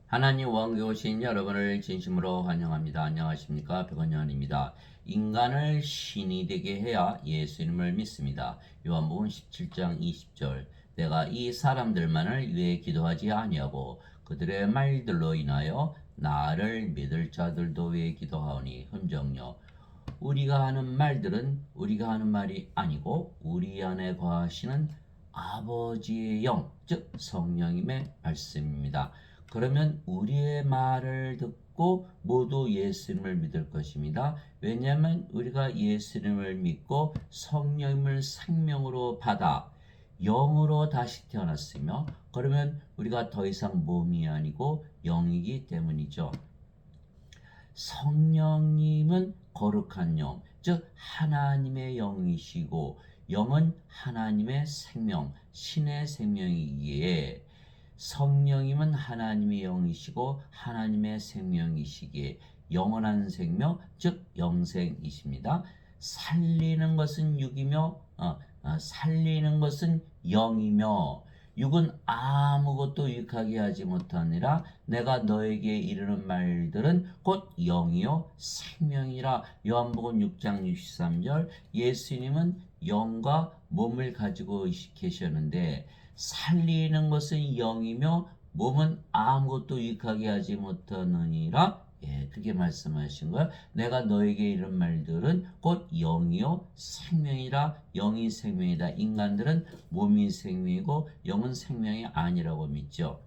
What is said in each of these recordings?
하나님 왕국에 오신 여러분을 진심으로 환영합니다. 안녕하십니까? 백원영입니다. 인간을 신이 되게 해야 예수님을 믿습니다. 요한복음 17장 20절 내가 이 사람들만을 위해 기도하지 아니하고 그들의 말들로 인하여 나를 믿을 자들도 위해 기도하오니 흠정요 우리가 하는 말들은 우리가 하는 말이 아니고 우리 안에 거하시는 아버지의 영, 즉 성령님의 말씀입니다. 그러면 우리의 말을 듣고 모두 예수님을 믿을 것입니다. 왜냐하면 우리가 예수님을 믿고 성령님을 생명으로 받아 영으로 다시 태어났으며 그러면 우리가 더 이상 몸이 아니고 영이기 때문이죠. 성령님은 거룩한 영, 즉 하나님의 영이시고 영은 하나님의 생명, 신의 생명이기에 성령님은 하나님의 영이시고 하나님의 생명이시기에 영원한 생명, 즉 영생이십니다. 살리는 것은 육이며 살리는 것은 영이며 육은 아무것도 유익하게 하지 못하니라. 내가 너에게 이르는 말들은 곧 영이요 생명이라. 요한복음 6장 63절. 예수님은 영과 몸을 가지고 계셨는데 살리는 것은 영이며 몸은 아무것도 유익하게 하지 못하느니라. 그게 말씀하신 거야. 내가 너에게 이런 말들은 곧 영이요 생명이라. 영이 생명이다. 인간들은 몸이 생명이고 영은 생명이 아니라고 믿죠.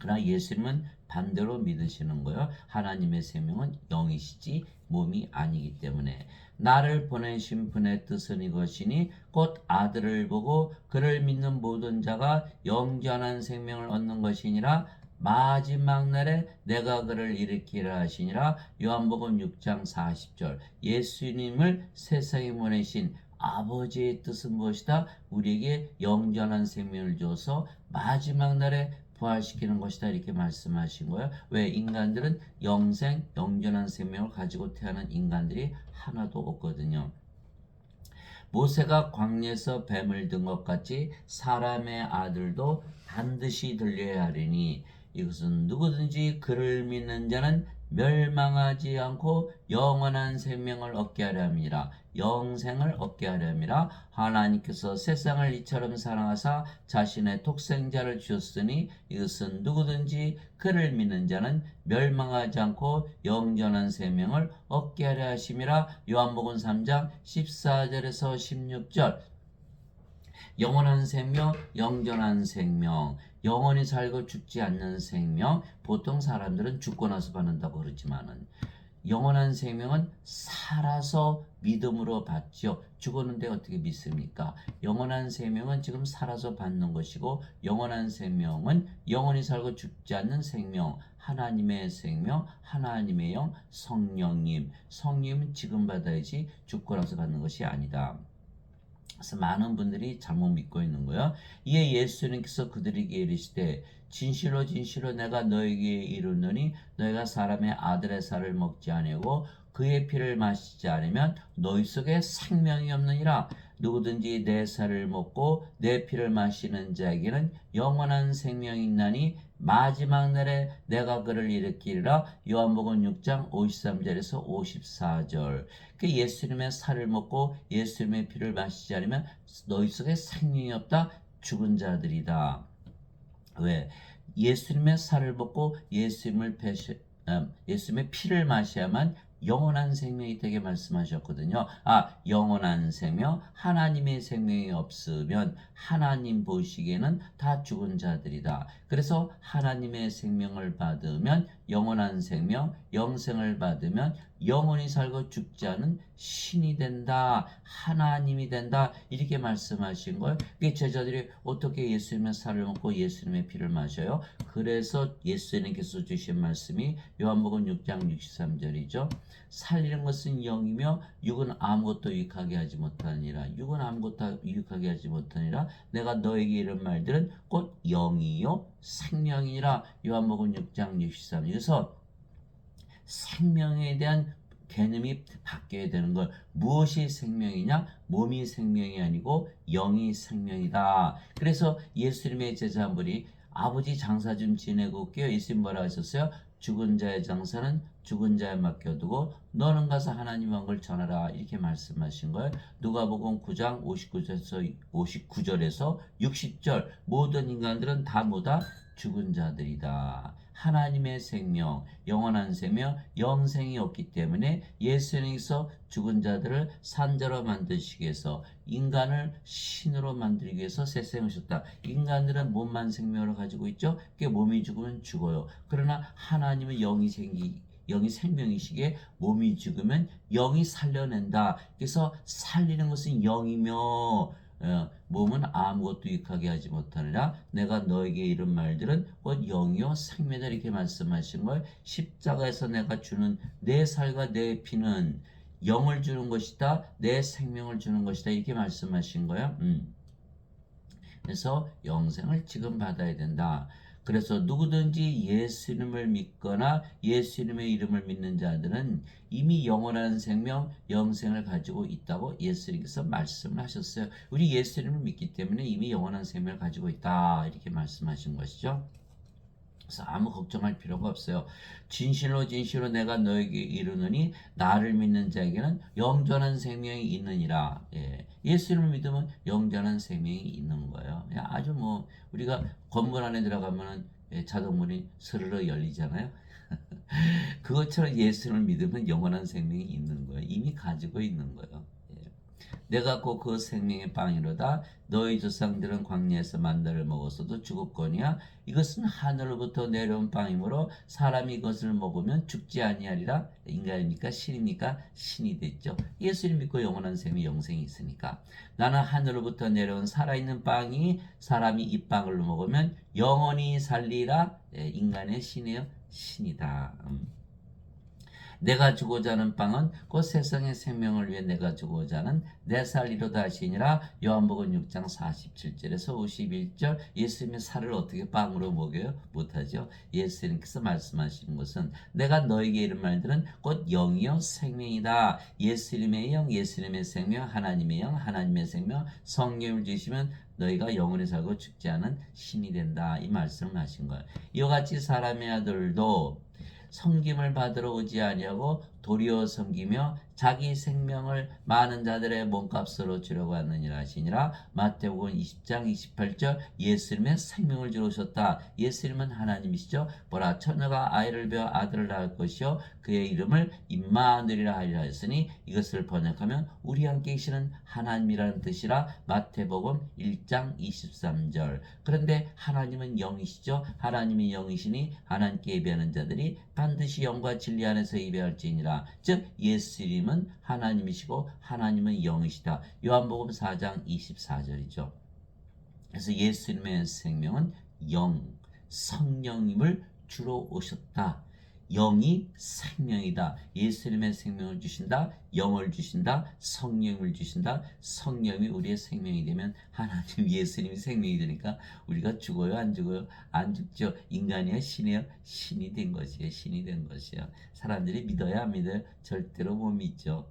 그러나 예수님은 반대로 믿으시는 거예요. 하나님의 생명은 영이시지 몸이 아니기 때문에 나를 보내신 분의 뜻은 이것이니 곧 아들을 보고 그를 믿는 모든 자가 영원한 생명을 얻는 것이니라. 마지막 날에 내가 그를 일으키라 하시니라. 요한복음 6장 40절. 예수님을 세상에 보내신 아버지의 뜻은 무엇이다? 우리에게 영원한 생명을 줘서 마지막 날에 부활시키는 것이다 이렇게 말씀하신 거예요. 왜? 인간들은 영생, 영원한 생명을 가지고 태어난 인간들이 하나도 없거든요. 모세가 광야에서 뱀을 든 것 같이 사람의 아들도 반드시 들려야 하리니 이것은 누구든지 그를 믿는 자는 멸망하지 않고 영원한 생명을 얻게 하려 함이라. 영생을 얻게 하려 함이라. 하나님께서 세상을 이처럼 사랑하사 자신의 독생자를 주셨으니 이것은 누구든지 그를 믿는 자는 멸망하지 않고 영원한 생명을 얻게 하려 하심이라. 요한복음 3장 14절에서 16절. 영원한 생명, 영전한 생명, 영원히 살고 죽지 않는 생명. 보통 사람들은 죽고 나서 받는다고 그러지만은 영원한 생명은 살아서 믿음으로 받죠. 죽었는데 어떻게 믿습니까? 영원한 생명은 지금 살아서 받는 것이고 영원한 생명은 영원히 살고 죽지 않는 생명, 하나님의 생명, 하나님의 영, 성령님. 성령님은 지금 받아야지 죽고 나서 받는 것이 아니다. 그래서 많은 분들이 잘못 믿고 있는 거예요. 이에 예수님께서 그들에게 이르시되 진실로 진실로 내가 너에게 이르노니 너희가 사람의 아들의 살을 먹지 아니하고 그의 피를 마시지 않으면 너희 속에 생명이 없느니라. 누구든지 내 살을 먹고 내 피를 마시는 자에게는 영원한 생명이 있나니 마지막 날에 내가 그를 일으키리라. 요한복음 6장 53절에서 54절. 그 예수님의 살을 먹고 예수님의 피를 마시지 않으면 너희 속에 생명이 없다. 죽은 자들이다. 왜? 예수님의 살을 먹고 예수님의 피를 마셔야만 영원한 생명이 되게 말씀하셨거든요. 영원한 생명, 하나님의 생명이 없으면 하나님 보시기에는 다 죽은 자들이다. 그래서 하나님의 생명을 받으면 영원한 생명, 영생을 받으면 영원히 살고 죽지 않은 신이 된다. 하나님이 된다. 이렇게 말씀하신 거예요. 제자들이 어떻게 예수님의 살을 먹고 예수님의 피를 마셔요? 그래서 예수님께서 주신 말씀이 요한복음 6장 63절이죠. 살리는 것은 영이며 육은 아무것도 유익하게 하지 못하니라. 육은 아무것도 유익하게 하지 못하니라. 내가 너에게 이런 말들은 곧 영이요 생명이라. 요한복음 6장 63. 그래서 생명에 대한 개념이 바뀌어야 되는 걸. 무엇이 생명이냐? 몸이 생명이 아니고 영이 생명이다. 그래서 예수님의 제자분이 아버지 장사 좀 지내고 올게요. 예수님 뭐라 하셨어요? 죽은 자의 장사는 죽은 자에 맡겨두고 너는 가서 하나님 왕을 전하라 이렇게 말씀하신 거예요. 누가복음 9장 59절에서 60절 모든 인간들은 다 뭐다? 죽은 자들이다. 하나님의 생명, 영원한 생명, 영생이 없기 때문에 예수님께서 죽은 자들을 산자로 만드시기 위해서 인간을 신으로 만들기 위해서 세상에 오셨다. 인간들은 몸만 생명을 가지고 있죠. 그게 몸이 죽으면 죽어요. 그러나 하나님은 영이 생명이시기에 몸이 죽으면 영이 살려낸다. 그래서 살리는 것은 영이며 몸은 아무것도 유익하게 하지 못하느라 내가 너에게 이런 말들은 곧 영이요 생명이다 이렇게 말씀하신 걸 십자가에서 내가 주는 내 살과 내 피는 영을 주는 것이다. 내 생명을 주는 것이다. 이렇게 말씀하신 거예요. 그래서 영생을 지금 받아야 된다. 그래서 누구든지 예수님을 믿거나 예수님의 이름을 믿는 자들은 이미 영원한 생명, 영생을 가지고 있다고 예수님께서 말씀을 하셨어요. 우리 예수님을 믿기 때문에 이미 영원한 생명을 가지고 있다. 이렇게 말씀하신 것이죠. 그래서 아무 걱정할 필요가 없어요. 진실로 진실로 내가 너에게 이르노니 나를 믿는 자에게는 영전한 생명이 있느니라. 예수님을 믿으면 영전한 생명이 있는 거예요. 아주 뭐 우리가 건물 안에 들어가면은 자동문이 스르르 열리잖아요. 그것처럼 예수님을 믿으면 영원한 생명이 있는 거예요. 이미 가지고 있는 거예요. 내가 곧 그 생명의 빵이로다. 너희 조상들은 광야에서 만나를 먹었어도 죽었거니와 이것은 하늘로부터 내려온 빵이므로 사람이 이것을 먹으면 죽지 아니하리라. 인간입니까? 신입니까? 신이 됐죠. 예수님 믿고 영원한 생명 영생이 있으니까. 나는 하늘로부터 내려온 살아있는 빵이 사람이 이 빵을 먹으면 영원히 살리라. 인간의 신이에요. 신이다. 내가 주고자 하는 빵은 곧 세상의 생명을 위해 내가 주고자 하는 내 살리로다 하시니라. 요한복음 6장 47절에서 51절. 예수님의 살을 어떻게 빵으로 먹여요? 못하죠. 예수님께서 말씀하신 것은 내가 너에게 이런 말들은 곧 영이요 생명이다. 예수님의 영, 예수님의 생명, 하나님의 영, 하나님의 생명, 성령을 주시면 너희가 영원히 살고 죽지 않은 신이 된다. 이 말씀을 하신 거예요. 이와 같이 사람의 아들도 섬김을 받으러 오지 아니하고 도리어 섬기며 자기 생명을 많은 자들의 몸값으로 주려고 하느니라 하시니라. 마태복음 20장 28절. 예수님의 생명을 주러 오셨다. 예수님은 하나님이시죠. 보라 처녀가 아이를 베어 아들을 낳을 것이요 그의 이름을 임마누엘이라 하리라 했으니 이것을 번역하면 우리 함께 계시는 하나님이라는 뜻이라. 마태복음 1장 23절. 그런데 하나님은 영이시죠. 하나님이 영이시니 하나님께 예배하는 자들이 반드시 영과 진리 안에서 예배할지니라. 즉 예수님은 하나님이시고 하나님은 영이시다. 요한복음 4장 24절이죠. 그래서 예수님의 생명은 영, 성령님을 주러 오셨다. 영이 생명이다. 예수님의 생명을 주신다. 영을 주신다. 성령을 주신다. 성령이 우리의 생명이 되면 하나님 예수님이 생명이 되니까 우리가 죽어요? 안 죽어요? 안 죽죠. 인간이야? 신이에요? 신이 된 것이에요. 신이 된 것이에요. 사람들이 믿어야 안 믿어요? 절대로 못 믿죠.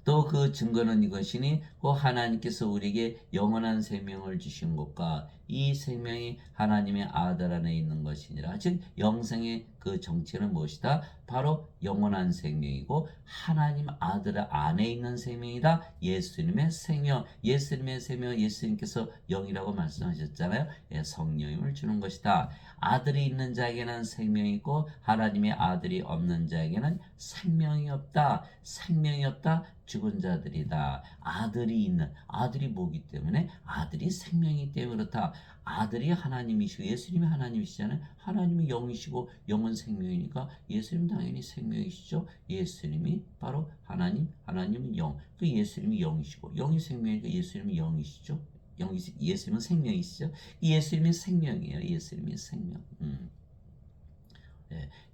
또 그 증거는 이것이니 그 하나님께서 우리에게 영원한 생명을 주신 것과 이 생명이 하나님의 아들 안에 있는 것이니라. 즉 영생의 그 정체는 무엇이다? 바로 영원한 생명이고 하나님 아들 안에 있는 생명이다. 예수님의 생명. 예수님의 생명 예수님께서 영이라고 말씀하셨잖아요. 성령임을 주는 것이다. 아들이 있는 자에게는 생명이 있고 하나님의 아들이 없는 자에게는 생명이 없다. 생명이 없다. 죽은 자들이다. 아들이 있는 아들이 뭐기 때문에 아들이 생명이기 때문에 그렇다. 아들이 하나님이시고 예수님이 하나님이시잖아요. 하나님이 영이시고 영은 생명이니까 예수님 당연히 생명이시죠. 예수님이 바로 하나님, 하나님은 영. 그 예수님이 영이시고 영이 생명이니까 예수님이 영이시죠. 예수님은 생명이시죠. 예수님이 생명이에요. 예수님이 생명.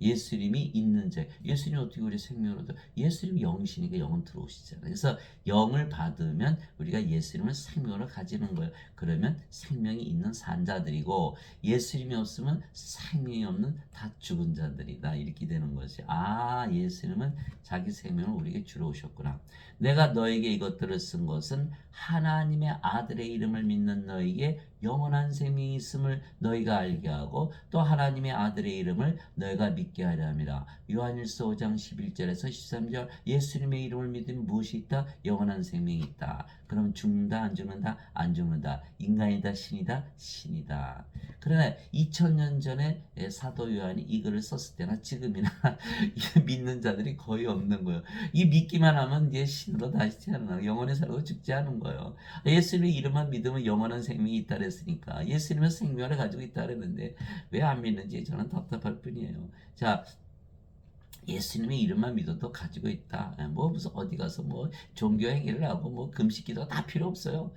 예수님이 있는 자. 예수님이 어떻게 우리 생명을 얻어? 예수님이 영이시니까 영은 들어오시잖아요. 그래서 영을 받으면 우리가 예수님을 생명으로 가지는 거예요. 그러면 생명이 있는 산자들이고 예수님이 없으면 생명이 없는 다 죽은 자들이다. 이렇게 되는 것이. 예수님은 자기 생명을 우리에게 주러 오셨구나. 내가 너에게 이것들을 쓴 것은 하나님의 아들의 이름을 믿는 너에게 영원한 생명이 있음을 너희가 알게 하고 또 하나님의 아들의 이름을 너희가 믿게 하려 함이라. 요한일서 5장 11절에서 13절 예수님의 이름을 믿으면 무엇이 있다? 영원한 생명이 있다. 그럼 죽는다 안 죽는다? 안 죽는다. 인간이다 신이다? 신이다. 그러나 2000년 전에 사도 요한이 이 글을 썼을 때나 지금이나 믿는 자들이 거의 없는 거예요. 이 믿기만 하면 이제 신으로 다시 태어나 영원히 살아도 죽지 않은 거예요. 예수님의 이름만 믿으면 영원한 생명이 있다 그랬으니까 예수님은 생명을 가지고 있다 그랬는데 왜 안 믿는지 저는 답답할 뿐이에요. 자, 예수님의 이름만 믿어도 가지고 있다. 뭐 무슨 어디 가서 뭐 종교 행위를 하고 뭐 금식기도 다 필요 없어요.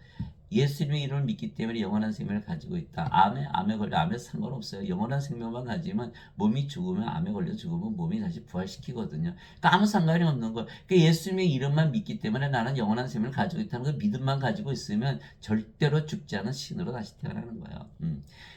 예수님의 이름을 믿기 때문에 영원한 생명을 가지고 있다. 암에 걸려 암에 상관없어요. 영원한 생명만 가지면 몸이 죽으면 암에 걸려 죽으면 몸이 다시 부활시키거든요. 그러니까 아무 상관이 없는 거예요. 그러니까 예수님의 이름만 믿기 때문에 나는 영원한 생명을 가지고 있다는 그 믿음만 가지고 있으면 절대로 죽지 않은 신으로 다시 태어나는 거예요.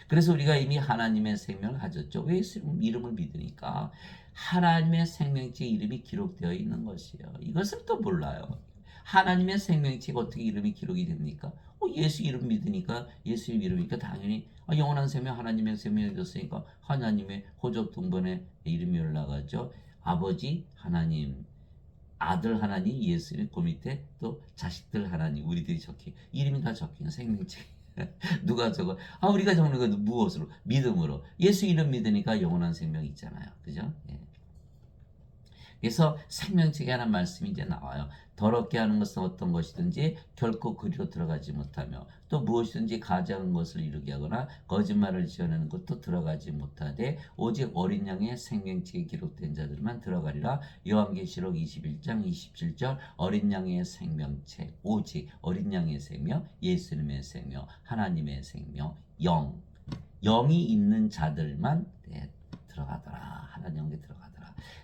그래서 우리가 이미 하나님의 생명을 가졌죠. 왜 예수님 이름을 믿으니까 하나님의 생명체 이름이 기록되어 있는 것이에요. 이것을 또 몰라요. 하나님의 생명체가 어떻게 이름이 기록이 됩니까? 예수 이름 믿으니까 예수님 이름이니까 당연히 영원한 생명 하나님의 생명이 줬으니까 하나님의 호적 동번에 이름이 올라가죠. 아버지 하나님, 아들 하나님 예수님, 그 밑에 또 자식들 하나님 우리들이 적힌 이름이 다 적힌 생명체. 누가 적어? 우리가 적는 건 무엇으로? 믿음으로. 예수 이름 믿으니까 영원한 생명이 있잖아요. 그죠? 예. 그래서 생명책에 하는 말씀이 이제 나와요. 더럽게 하는 것은 어떤 것이든지 결코 그리로 들어가지 못하며 또 무엇이든지 가증한 것을 이루게 하거나 거짓말을 지어내는 것도 들어가지 못하되 오직 어린 양의 생명책에 기록된 자들만 들어가리라. 요한계시록 21장 27절 어린 양의 생명책 오직 어린 양의 생명 예수님의 생명 하나님의 생명 영이 있는 자들만 들어가더라. 하나님께 들어가더라.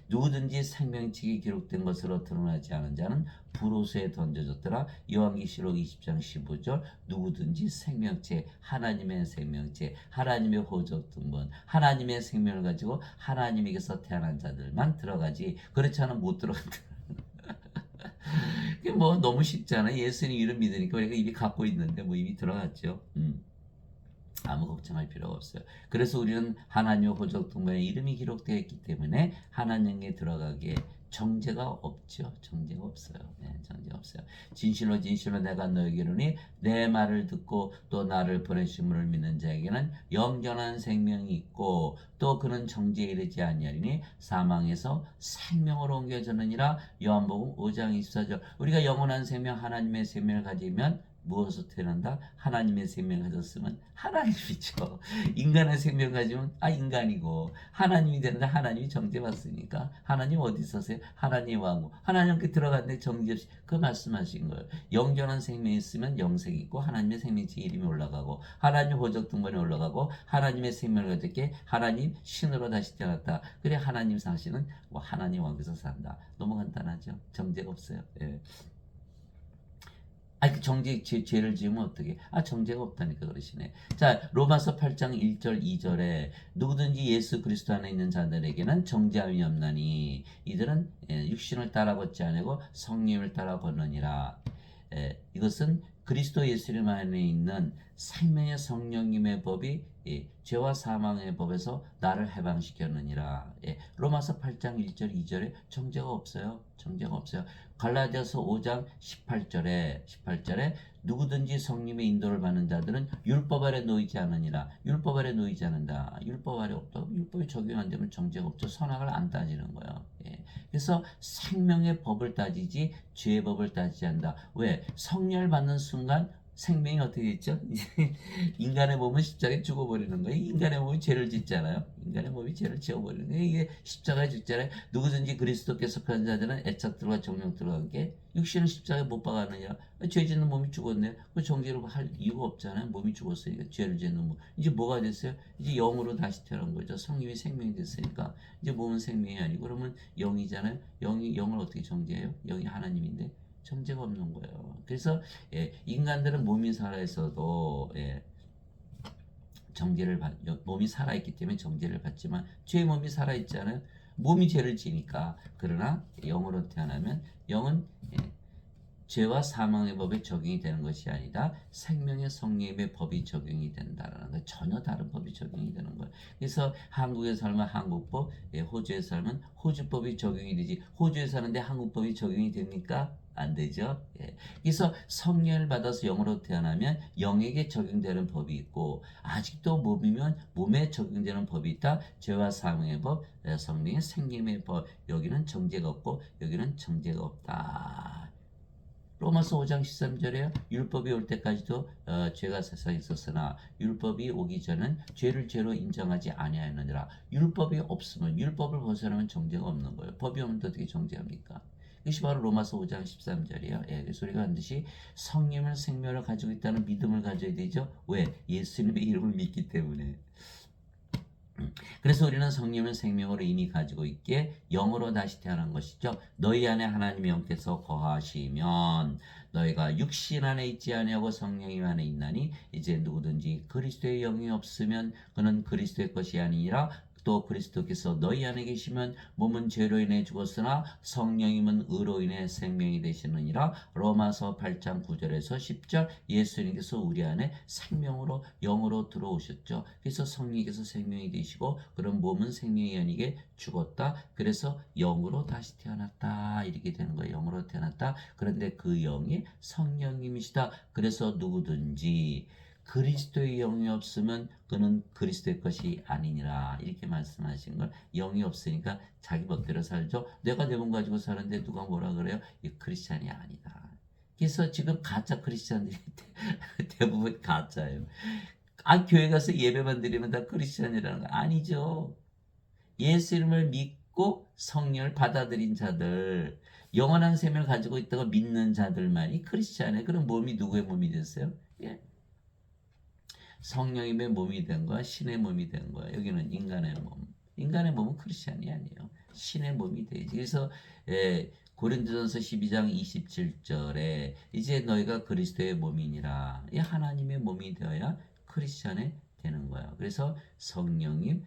누구든지 생명책이 기록된 것으로 드러나지 않은 자는 불호수에 던져졌더라. 요한계시록 20장 15절 누구든지 생명체 하나님의 생명체 하나님의 호적 등본 하나님의 생명을 가지고 하나님에게서 태어난 자들만 들어가지 그렇지 않으면 못 들어간다. 그게 뭐 너무 쉽잖아. 예수님 이름 믿으니까 우리가 이미 갖고 있는데 뭐 이미 들어갔죠. 아무 걱정할 필요가 없어요. 그래서 우리는 하나님의 호적 등본에 이름이 기록되어 있기 때문에 하나님께 들어가기에 정죄가 없죠. 정죄가 없어요. 네, 정죄가 없어요. 진실로 진실로 내가 너에게 이르노니 내 말을 듣고 또 나를 보내신 분을 믿는 자에게는 영원한 생명이 있고 또 그는 정죄에 이르지 아니하리니 사망에서 생명으로 옮겨졌느니라. 요한복음 5장 24절 우리가 영원한 생명 하나님의 생명을 가지면 무엇으로 태어난다? 하나님의 생명을 가졌으면 하나님이죠. 인간의 생명을 가지면 인간이고 하나님이 되는데 하나님이 정죄받으니까 하나님 어디 있으세요? 하나님 왕국 하나님께 들어갔는데 정죄 없이 그 말씀하신 거예요. 영원한 생명이 있으면 영생이 있고 하나님의 생명체 이름이 올라가고 하나님 호적 등본에 올라가고 하나님의 생명을 가졌기에 하나님 신으로 다시 태어났다. 그래 하나님 사시는 하나님 왕국에서 산다. 너무 간단하죠. 정죄가 없어요. 예. 죄를 지으면 어떻게? 정죄가 없다니까 그러시네. 자, 로마서 8장 1절 2절에 누구든지 예수 그리스도 안에 있는 자들에게는 정죄함이 없나니 이들은 육신을 따라 걷지 아니고 성령을 따라 걷느니라. 이것은 그리스도 예수님 안에 있는 생명의 성령님의 법이 죄와 사망의 법에서 나를 해방시켰느니라. 로마서 8장 1절 2절에 정죄가 없어요. 정죄가 없어요. 갈라디아서 5장 18절에 누구든지 성령의 인도를 받는 자들은 율법 아래 놓이지 않으니라. 율법 아래 놓이지 않는다. 율법 아래 없다. 율법이 적용 안 되면 정죄가 없죠. 선악을 안 따지는 거예요. 그래서 생명의 법을 따지지 죄의 법을 따지지 않는다. 왜? 성령을 받는 순간 생명이 어떻게 됐죠? 인간의 몸은 십자가에 죽어버리는 거예요. 인간의 몸이 죄를 짓잖아요. 인간의 몸이 죄를 지어버리는 거예요. 이게 십자가에 죽잖아요. 누구든지 그리스도께 속한 자들은 애착들과 정령들과 함께 육신은 십자가에 못 박았느냐. 죄 짓는 몸이 죽었네요. 그 정죄로 할 이유가 없잖아요. 몸이 죽었으니까 죄를 짓는 몸. 이제 뭐가 됐어요? 이제 영으로 다시 태어난 거죠. 성님이 생명이 됐으니까 이제 몸은 생명이 아니고 그러면 영이잖아요. 영을 어떻게 정죄해요? 영이 하나님인데 정죄가 없는 거예요. 그래서 인간들은 몸이 살아있어도 몸이 살아있기 때문에 정죄를 받지만 죄의 몸이 살아있잖아요. 몸이 죄를 지니까 그러나 영으로 태어나면 영은 죄와 사망의 법이 적용이 되는 것이 아니라 생명의 성령의 법이 적용이 된다라는 거예요. 전혀 다른 법이 적용이 되는 거예요. 그래서 한국에 살면 한국법, 호주에 살면 호주법이 적용이 되지. 호주에 사는데 한국법이 적용이 됩니까? 안 되죠. 예. 그래서 성령을 받아서 영으로 태어나면 영에게 적용되는 법이 있고 아직도 몸이면 몸에 적용되는 법이 있다. 죄와 사망의 법, 성령의 생명의 법. 여기는 정죄가 없고 여기는 정죄가 없다. 로마서 5장 13절에요. 율법이 올 때까지도 죄가 세상에 있었으나 율법이 오기 전은 죄를 죄로 인정하지 아니하였느니라. 율법이 없으면 율법을 벗어나면 정죄가 없는 거예요. 법이 없는데 어떻게 정죄합니까? 이것이 바로 로마서 5장 13절이에요. 예, 그래서 우리가 반드시 성령을 생명을 가지고 있다는 믿음을 가져야 되죠. 왜? 예수님의 이름을 믿기 때문에. 그래서 우리는 성령을 생명으로 이미 가지고 있기에 영으로 다시 태어난 것이죠. 너희 안에 하나님의 영께서 거하시면 너희가 육신 안에 있지 아니하고 성령님 안에 있나니 이제 누구든지 그리스도의 영이 없으면 그는 그리스도의 것이 아니니라. 또 그리스도께서 너희 안에 계시면 몸은 죄로 인해 죽었으나 성령님은 의로 인해 생명이 되시느니라. 로마서 8장 9절에서 10절. 예수님께서 우리 안에 생명으로 영으로 들어오셨죠. 그래서 성령께서 생명이 되시고 그런 몸은 생명이 아니게 죽었다. 그래서 영으로 다시 태어났다. 이렇게 되는 거예요. 영으로 태어났다. 그런데 그 영이 성령님이시다. 그래서 누구든지 그리스도의 영이 없으면 그는 그리스도의 것이 아니니라. 이렇게 말씀하신 걸 영이 없으니까 자기 멋대로 살죠. 내가 내 몸 가지고 사는데 누가 뭐라 그래요? 이 크리스찬이 아니다. 그래서 지금 가짜 크리스찬들이 대부분 가짜예요. 아, 교회 가서 예배만 드리면 다 크리스찬이라는 거 아니죠. 예수 이름을 믿고 성령을 받아들인 자들, 영원한 생명을 가지고 있다고 믿는 자들만이 크리스찬이에요. 그럼 몸이 누구의 몸이 됐어요? 예. 성령님의 몸이 된 거야, 신의 몸이 된 거야. 여기는 인간의 몸. 인간의 몸은 크리스찬이 아니에요. 신의 몸이 되지. 그래서 고린도전서 12장 27절에 이제 너희가 그리스도의 몸이니라. 이 하나님의 몸이 되어야 크리스찬이 되는 거야. 그래서 성령님,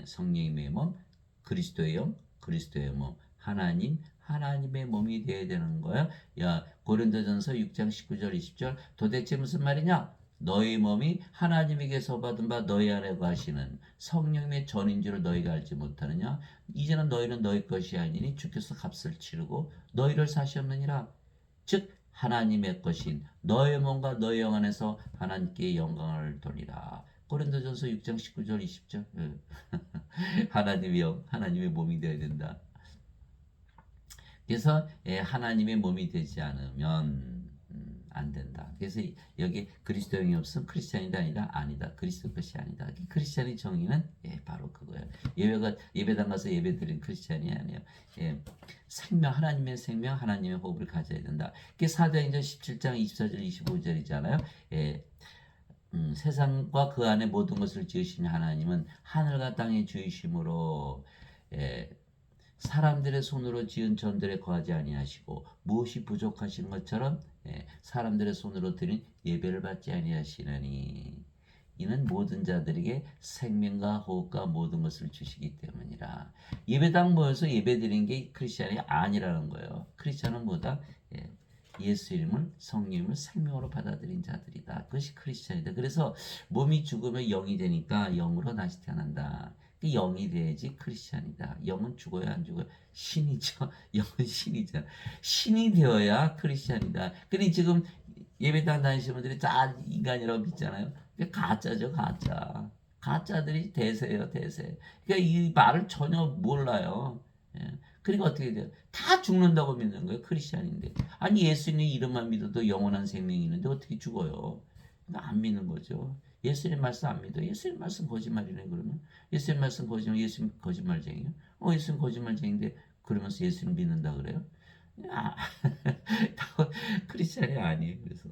성령님의 몸, 그리스도의 영, 그리스도의 몸, 하나님, 하나님의 몸이 되어야 되는 거야. 야, 고린도전서 6장 19절 20절 도대체 무슨 말이냐? 너희 몸이 하나님에게서 받은 바 너희 안에 거하시는 성령의 전인 줄을 너희가 알지 못하느냐? 이제는 너희는 너희 것이 아니니 주께서 값을 치르고 너희를 사셨느니라. 즉 하나님의 것인 너의 몸과 너의 영 안에서 하나님께 영광을 돌리라. 고린도전서 6장 19절 20절. 하나님의 영, 하나님의 몸이 되어야 된다. 그래서 하나님의 몸이 되지 않으면 안 된다. 그래서 여기 그리스도 영이 없으면 크리스찬이다 아니다? 아니다. 그리스도 것이 아니다. 크리스찬의 정의는 바로 그거예요. 예배당 가서 예배 드린 크리스찬이 아니에요. 생명, 하나님의 생명, 하나님의 호흡을 가져야 된다. 그게 사도행전 17장 24절 25절이잖아요. 세상과 그 안에 모든 것을 지으신 하나님은 하늘과 땅의 주이심으로 사람들의 손으로 지은 전들에 거하지 아니하시고 무엇이 부족하신 것처럼 사람들의 손으로 드린 예배를 받지 아니하시나니 이는 모든 자들에게 생명과 호흡과 모든 것을 주시기 때문이라. 예배당 모여서 예배드리는 게 크리스찬이 아니라는 거예요. 크리스찬은 뭐다? 예수 이름을 성령을 생명으로 받아들인 자들이다. 그것이 크리스찬이다. 그래서 몸이 죽으면 영이 되니까 영으로 다시 태어난다. 영이 돼야지 크리스찬이다. 영은 죽어야 안 죽어요? 신이죠. 영은 신이죠. 신이 되어야 크리스찬이다. 근데 지금 예배당 다니시는 분들이 다 인간이라고 믿잖아요. 가짜죠, 가짜. 가짜들이 대세예요, 대세. 그러니까 이 말을 전혀 몰라요. 그러니까 어떻게 돼요? 다 죽는다고 믿는 거예요, 크리스찬인데. 아니 예수님 이름만 믿어도 영원한 생명이 있는데 어떻게 죽어요? 그러니까 안 믿는 거죠. 예수님 말씀 안 믿어. 예수님 말씀 거짓말이네 그러면. 예수님 말씀 거짓말, 예수님 거짓말쟁이요? 예수님 거짓말쟁인데 그러면서 예수님 믿는다 그래요? 크리스찬이 아니에요. 그래서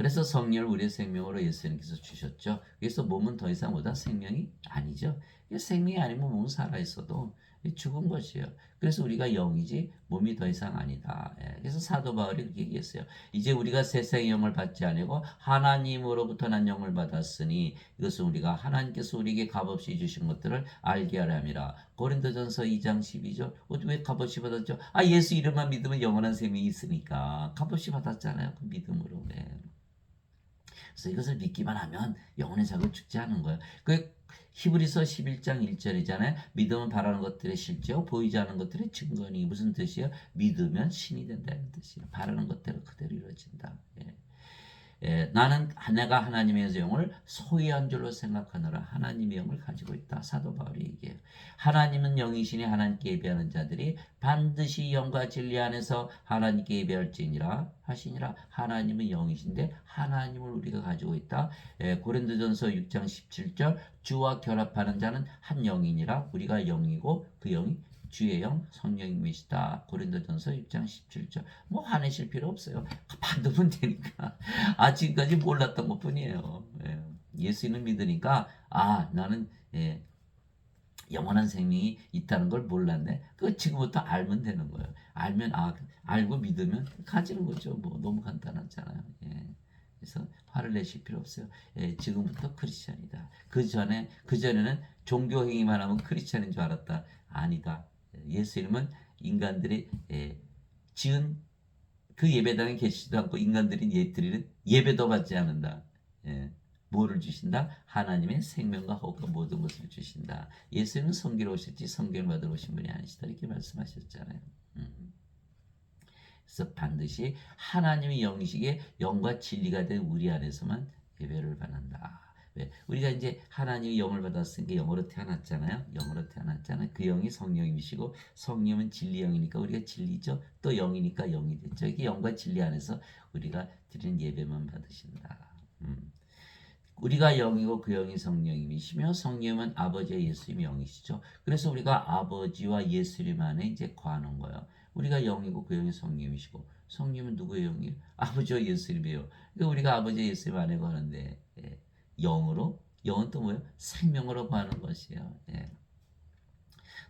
그래서 성령을 우리의 생명으로 예수님께서 주셨죠. 그래서 몸은 더 이상 뭐다 생명이 아니죠. 생명이 아니면 몸은 살아있어도 죽은 것이에요. 그래서 우리가 영이지 몸이 더 이상 아니다. 그래서 사도 바울이 그렇게 얘기했어요. 이제 우리가 세상의 영을 받지 아니고 하나님으로부터 난 영을 받았으니 이것은 우리가 하나님께서 우리에게 값없이 주신 것들을 알게 하려 함이라. 고린도전서 2장 12절. 왜 값없이 받았죠? 예수 이름만 믿으면 영원한 생명이 있으니까 값없이 받았잖아요. 그 믿음으로. 그래서 이것을 믿기만 하면 영혼의 자극 죽지 않은 거예요. 그 히브리서 11장 1절이잖아요. 믿음은 바라는 것들의 실제요 보이지 않는 것들의 증거니. 무슨 뜻이에요? 믿으면 신이 된다는 뜻이에요. 바라는 것대로 그대로 이루어진다. 나는 내가 하나님의 영을 소유한 줄로 생각하느라 하나님의 영을 가지고 있다. 사도 바울이 얘기해요. 하나님은 영이시니 하나님께 예배하는 자들이 반드시 영과 진리 안에서 하나님께 예배할지니라 하시니라. 하나님은 영이신데 하나님을 우리가 가지고 있다. 고린도전서 6장 17절 주와 결합하는 자는 한 영이니라. 우리가 영이고 그 영이 주의 영 성령님이시다. 고린도전서 6장 17절. 뭐 화내실 필요 없어요. 받으면 되니까. 지금까지 몰랐던 것 뿐이에요. 예수님을 믿으니까 나는 영원한 생명이 있다는 걸 몰랐네. 그거 지금부터 알면 되는 거예요. 알면 알고 믿으면 가지는 거죠. 뭐 너무 간단하잖아요. 그래서 화를 내실 필요 없어요. 지금부터 크리스찬이다. 그전에는 종교 행위만 하면 크리스찬인 줄 알았다. 아니다. 예수 이름은 인간들이 지은 그 예배당에 계시지도 않고 인간들이 드리는 예배도 받지 않는다. 뭐를 주신다? 하나님의 생명과 호흡과 모든 것을 주신다. 예수님은 성기로 오셨지 성경을 받으러 오신 분이 아니시다. 이렇게 말씀하셨잖아요. 그래서 반드시 하나님의 영이시기에 영과 진리가 된 우리 안에서만 예배를 받는다. 왜? 우리가 이제 하나님의 영을 받았으니까 영으로 태어났잖아요. 영으로 태어났잖아요. 그 영이 성령이시고 성령은 진리 영이니까 우리가 진리죠. 또 영이니까 영이 됐죠. 이게 영과 진리 안에서 우리가 드리는 예배만 받으신다. 우리가 영이고 그 영이 성령님이시며 성령은 아버지와 예수님이 영이시죠. 그래서 우리가 아버지와 예수님 안에 이제 거하는 거예요. 우리가 영이고 그 영이 성령님이시고 성령은 누구의 영이에요? 아버지와 예수님이에요. 그러니까 우리가 아버지와 예수님 안에 거하는데 영은 또 뭐예요? 생명으로 거하는 것이에요.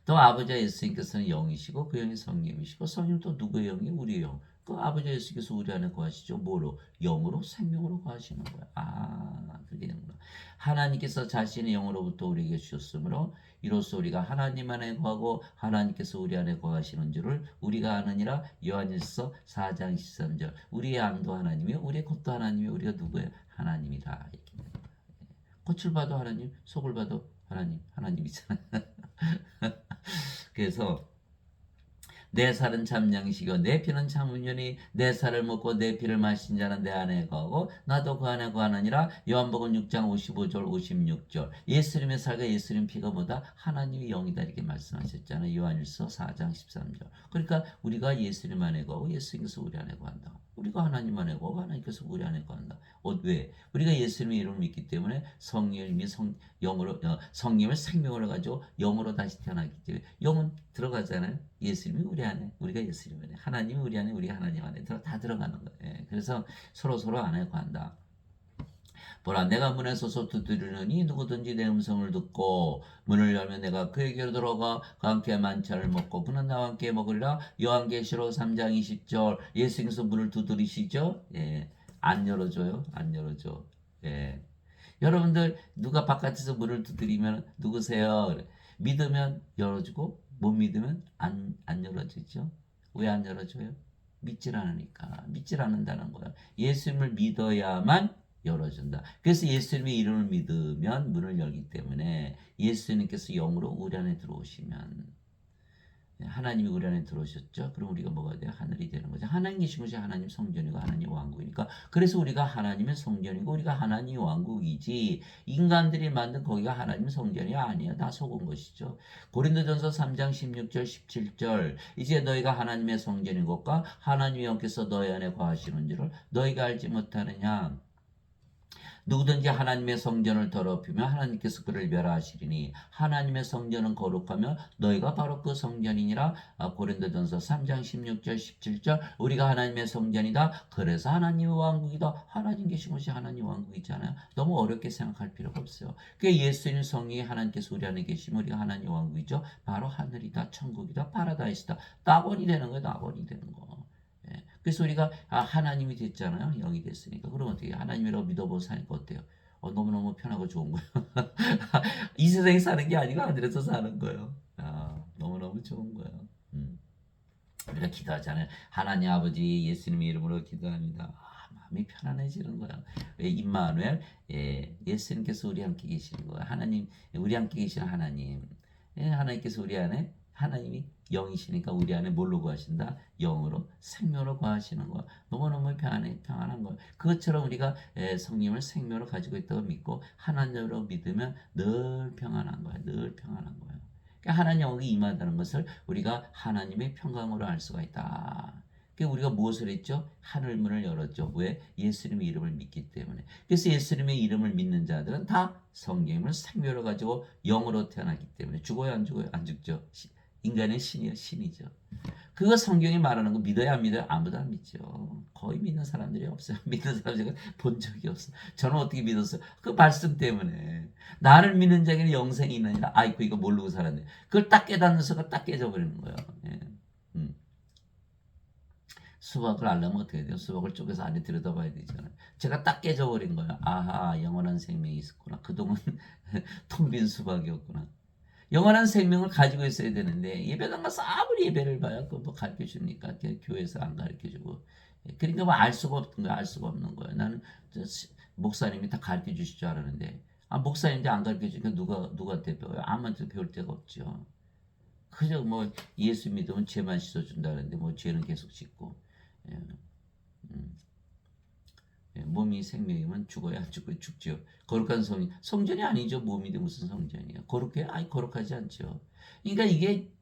또 아버지와 예수님께서는 영이시고 그 영이 성령이시고 성령은 또 누구의 영이에요? 우리의 영. 그 아버지 예수께서 우리 안에 거하시죠. 뭐로? 영으로 생명으로 거하시는 거야. 그렇게 되는구나. 하나님께서 자신의 영으로부터 우리에게 주셨으므로 이로써 우리가 하나님 안에 거하고 하나님께서 우리 안에 거하시는 줄을 우리가 아느니라. 요한일서 4장 13절. 우리의 안도 하나님이요 우리의 겉도 하나님이요 우리가 누구예요? 하나님이다. 이렇게 되는 거야. 겉을 봐도 하나님, 속을 봐도 하나님이잖아. 그래서 내 살은 참 양식이요 내 피는 참 운연히 내 살을 먹고 내 피를 마신 자는 내 안에 거하고 나도 그 안에 거하느니라. 요한복음 6장 55절 56절. 예수님의 살과 예수님 피가 뭐다? 하나님의 영이다 이렇게 말씀하셨잖아요. 요한일서 4장 13절. 그러니까 우리가 예수님 안에 거하고 예수님께서 우리 안에 거한다. 우리가 하나님 안에 거하고 하나님께서 우리 안에 거한다. 왜? 우리가 예수님의 이름을 믿기 때문에 성령님이 성령을 생명으로 가지고 영으로 다시 태어나기 때문에 영은 들어가잖아요. 예수님이 우리 안에, 우리가 예수님 안에, 하나님이 우리 안에, 우리가 하나님 안에 다 들어가는 거예요. 그래서 서로 안에 거한다. 보라 내가 문에 서서 두드리느니 누구든지 내 음성을 듣고 문을 열면 내가 그에게로 들어가 그와 함께 만찬을 먹고 그는 나와 함께 먹으리라. 요한계시록 3장 20절. 예수님께서 문을 두드리시죠. 안 열어줘요. 안 열어줘. 여러분들 누가 바깥에서 문을 두드리면 누구세요? 그래. 믿으면 열어주고 못 믿으면 안 열어주죠. 왜 안 열어줘요? 믿질 않으니까. 믿질 않는다는 거야. 예수님을 믿어야만 열어준다. 그래서 예수님의 이름을 믿으면 문을 열기 때문에 예수님께서 영으로 우리 안에 들어오시면 하나님이 우리 안에 들어오셨죠. 그럼 우리가 뭐가 돼요? 하늘이 되는 거죠. 하나님 계신 것이 하나님 성전이고 하나님 왕국이니까. 그래서 우리가 하나님의 성전이고 우리가 하나님 왕국이지 인간들이 만든 거기가 하나님 성전이 아니야. 다 속은 것이죠. 고린도전서 3장 16절 17절. 이제 너희가 하나님의 성전인 것과 하나님의 영께서 너희 안에 거하시는 줄을 너희가 알지 못하느냐. 누구든지 하나님의 성전을 더럽히면 하나님께서 그를 멸하시리니 하나님의 성전은 거룩하며 너희가 바로 그 성전이니라. 고린도전서 3장 16절 17절. 우리가 하나님의 성전이다. 그래서 하나님의 왕국이다. 하나님 계신 곳이 하나님 왕국이잖아요. 너무 어렵게 생각할 필요가 없어요. 그 예수님 성령이 하나님께서 우리 안에 계시면 우리가 하나님 왕국이죠. 바로 하늘이다, 천국이다, 파라다이스다. 낙원이 되는 거예요. 낙원이 되는 거. 예. 그래서 우리가 하나님이 됐잖아요. 영이 됐으니까. 그럼 어떻게 하나님이라고 믿어보고 사니까 어때요? 너무너무 편하고 좋은 거예요. 이 세상에 사는 게 아니고 하늘에서 사는 거예요. 너무너무 좋은 거예요. 우리가 기도하잖아요. 하나님 아버지 예수님의 이름으로 기도합니다. 마음이 편안해지는 거예요. 왜 임마누엘? 예수님께서 우리 함께 계시는 거예요. 하나님, 우리 함께 계시는 하나님. 하나님께서 우리 안에 하나님이 영이시니까 우리 안에 뭘로 거하신다? 영으로 생명으로 거하시는 거. 너무너무 평안한 거. 그것처럼 우리가 성령을 생명으로 가지고 있다고 믿고 하나님으로 믿으면 늘 평안한 거야. 늘 평안한 거야. 그러니까 하나님 영이 임하다는 것을 우리가 하나님의 평강으로 알 수가 있다. 그러니까 우리가 무엇을 했죠? 하늘문을 열었죠. 왜? 예수님의 이름을 믿기 때문에. 그래서 예수님의 이름을 믿는 자들은 다 성령을 생명으로 가지고 영으로 태어났기 때문에 죽어요, 안 죽어요? 안 죽죠. 인간의 신이요, 신이죠. 그거 성경이 말하는 거 믿어야 안 믿어요? 아무도 안 믿죠. 거의 믿는 사람들이 없어요. 믿는 사람 제가 본 적이 없어요. 저는 어떻게 믿었어요? 그 말씀 때문에. 나를 믿는 자에게는 영생이 있느니라. 아이고 이거 모르고 살았네. 그걸 딱 깨닫는 순간 딱 깨져버리는 거예요. 예. 수박을 알려면 어떻게 돼요? 수박을 쪼개서 안에 들여다봐야 되잖아요. 제가 딱 깨져버린 거예요. 아하, 영원한 생명이 있었구나. 그동안 텅 빈 수박이었구나. 영원한 생명을 가지고 있어야 되는데 예배당 가서 아무리 예배를 봐요. 그거 뭐 가르쳐 줍니까? 교회에서 안 가르쳐 주고. 그러니까 뭐 알 수가 없는 거야. 알 수가 없는 거야. 나는 목사님이 다 가르쳐 주실 줄 알았는데 목사님인데 안 가르쳐 주니까 누구한테 배워요? 아무한테 배울 데가 없죠. 그저 뭐 예수 믿으면 죄만 씻어준다는데 뭐 죄는 계속 짓고. 예, 음. 몸이 생명이면 죽어야 죽고 죽죠. 거룩한 성전이 아니죠. 몸인데 무슨 성전이야. 거룩해? 아니 거룩하지 않죠. 그러니까 이게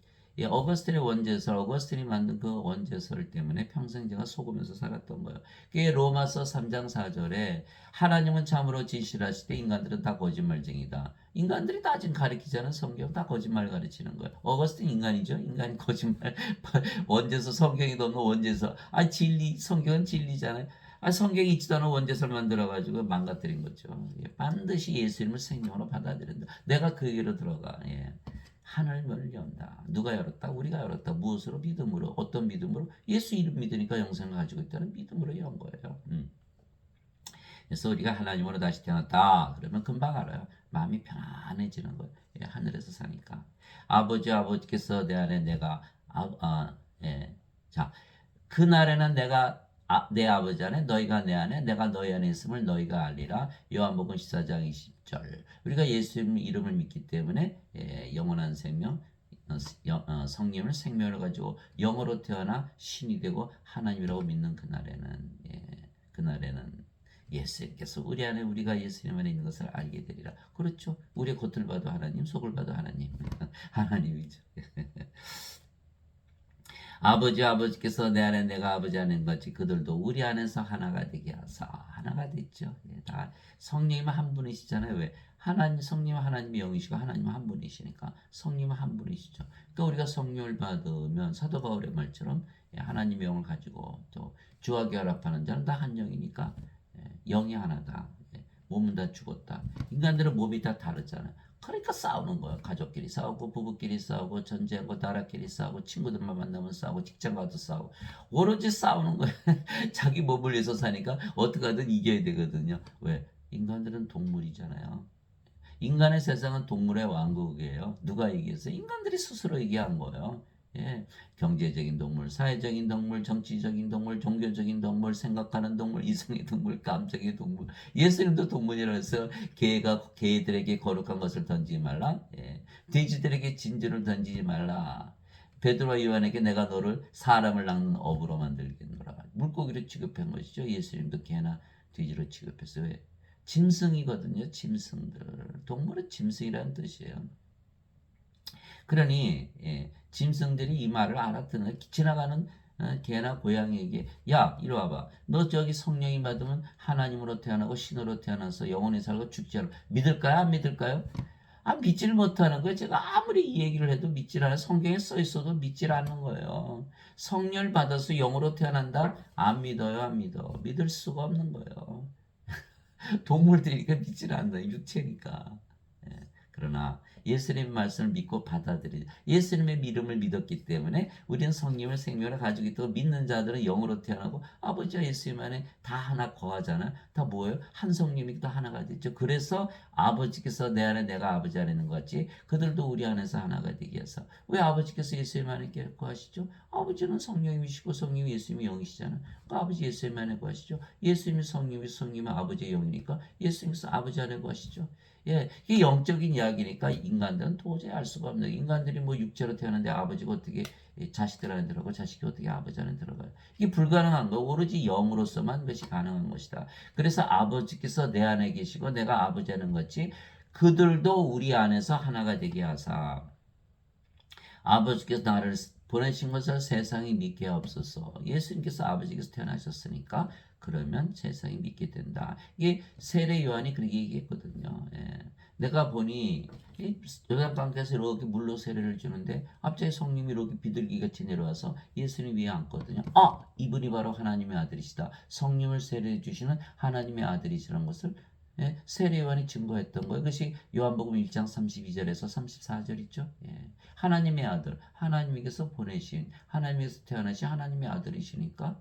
어거스틴의 원죄설, 어거스틴이 만든 그 원죄설 때문에 평생 제가 속으면서 살았던 거예요. 그게 로마서 3장 4절에 하나님은 참으로 진실하시되 인간들은 다 거짓말쟁이다. 인간들이 다 지금 가르치자는 성경 다 거짓말 가르치는 거예요. 어거스틴 인간이죠. 인간이 거짓말 원죄서 성경이 넘는 원죄서. 진리 성경은 진리잖아요. 성경이 있지도 않은 원죄설 만들어가지고 망가뜨린 거죠. 반드시 예수님을 생명으로 받아들인다. 내가 그 얘기로 들어가. 하늘문을 연다. 누가 열었다? 우리가 열었다. 무엇으로? 믿음으로. 어떤 믿음으로? 예수 이름 믿으니까 영생을 가지고 있다는 믿음으로 연 거예요. 그래서 우리가 하나님으로 다시 태어났다. 그러면 금방 알아요. 마음이 편안해지는 거예요. 하늘에서 사니까. 아버지께서 내 안에 내가 자, 그날에는 내가 내 아버지 안에 너희가 내 안에 내가 너희 안에 있음을 너희가 알리라. 요한복음 14장 20절. 우리가 예수님 이름을 믿기 때문에 영원한 생명 성령을 생명을 가지고 영으로 태어나 신이 되고 하나님이라고 믿는 그날에는 예수님께서 우리 안에 우리가 예수님 안에 있는 것을 알게 되리라. 그렇죠. 우리의 겉을 봐도 하나님, 속을 봐도 하나님. 하나님이죠. 아버지께서 내 안에 내가 아버지 안에 같이 그들도 우리 안에서 하나가 되게 하사. 하나가 됐죠. 다 성령님은 한 분이시잖아요. 왜? 성령은 하나님의 영이시고 하나님은 한 분이시니까 성령은 한 분이시죠. 그러니까 우리가 성령을 받으면 사도 바울의 말처럼 하나님의 영을 가지고 또 주와 결합하는 자는 다 한 영이니까 영이 하나다. 몸은 다 죽었다. 인간들은 몸이 다 다르잖아요. 그러니까 싸우는 거야. 가족끼리 싸우고 부부끼리 싸우고 전쟁하고 나라끼리 싸우고 친구들만 만나면 싸우고 직장 가도 싸우고 오로지 싸우는 거야. 자기 몸을 위해서 사니까 어떻게든 이겨야 되거든요. 왜? 인간들은 동물이잖아요. 인간의 세상은 동물의 왕국이에요. 누가 얘기했어요? 인간들이 스스로 얘기한 거예요. 경제적인 동물, 사회적인 동물, 정치적인 동물, 종교적인 동물, 생각하는 동물, 이성의 동물, 감정의 동물. 예수님도 동물이라 해서 개들에게 거룩한 것을 던지지 말라. 돼지들에게 진주를 던지지 말라. 베드로와 요한에게 내가 너를 사람을 낚는 어부로 만들겠노라. 물고기로 취급한 것이죠. 예수님도 개나 돼지로 취급했어요. 왜? 짐승이거든요. 짐승들. 동물은 짐승이라는 뜻이에요. 그러니 짐승들이 이 말을 알아듣는 지나가는 개나 고양이에게 야 이리 와봐. 너 저기 성령이 받으면 하나님으로 태어나고 신으로 태어나서 영원히 살고 죽지 않아. 믿을까요? 안 믿을까요? 믿지를 못하는 거예요. 제가 아무리 이 얘기를 해도 믿질 않아요. 성경에 써 있어도 믿질 않는 거예요. 성령을 받아서 영으로 태어난다? 안 믿어요, 안 믿어. 믿을 수가 없는 거예요. 동물들이니까 믿질 않는다. 육체니까. 예. 그러나 예수님의 말씀을 믿고 받아들이죠. 예수님의 믿음을 믿었기 때문에 우리는 성령을 생명을 가지고 있고 믿는 자들은 영으로 태어나고 아버지와 예수님 안에 다 하나 거하잖아요. 다 뭐예요? 한 성령이 다 하나가 됐죠. 그래서 아버지께서 내 안에 내가 아버지 안에 있는 것 같이 그들도 우리 안에서 하나가 되게 해서 왜 아버지께서 예수님 안에 거하시죠? 아버지는 성령이시고 성령이 예수님이 영이시잖아요. 그러니까 아버지 예수님 안에 거하시죠. 예수님이 성령이 아버지의 영이니까 예수님께서 아버지 안에 거하시죠. 예, 이게 영적인 이야기니까 인간들은 도저히 알 수가 없는 인간들이 뭐 육체로 태어났는데 아버지가 어떻게 자식들 안에 들어가고 자식이 어떻게 아버지 안에 들어가요. 이게 불가능한 거 오로지 영으로서만 그것이 가능한 것이다. 그래서 아버지께서 내 안에 계시고 내가 아버지 안에 같이 그들도 우리 안에서 하나가 되게 하사 아버지께서 나를 보내신 것을 세상이 믿게 없어서 예수님께서 아버지께서 태어나셨으니까 그러면 세상이 믿게 된다. 이게 세례 요한이 그렇게 얘기했거든요. 예. 내가 보니 요단강가에서 이렇게 물로 세례를 주는데 갑자기 성령이 이렇게 비둘기같이 내려와서 예수님 위에 앉거든요. 이분이 바로 하나님의 아들이시다. 성령을 세례해 주시는 하나님의 아들이시라는 것을 세례 요한이 증거했던 거예요. 그것이 요한복음 1장 32절에서 34절 있죠. 예. 하나님의 아들, 하나님께서 보내신, 하나님께서 태어나신 하나님의 아들이시니까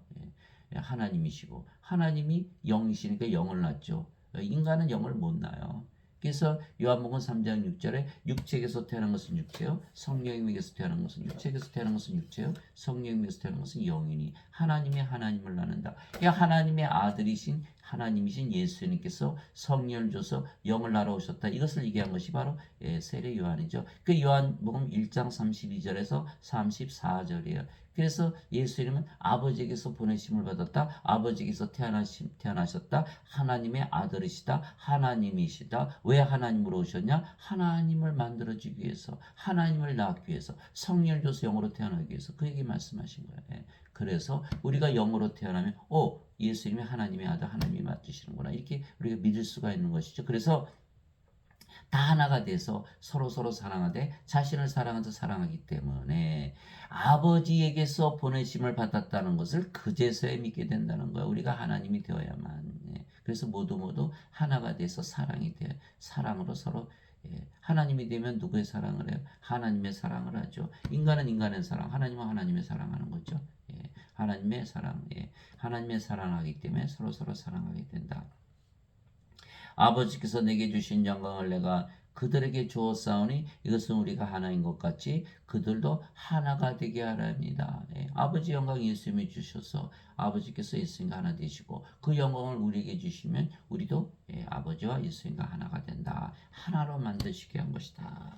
하나님이시고 하나님이 영이시니까 영을 낳죠. 인간은 영을 못 낳아요. 그래서 요한복음 3장 6절에 육체에서 태어난 것은 육체요, 성령에게서 태어난 것은 육체에서 태어난 것은 육체요, 성령에게서 태어난 것은 영이니 하나님이 하나님을 낳는다. 하나님의 아들이신 하나님이신 예수님께서 성령을 줘서 영을 날아오셨다. 이것을 얘기한 것이 바로 세례 요한이죠. 그 요한복음 1장 32절에서 34절이에요. 그래서 예수님은 아버지에게서 보내심을 받았다. 아버지에게서 태어나셨다. 하나님의 아들이시다. 하나님이시다. 왜 하나님으로 오셨냐? 하나님을 만들어주기 위해서, 하나님을 낳기 위해서, 성령을 줘서 영으로 태어나기 위해서 그 얘기 말씀하신 거예요. 그래서 우리가 영으로 태어나면 예수님이 하나님의 아들, 하나님이 맞으시는구나. 이렇게 우리가 믿을 수가 있는 것이죠. 그래서 다 하나가 돼서 서로 사랑하되 자신을 사랑하듯 사랑하기 때문에 아버지에게서 보내심을 받았다는 것을 그제서야 믿게 된다는 거야. 우리가 하나님이 되어야만. 그래서 모두 하나가 돼서 사랑으로 서로 하나님이 되면 누구의 사랑을 해요? 하나님의 사랑을 하죠. 인간은 인간의 사랑, 하나님은 하나님의 사랑하는 거죠. 하나님의 사랑, 하나님의 사랑하기 때문에 서로 사랑하게 된다. 아버지께서 내게 주신 영광을 내가 그들에게 주었사오니 이것은 우리가 하나인 것 같이 그들도 하나가 되게 하랍니다. 아버지 영광 예수님이 주셔서 아버지께서 예수님과 하나 되시고 그 영광을 우리에게 주시면 우리도 아버지와 예수님과 하나가 된다. 하나로 만드시게 한 것이다.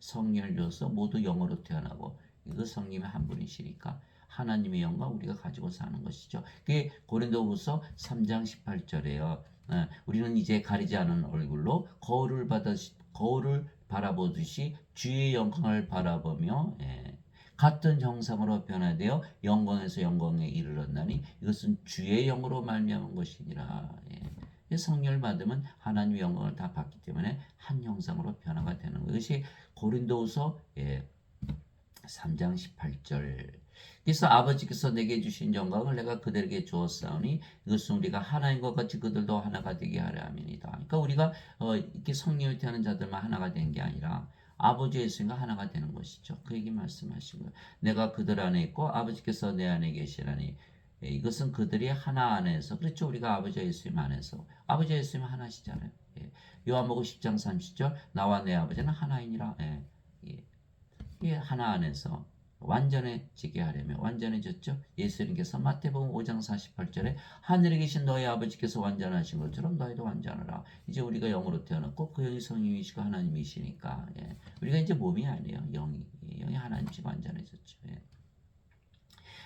성령을 줘서 모두 영으로 태어나고 이거 성령의 한 분이시니까 하나님의 영광 우리가 가지고 사는 것이죠. 그게 고린도후서 3장 18절에요. 우리는 이제 가리지 않은 얼굴로 거울을 바라보듯이 주의 영광을 바라보며 같은 형상으로 변화되어 영광에서 영광에 이르렀나니 이것은 주의 영으로 말미암은 것이니라. 성령을 받으면 하나님의 영광을 다 받기 때문에 한 형상으로 변화가 되는 것이 고린도후서 3장 18절. 그래서 아버지께서 내게 주신 영광을 내가 그들에게 주었사오니 이것은 우리가 하나인 것 같이 그들도 하나가 되게 하려 함이니이다. 그러니까 우리가 이렇게 성령을 태하는 자들만 하나가 된 게 아니라 아버지 예수님과 하나가 되는 것이죠. 그 얘기 말씀하신 거예요. 내가 그들 안에 있고 아버지께서 내 안에 계시라니 이것은 그들이 하나 안에서 그렇죠. 우리가 아버지 예수님 안에서 아버지 예수님 하나시잖아요. 요한복음 10장 30절 나와 내 아버지는 하나이니라. 이 하나 안에서 완전해지게 하려면 완전해졌죠. 예수님께서 마태복음 5장 48절에 하늘에 계신 너희 아버지께서 완전하신 것처럼 너희도 완전하라. 이제 우리가 영으로 태어났고 그 영이 성령이시고 하나님이시니까 우리가 이제 몸이 아니에요. 영이 하나님이시고 완전해졌죠.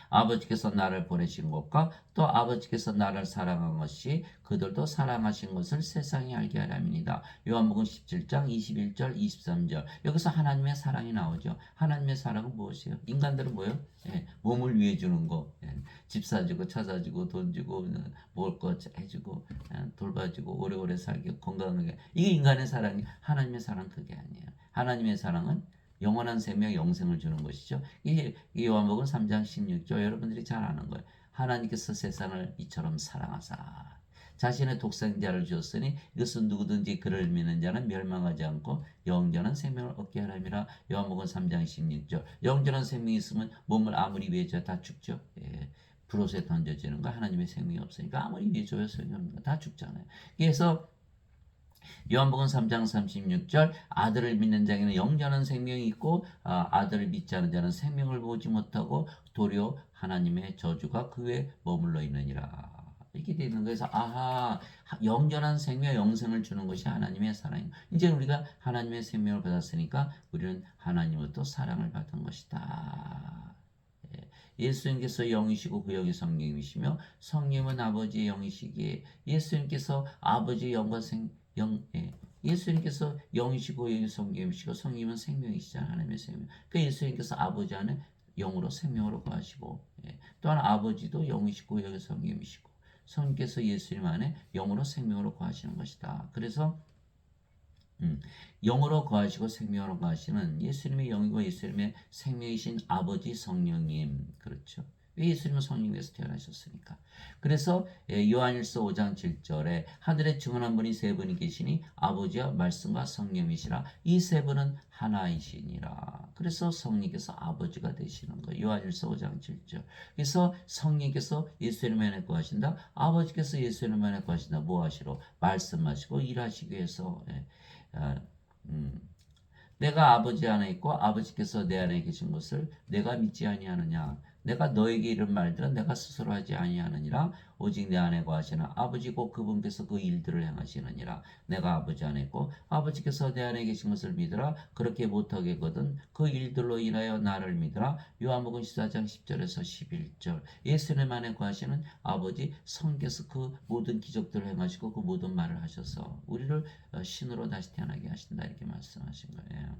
아버지께서 나를 보내신 것과 또 아버지께서 나를 사랑한 것이 그들도 사랑하신 것을 세상이 알게 하려니이다. 요한복음 17장 21절 23절. 여기서 하나님의 사랑이 나오죠. 하나님의 사랑은 무엇이에요? 인간들은 뭐예요? 예, 몸을 위해 주는 거. 예, 집 사주고 차 사주고 돈 주고 먹을 거 해주고 돌봐주고 오래오래 살게 건강하게. 이게 인간의 사랑이. 하나님의 사랑은 그게 아니에요. 하나님의 사랑은 영원한 생명 영생을 주는 것이죠. 이게 요한복음 3장 16절 여러분들이 잘 아는 거예요. 하나님께서 세상을 이처럼 사랑하사 자신의 독생자를 주었으니 이것은 누구든지 그를 믿는 자는 멸망하지 않고 영원한 생명을 얻게 하람이라. 요한복음 3장 16절. 영원한 생명이 있으면 몸을 아무리 위해줘야 다 죽죠. 예. 불옷에 던져지는 거 하나님의 생명이 없으니까 아무리 위해줘야 소용이 없는 거 다 죽잖아요. 그래서 요한복음 3장 36절 아들을 믿는 자에게는 영원한 생명이 있고 아들을 믿지 않은 자는 생명을 보지 못하고 도리어 하나님의 저주가 그에 머물러 있느니라. 이렇게 되어 있는 거에서 아하 영원한 생명 영생을 주는 것이 하나님의 사랑이에요. 이제 우리가 하나님의 생명을 받았으니까 우리는 하나님으로부터 사랑을 받은 것이다. 예수님께서 영이시고 그 영이 성령이시며 성령은 아버지의 영이시기에 예수님께서 아버지의 영과 예수님께서 영이시고 영이 성령이시고 성령은 생명이시잖아요. 하나님의 생명. 그 예수님께서 아버지 안에 영으로 생명으로 거하시고 또한 아버지도 영이시고 영이 성령이시고 성령께서 예수님 안에 영으로 생명으로 거하시는 것이다. 그래서 영으로 거하시고 생명으로 거하시는 예수님의 영이고 예수님의 생명이신 아버지 성령님. 그렇죠. 왜 예수님은 성령에서 태어나셨으니까. 그래서 요한일서 5장 7절에 하늘에 증언한 분이 세 분이 계시니 아버지와 말씀과 성령이시라. 이 세 분은 하나이시니라. 그래서 성령께서 아버지가 되시는 거예요. 요한일서 5장 7절. 그래서 성령께서 예수님 안에 거하신다. 아버지께서 예수님 안에 거하신다. 뭐 하시러? 말씀하시고 일하시기 위해서. 내가 아버지 안에 있고 아버지께서 내 안에 계신 것을 내가 믿지 아니하느냐. 내가 너에게 이런 말들은 내가 스스로 하지 아니하느니라. 오직 내 안에 거하시는 아버지고 그분께서 그 일들을 행하시느니라. 내가 아버지 안에 있고 아버지께서 내 안에 계신 것을 믿으라. 그렇게 못하게거든 그 일들로 인하여 나를 믿으라. 요한복음 14장 10절에서 11절. 예수님 안에 거하시는 아버지 성께서 그 모든 기적들을 행하시고 그 모든 말을 하셔서 우리를 신으로 다시 태어나게 하신다. 이렇게 말씀하신 거예요.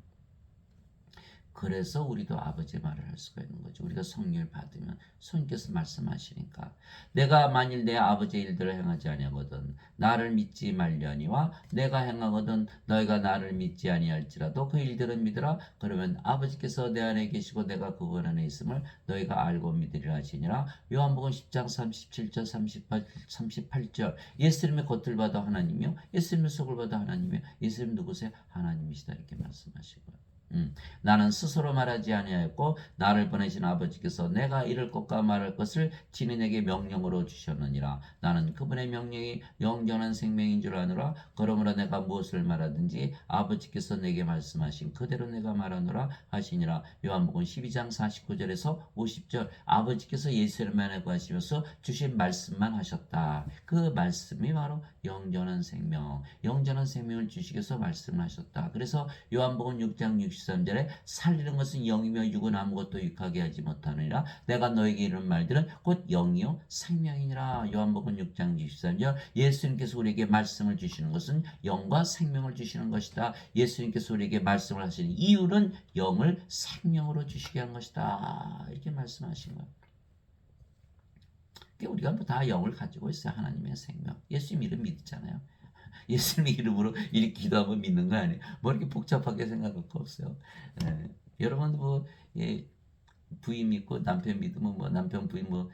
그래서 우리도 아버지의 말을 할 수가 있는 거죠. 우리가 성령을 받으면 성령께서 말씀하시니까 내가 만일 내 아버지의 일들을 행하지 아니하거든 나를 믿지 말려니와 내가 행하거든 너희가 나를 믿지 아니할지라도 그 일들은 믿으라. 그러면 아버지께서 내 안에 계시고 내가 그분 안에 있음을 너희가 알고 믿으리라 하시니라. 요한복음 10장 37절 38절. 예수님의 겉을 받아 하나님이요 예수님의 속을 받아 하나님이요 예수님 누구세요? 하나님이시다. 이렇게 말씀하시고요. 나는 스스로 말하지 아니하였고 나를 보내신 아버지께서 내가 이를 것과 말할 것을 진인에게 명령으로 주셨느니라. 나는 그분의 명령이 영원한 생명인 줄 아노라. 그러므로 내가 무엇을 말하든지 아버지께서 내게 말씀하신 그대로 내가 말하노라 하시니라. 요한복음 12장 49절에서 50절. 아버지께서 예수님 안에 거하시면서 주신 말씀만 하셨다. 그 말씀이 바로 영원한 생명, 영원한 생명을 주시기 위해서 말씀하셨다. 그래서 요한복음 6장 63절에 살리는 것은 영이며 육은 아무것도 유익하게 하지 못하느니라. 내가 너에게 이런 말들은 곧 영이요 생명이니라. 요한복음 6장 63절. 예수님께서 우리에게 말씀을 주시는 것은 영과 생명을 주시는 것이다. 예수님께서 우리에게 말씀을 하시는 이유는 영을 생명으로 주시게 한 것이다. 이렇게 말씀하신 거예요. 우리가 뭐 다 영을 가지고 있어요. 하나님의 생명. 예수님 이름 믿잖아요. 예수님의 이름으로 이렇게 기도하면 믿는 거 아니에요. 뭐 이렇게 복잡하게 생각할 거 없어요. 여러분도 뭐 부인 믿고 남편 믿으면 뭐 남편 부인 뭐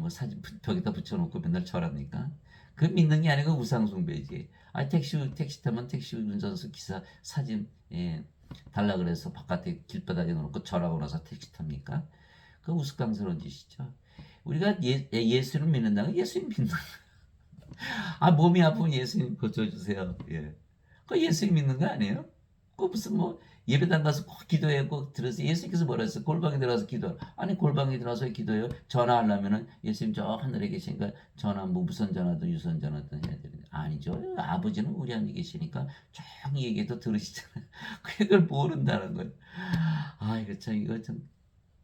사진 벽에다 붙여놓고 맨날 절합니까? 그 믿는 게 아니고 우상숭배지. 택시 타면 택시 운전수 기사 사진 달라 그래서 바깥에 길바닥에 놓고 절하고 나서 택시 탑니까? 그 우스꽝스러운 짓이죠. 우리가 예수를 믿는다는 예수님 믿는 몸이 아프면 예수님 고쳐주세요. 예. 그 예수님 믿는 거 아니에요? 그 무슨 뭐 예배당 가서 꼭 기도해 꼭 들어서 예수님께서 뭐라 했어요? 골방에 들어가서 기도. 아니 골방에 들어가서 기도해요. 전화하려면은 예수님 저 하늘에 계시니까 전화 뭐 무선 전화든 유선 전화든 해야 되는데 아니죠. 아버지는 우리 안에 계시니까 조용히 얘기해도 들으시잖아요. 그걸 모른다는 거예요. 이거 참 이거 참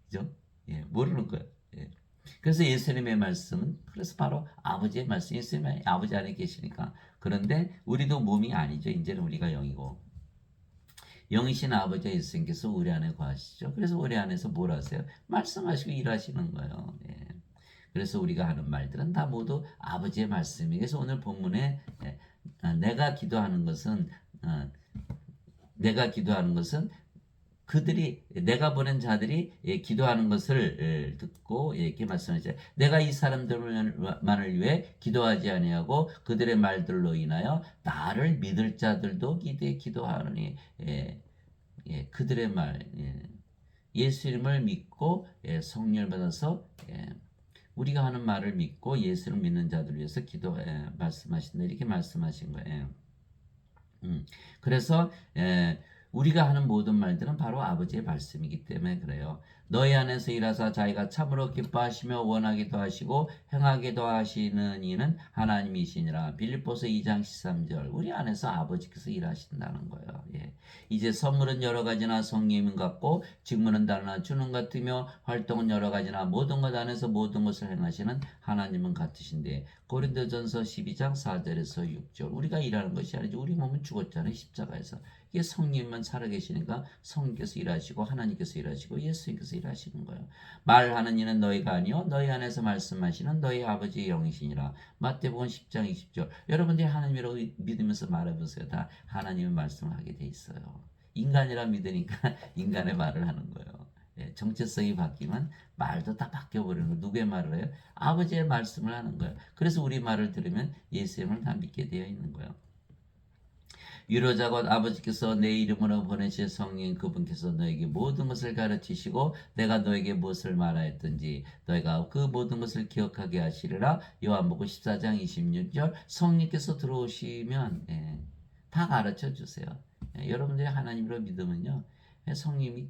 그죠? 예, 모르는 거예요. 예. 그래서 예수님의 말씀은 그래서 바로 아버지의 말씀, 예수님의 아버지 안에 계시니까. 그런데 우리도 몸이 아니죠. 이제는 우리가 영이고 영이신 아버지 예수님께서 우리 안에 거하시죠. 그래서 우리 안에서 뭘 하세요? 말씀하시고 일하시는 거예요. 예. 그래서 우리가 하는 말들은 다 모두 아버지의 말씀이. 그래서 오늘 본문에 내가 기도하는 것은 내가 기도하는 것은 그들이 내가 보낸 자들이 기도하는 것을 듣고 이렇게 말씀하죠. 내가 이 사람들만을 위해 기도하지 아니하고 그들의 말들로 인하여 나를 믿을 자들도 기도하느니 그들의 말 예수님을 믿고 성령을 받아서 우리가 하는 말을 믿고 예수를 믿는 자들 위해서 기도 말씀하신다 이렇게 말씀하신 거예요. 그래서 우리가 하는 모든 말들은 바로 아버지의 말씀이기 때문에 그래요. 너희 안에서 일하사 자기가 참으로 기뻐하시며 원하기도 하시고 행하기도 하시는 이는 하나님이시니라. 빌립보서 2장 13절. 우리 안에서 아버지께서 일하신다는 거예요. 예. 이제 선물은 여러 가지나 성령님 같고 직무는 다르나 주는 같으며 활동은 여러 가지나 모든 것 안에서 모든 것을 행하시는 하나님은 같으신데 고린도전서 12장 4절에서 6절. 우리가 일하는 것이 아니죠. 우리 몸은 죽었잖아요. 십자가에서. 이게 성령님만 살아계시니까 성령께서 일하시고 하나님께서 일하시고 예수님께서 일하시는 거예요. 말하는 이는 너희가 아니요 너희 안에서 말씀하시는 너희 아버지의 영이시니라. 마태복음 10장 20절. 여러분들이 하나님이라고 믿으면서 말해보세요. 다 하나님의 말씀을 하게 돼 있어요. 인간이라 믿으니까 인간의 말을 하는 거예요. 정체성이 바뀌면 말도 다 바뀌어버리는 거예요. 누구의 말을 해요? 아버지의 말씀을 하는 거예요. 그래서 우리 말을 들으면 예수님을 다 믿게 되어 있는 거예요. 위로자 곧 아버지께서 내 이름으로 보내실 성령 그분께서 너에게 모든 것을 가르치시고 내가 너에게 무엇을 말하였든지 너희가 그 모든 것을 기억하게 하시리라. 요한복음 14장 26절. 성령께서 들어오시면 다 가르쳐 주세요. 여러분들이 하나님으로 믿으면요 성령이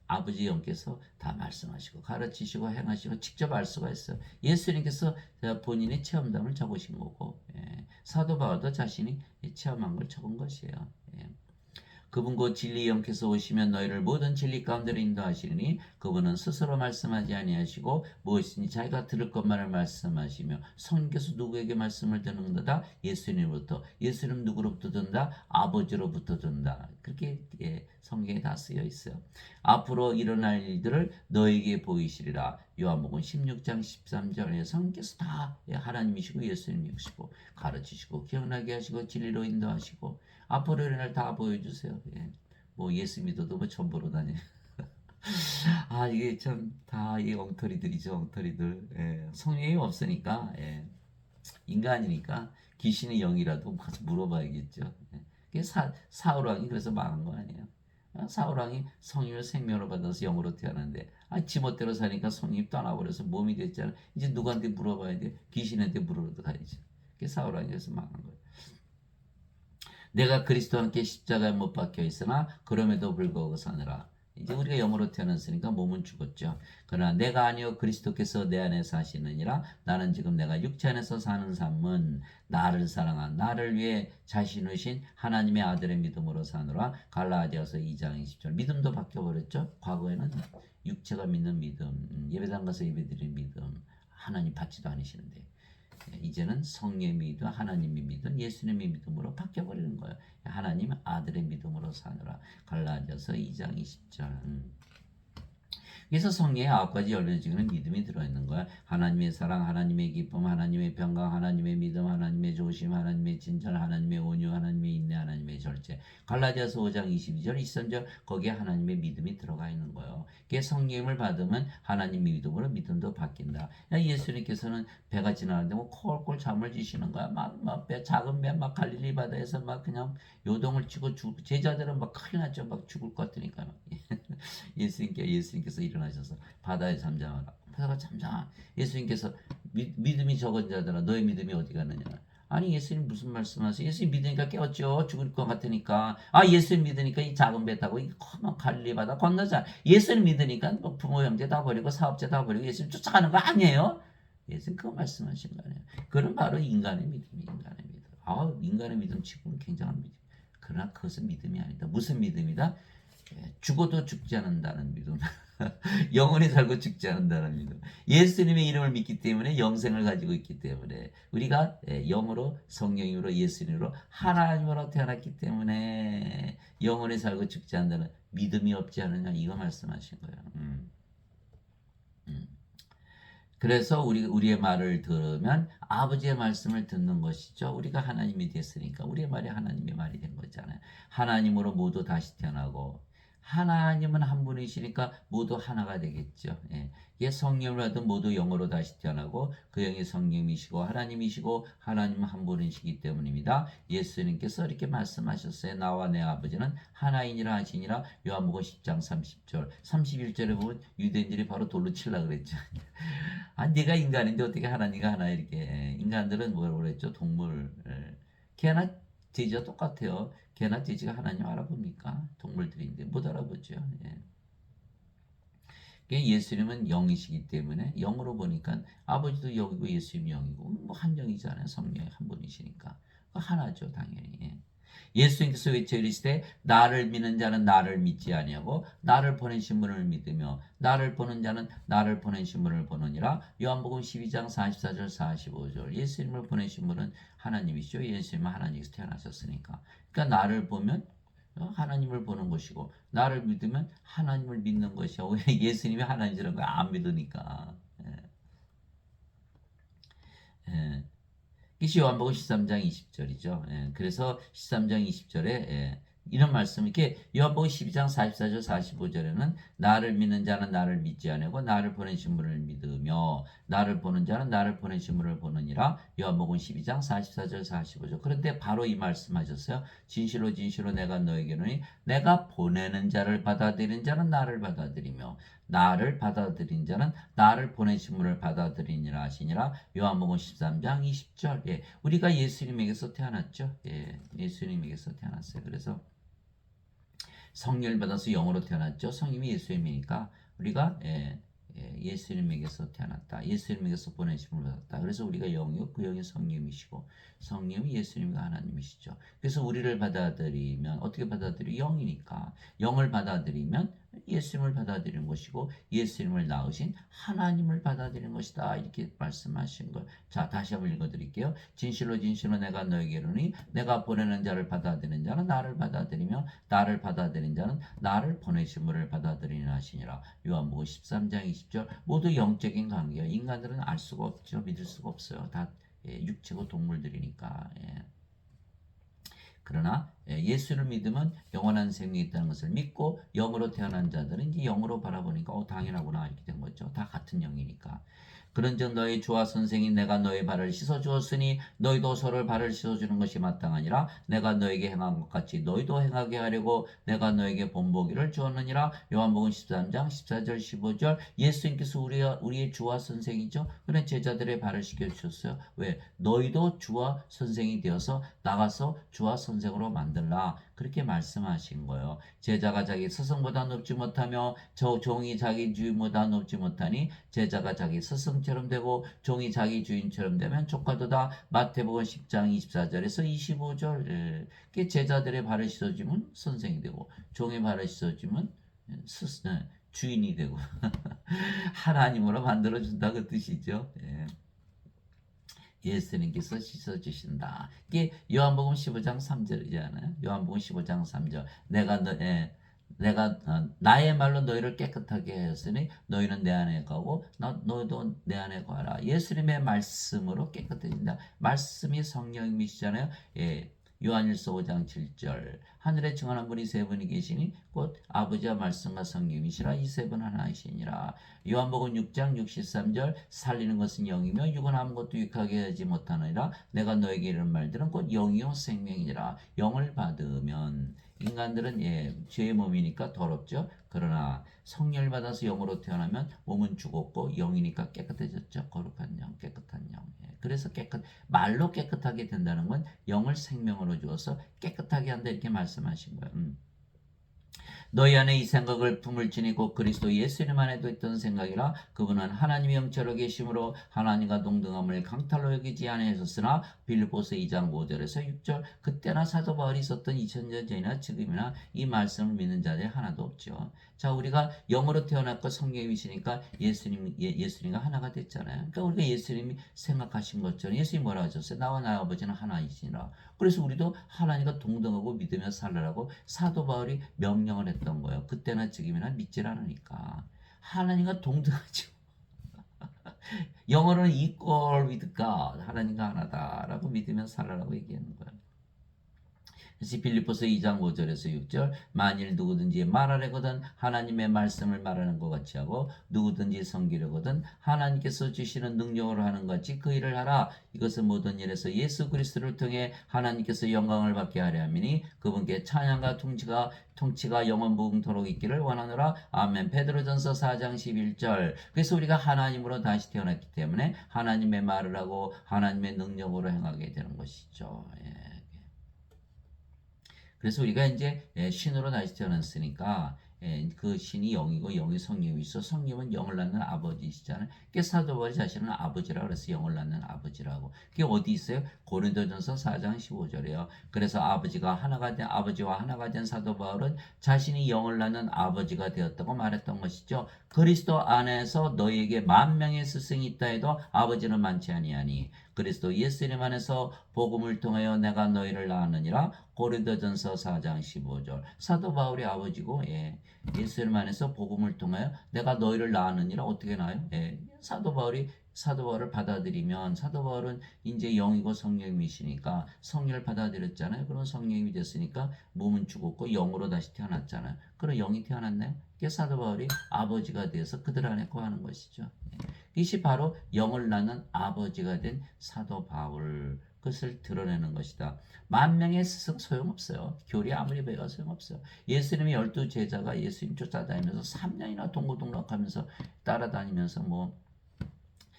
아버지 영께서 다 말씀하시고 가르치시고 행하시고 직접 알 수가 있어요. 예수님께서 본인의 체험담을 적으신 거고 사도 바울도 자신이 체험한 걸 적은 것이에요. 그분 곧 진리 영께서 오시면 너희를 모든 진리 가운데로 인도하시리니 그분은 스스로 말씀하지 아니하시고 무엇이든지 자기가 들을 것만을 말씀하시며 성령께서 누구에게 말씀을 듣는다? 예수님으로부터. 예수님 누구로부터 듣는다? 아버지로부터 듣는다. 그렇게 성경에 다 쓰여 있어요. 앞으로 일어날 일들을 너에게 보이시리라. 요한복음 16장 13절에 성령께서 다 하나님이시고 예수님이시고 가르치시고 기억나게 하시고 진리로 인도하시고 앞으로 일어날 다 보여주세요. 뭐 예수 믿어도 뭐 전보로 다녀. 아 이게 참 다 이 엉터리들이죠. 엉터리들. 성령이 없으니까 인간이니까 귀신의 영이라도 가서 물어봐야겠죠. 사울 왕이 그래서 망한 거 아니에요. 사울 왕이 성령을 생명으로 받아서 영으로 태어났는데 지멋대로 사니까 성령이 떠나버려서 몸이 됐잖아. 이제 누구한테 물어봐야 돼? 귀신한테 물어도 가야지. 그게 사울 왕이 그래서 망한 거예요. 내가 그리스도와 함께 십자가에 못 박혀 있으나 그럼에도 불구하고 사느라. 이제 우리가 영으로 태어났으니까 몸은 죽었죠. 그러나 내가 아니요 그리스도께서 내 안에 사시느니라. 나는 지금 내가 육체 안에서 사는 삶은 나를 사랑한 나를 위해 자신이신 하나님의 아들의 믿음으로 사느라. 갈라디아서 2장 20절. 믿음도 바뀌어버렸죠. 과거에는 육체가 믿는 믿음, 예배당 가서 예배드리는 믿음, 하나님 받지도 않으시는데 이제는 성령의 믿음, 하나님의 믿음, 예수님의 믿음으로 바뀌어버리는 거예요. 하나님 아들의 믿음으로 사느라. 갈라디아서 2장 20절. 그래서 성령의 9가지 열려지는 믿음이 들어있는 거야. 하나님의 사랑, 하나님의 기쁨, 하나님의 평강, 하나님의 믿음, 하나님의 조심, 하나님의 진절, 하나님의 온유, 하나님의 인내, 하나님의 절제. 갈라디아서 5장 22절, 23절 거기에 하나님의 믿음이 들어가 있는 거예요. 그게 성령을 받으면 하나님의 믿음으로 믿음도 바뀐다. 예수님께서는 배가 지나는데 뭐 콜콜 잠을 지시는 거야. 막 배, 작은 배 막 갈릴리 바다에서 막 그냥 요동을 치고 제자들은 막 큰일 났죠. 막 죽을 것 같으니까. 예수님께서 일어나셔서 바다에 잠잠하라. 바다가 잠잠. 예수님께서 믿음이 적은 자들아 너의 믿음이 어디 갔느냐. 아니 예수님 무슨 말씀하세요? 예수님 믿으니까 깨웠죠. 죽을 것 같으니까. 예수님 믿으니까 이 작은 배 타고 이 커먼 갈릴리 바다 건너자. 예수님 믿으니까 뭐 부모 형제 다 버리고 사업자 다 버리고 예수님 쫓아가는 거 아니에요? 예수님 그거 말씀하신 거 아니에요? 그건 바로 인간의 믿음이 인간의 믿음. 인간의 믿음 치고는 굉장한 믿음. 그러나 그것은 믿음이 아니다. 무슨 믿음이다? 죽어도 죽지 않는다는 믿음. 영원히 살고 죽지 않는다는 믿음. 예수님의 이름을 믿기 때문에 영생을 가지고 있기 때문에 우리가 영으로 성령으로 예수님으로 하나님으로 태어났기 때문에 영원히 살고 죽지 않는다는 믿음이 없지 않느냐 이거 말씀하신 거예요. 음. 그래서 우리의 말을 들으면 아버지의 말씀을 듣는 것이죠. 우리가 하나님이 됐으니까 우리의 말이 하나님의 말이 된 거잖아요. 하나님으로 모두 다시 태어나고 하나님은 한 분이시니까 모두 하나가 되겠죠. 예. 예, 성령을 받은 모두 영으로 다시 태어나고 그 영이 성령이시고 하나님이시고 하나님은 한 분이시기 때문입니다. 예수님께서 이렇게 말씀하셨어요. 나와 내 아버지는 하나이니라 하시니라. 요한복음 10장 30절 31절에 보면 유대인들이 바로 돌로 치려고 그랬죠. 아, 네가 인간인데 어떻게 하나님과 하나 이렇게 인간들은 뭐라고 그랬죠? 동물 개나 돼지와 똑같아요. 개나 돼지가 하나님 알아봅니까? 동물들인데 못 알아보죠. 예. 예수님은 영이시기 때문에 영으로 보니까 아버지도 영이고 예수님 영이고 뭐 한 영이잖아요. 성령이 한 분이시니까 하나죠 당연히. 예. 예수님께서 외쳐 이르시되 나를 믿는 자는 나를 믿지 아니하고 나를 보내신 분을 믿으며 나를 보는 자는 나를 보내신 분을 보느니라. 요한복음 12장 44절 45절. 예수님을 보내신 분은 하나님이시죠. 예수님은 하나님께서 태어나셨으니까. 그러니까 나를 보면 하나님을 보는 것이고 나를 믿으면 하나님을 믿는 것이야. 왜 예수님이 하나님이라는 걸 안 믿으니까. 예. 예. 이것이 요한복음 13장 20절이죠. 예, 그래서 13장 20절에 이런 말씀 이렇게 요한복음 12장 44절 45절에는 나를 믿는 자는 나를 믿지 아니하고 나를 보내신 분을 믿으며 나를 보는 자는 나를 보내신 분을 보느니라. 요한복음 12장 44절 45절. 그런데 바로 이 말씀하셨어요. 진실로 진실로 내가 너에게 이르노니 내가 보내는 자를 받아들이는 자는 나를 받아들이며 나를 받아들인 자는 나를 보내신 분을 받아들이니라 하시니라. 요한복음 13장 20절. 예, 우리가 예수님에게서 태어났죠. 예, 예수님에게서 태어났어요. 그래서 성령을 받아서 영으로 태어났죠. 성님이 예수님이니까 우리가 예수님에게서 태어났다. 예수님에게서 보내심을 받았다. 그래서 우리가 영이요 그 영이 성령이시고 성령이 예수님과 하나님이시죠. 그래서 우리를 받아들이면 어떻게 받아들여? 영이니까 영을 받아들이면 예수님을 받아들이는 것이고 예수님을 낳으신 하나님을 받아들이는 것이다. 이렇게 말씀하신 걸. 자, 다시 한번 읽어드릴게요. 진실로 진실로 내가 너에게 이르노니 내가 보내는 자를 받아들이는 자는 나를 받아들이며 나를 받아들인 자는 나를 보내신 분을 받아들이는 하시니라. 요한복음 13장 20절. 모두 영적인 관계예요. 인간들은 알 수가 없죠. 믿을 수가 없어요. 다 육체고 동물들이니까. 그러나 예수를 믿으면 영원한 생명이 있다는 것을 믿고 영으로 태어난 자들은 이제 영으로 바라보니까 당연하구나 이렇게 된 거죠. 다 같은 영이니까. 그런즉 너희 주와 선생인 내가 너희 발을 씻어 주었으니 너희도 서로를 발을 씻어 주는 것이 마땅하니라. 내가 너에게 행한 것 같이 너희도 행하게 하려고 내가 너에게 본보기를 주었느니라. 요한복음 13장 14절 15절. 예수님께서 우리의 주와 선생이죠. 그런 제자들의 발을 씻겨 주셨어요. 왜? 너희도 주와 선생이 되어서 나가서 주와 선생으로 만들라. 그렇게 말씀하신 거예요. 제자가 자기 스승보다 높지 못하며 저 종이 자기 주인보다 높지 못하니 제자가 자기 스승처럼 되고 종이 자기 주인처럼 되면 족하도다. 마태복음 10장 24절에서 25절. 제자들의 발을 씻어주면 선생이 되고 종의 발을 씻어주면 주인이 되고 하나님으로 만들어준다 그 뜻이죠. 예수님께서 씻어주신다. 이게 요한복음 15장 3절이잖아요. 요한복음 15장 3절. 내가 나의 말로 너희를 깨끗하게 하였으니 너희는 내 안에 거하고 너희도 내 안에 거하라. 예수님의 말씀으로 깨끗해진다. 말씀이 성령이시잖아요. 요한일서 5장 7절. 하늘에 증언한 분이 세 분이 계시니 곧 아버지와 말씀과 성령이시라. 이 세 분 하나이시니라. 요한복음 6장 63절. 살리는 것은 영이며 육은 아무것도 유익하게 하지 못하느니라. 내가 너에게 이런 말들은 곧 영이요 생명이니라. 영을 받으면 인간들은 죄의 몸이니까 더럽죠. 그러나 성령을 받아서 영으로 태어나면 몸은 죽었고 영이니까 깨끗해졌죠. 거룩한 영, 깨끗한 영. 그래서 말로 깨끗하게 된다는 건 영을 생명으로 주어서 깨끗하게 한다 이렇게 말씀하신 거예요. 너희 안에 이 생각을 품을지니 곧 그리스도 예수님 안에도 있던 생각이라. 그분은 하나님의 영처럼 계심으로 하나님과 동등함을 강탈로 여기지 아니하셨으나. 빌립보서 2장 5절에서 6절. 그때나 사도 바울이 있었던 2000년 전이나 지금이나 이 말씀을 믿는 자들이 하나도 없죠. 자, 우리가 영으로 태어났고 성령이시니까 예수님과 하나가 됐잖아요. 그러니까 우리가 예수님이 생각하신 것처럼 예수님이 뭐라 하셨어요? 나와 나의 아버지는 하나이시니라. 그래서 우리도 하나님과 동등하고 믿으며 살라라고 사도 바울이 명령을 했던 거예요. 그때나 지금이나 믿질 않으니까. 하나님과 동등하죠. 영어로는 equal with God, 하나님과 하나다라고 믿으며 살라라고 얘기하는 거예요. 그래서 빌립보서 2장 5절에서 6절. 만일 누구든지 말하려거든 하나님의 말씀을 말하는 것 같이 하고 누구든지 섬기려거든 하나님께서 주시는 능력으로 하는 것 같이 그 일을 하라. 이것은 모든 일에서 예수 그리스도를 통해 하나님께서 영광을 받게 하려 함이니 그분께 찬양과 통치가 영원 무궁토록 있기를 원하노라. 아멘. 베드로전서 4장 11절. 그래서 우리가 하나님으로 다시 태어났기 때문에 하나님의 말을 하고 하나님의 능력으로 행하게 되는 것이죠. 예. 그래서 우리가 이제 신으로 다시 태어났으니까 그 신이 영이고 영이 성령이 있어. 성령은 영을 낳는 아버지시잖아요. 그게 사도 바울이 자신은 아버지라고 그래서 영을 낳는 아버지라고. 그게 어디 있어요? 고린도전서 4장 15절이에요. 그래서 아버지와 하나가 된 사도 바울은 자신이 영을 낳는 아버지가 되었다고 말했던 것이죠. 그리스도 안에서 너희에게 만명의 스승이 있다 해도 아버지는 많지 아니하니 그리스도 예수님 안에서 복음을 통하여 내가 너희를 낳았느니라. 고린도전서 4장 15절. 사도 바울이 아버지고 예수님 안에서 복음을 통하여 내가 너희를 낳았느니라. 어떻게 나요? 사도 바울을 받아들이면 사도 바울은 이제 영이고 성령이시니까 성령을 받아들였잖아요. 그런 성령이 됐으니까 몸은 죽었고 영으로 다시 태어났잖아요. 그럼 영이 태어났나요? 그게 사도 바울이 아버지가 되어서 그들 안에 거하는 것이죠. 이것이 바로 영을 낳는 아버지가 된 사도 바울, 그것을 드러내는 것이다. 만명의 스승 소용없어요. 교리 아무리 배워 소용없어요. 예수님의 12제자가 예수님 쫓아다니면서 3년이나 동고동락하면서 따라다니면서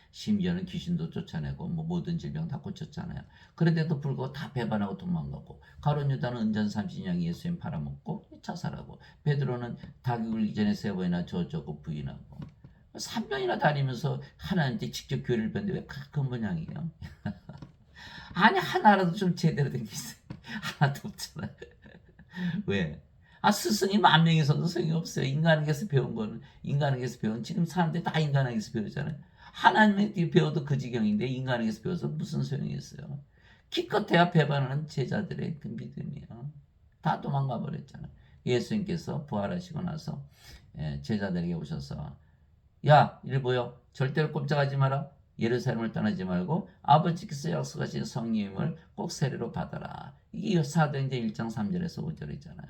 심지어는 귀신도 쫓아내고 모든 질병 다 고쳤잖아요. 그런데도 불구하고 다 배반하고 도망가고, 가룟 유다는 은전 30냥이 예수님 팔아먹고 자살하고, 베드로는 닭이 굴기 전에 3번이나 저쩌고 부인하고, 3년이나 다니면서 하나님께 직접 교리를 배웠는데 왜 가끔 모양이에요? 아니, 하나라도 좀 제대로 된 게 있어요. 하나도 없잖아요. 왜? 스승이 10,000명 있어도 소용이 없어요. 인간에게서 배운 거는, 인간에게서 배운, 지금 사람들이 다 인간에게서 배우잖아요. 하나님에게 배워도 그 지경인데, 인간에게서 배워서 무슨 소용이 있어요? 기껏해야 배반하는 제자들의 그 믿음이에요. 다 도망가 버렸잖아요. 예수님께서 부활하시고 나서 제자들에게 오셔서, 야, 이리 보여. 절대로 꼼짝하지 마라. 예루살렘을 떠나지 말고 아버지께서 약속하신 성령을 꼭 세례로 받아라. 이게 사도행전 1장 3절에서 5절이잖아요.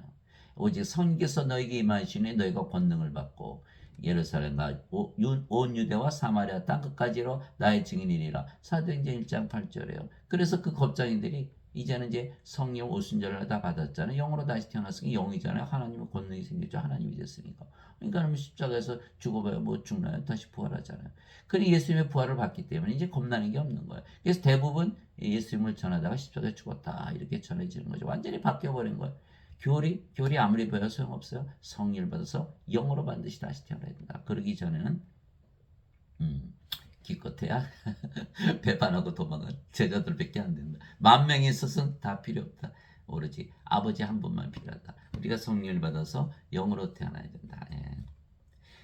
오직 성령께서 너에게 임하시니 너희가 권능을 받고 예루살렘과 온 유대와 사마리아 땅 끝까지로 나의 증인이리라. 사도행전 1장 8절이에요. 그래서 그 겁장인들이 이제는 이제 성령 오순절을 다 받았잖아요. 영으로 다시 태어났으니 영이잖아요. 하나님의 권능이 생겼죠. 하나님이 됐으니까. 그러니까 십자가에서 죽어봐야 죽나요? 다시 부활하잖아요. 그러니 예수님의 부활을 받기 때문에 이제 겁나는 게 없는 거예요. 그래서 대부분 예수님을 전하다가 십자가에 죽었다 이렇게 전해지는 거죠. 완전히 바뀌어버린 거예요. 교리 아무리 배워도 소용없어요. 성령을 받아서 영으로 반드시 다시 태어나야 된다. 그러기 전에는 기껏해야 배반하고 도망은 제자들밖에 안 된다. 10,000명이 있어서는 다 필요 없다. 오로지 아버지 한 분만 필요하다. 우리가 성령을 받아서 영으로 태어나야 된다.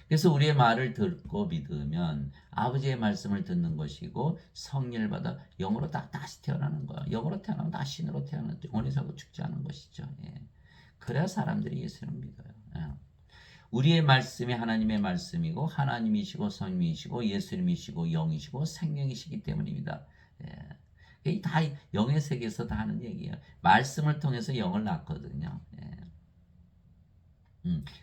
그래서 우리의 말을 듣고 믿으면 아버지의 말씀을 듣는 것이고 성령을 받아 영으로 다시 태어나는 거야. 영으로 태어나면 다시 신으로 태어나는 영원히 살고 죽지 않은 것이죠. 그래야 사람들이 예수를 믿어요. 우리의 말씀이 하나님의 말씀이고 하나님이시고 성령이시고 예수님이시고 영이시고 생명이시기 때문입니다. 다 영의 세계에서 다 하는 얘기예요. 말씀을 통해서 영을 낳거든요.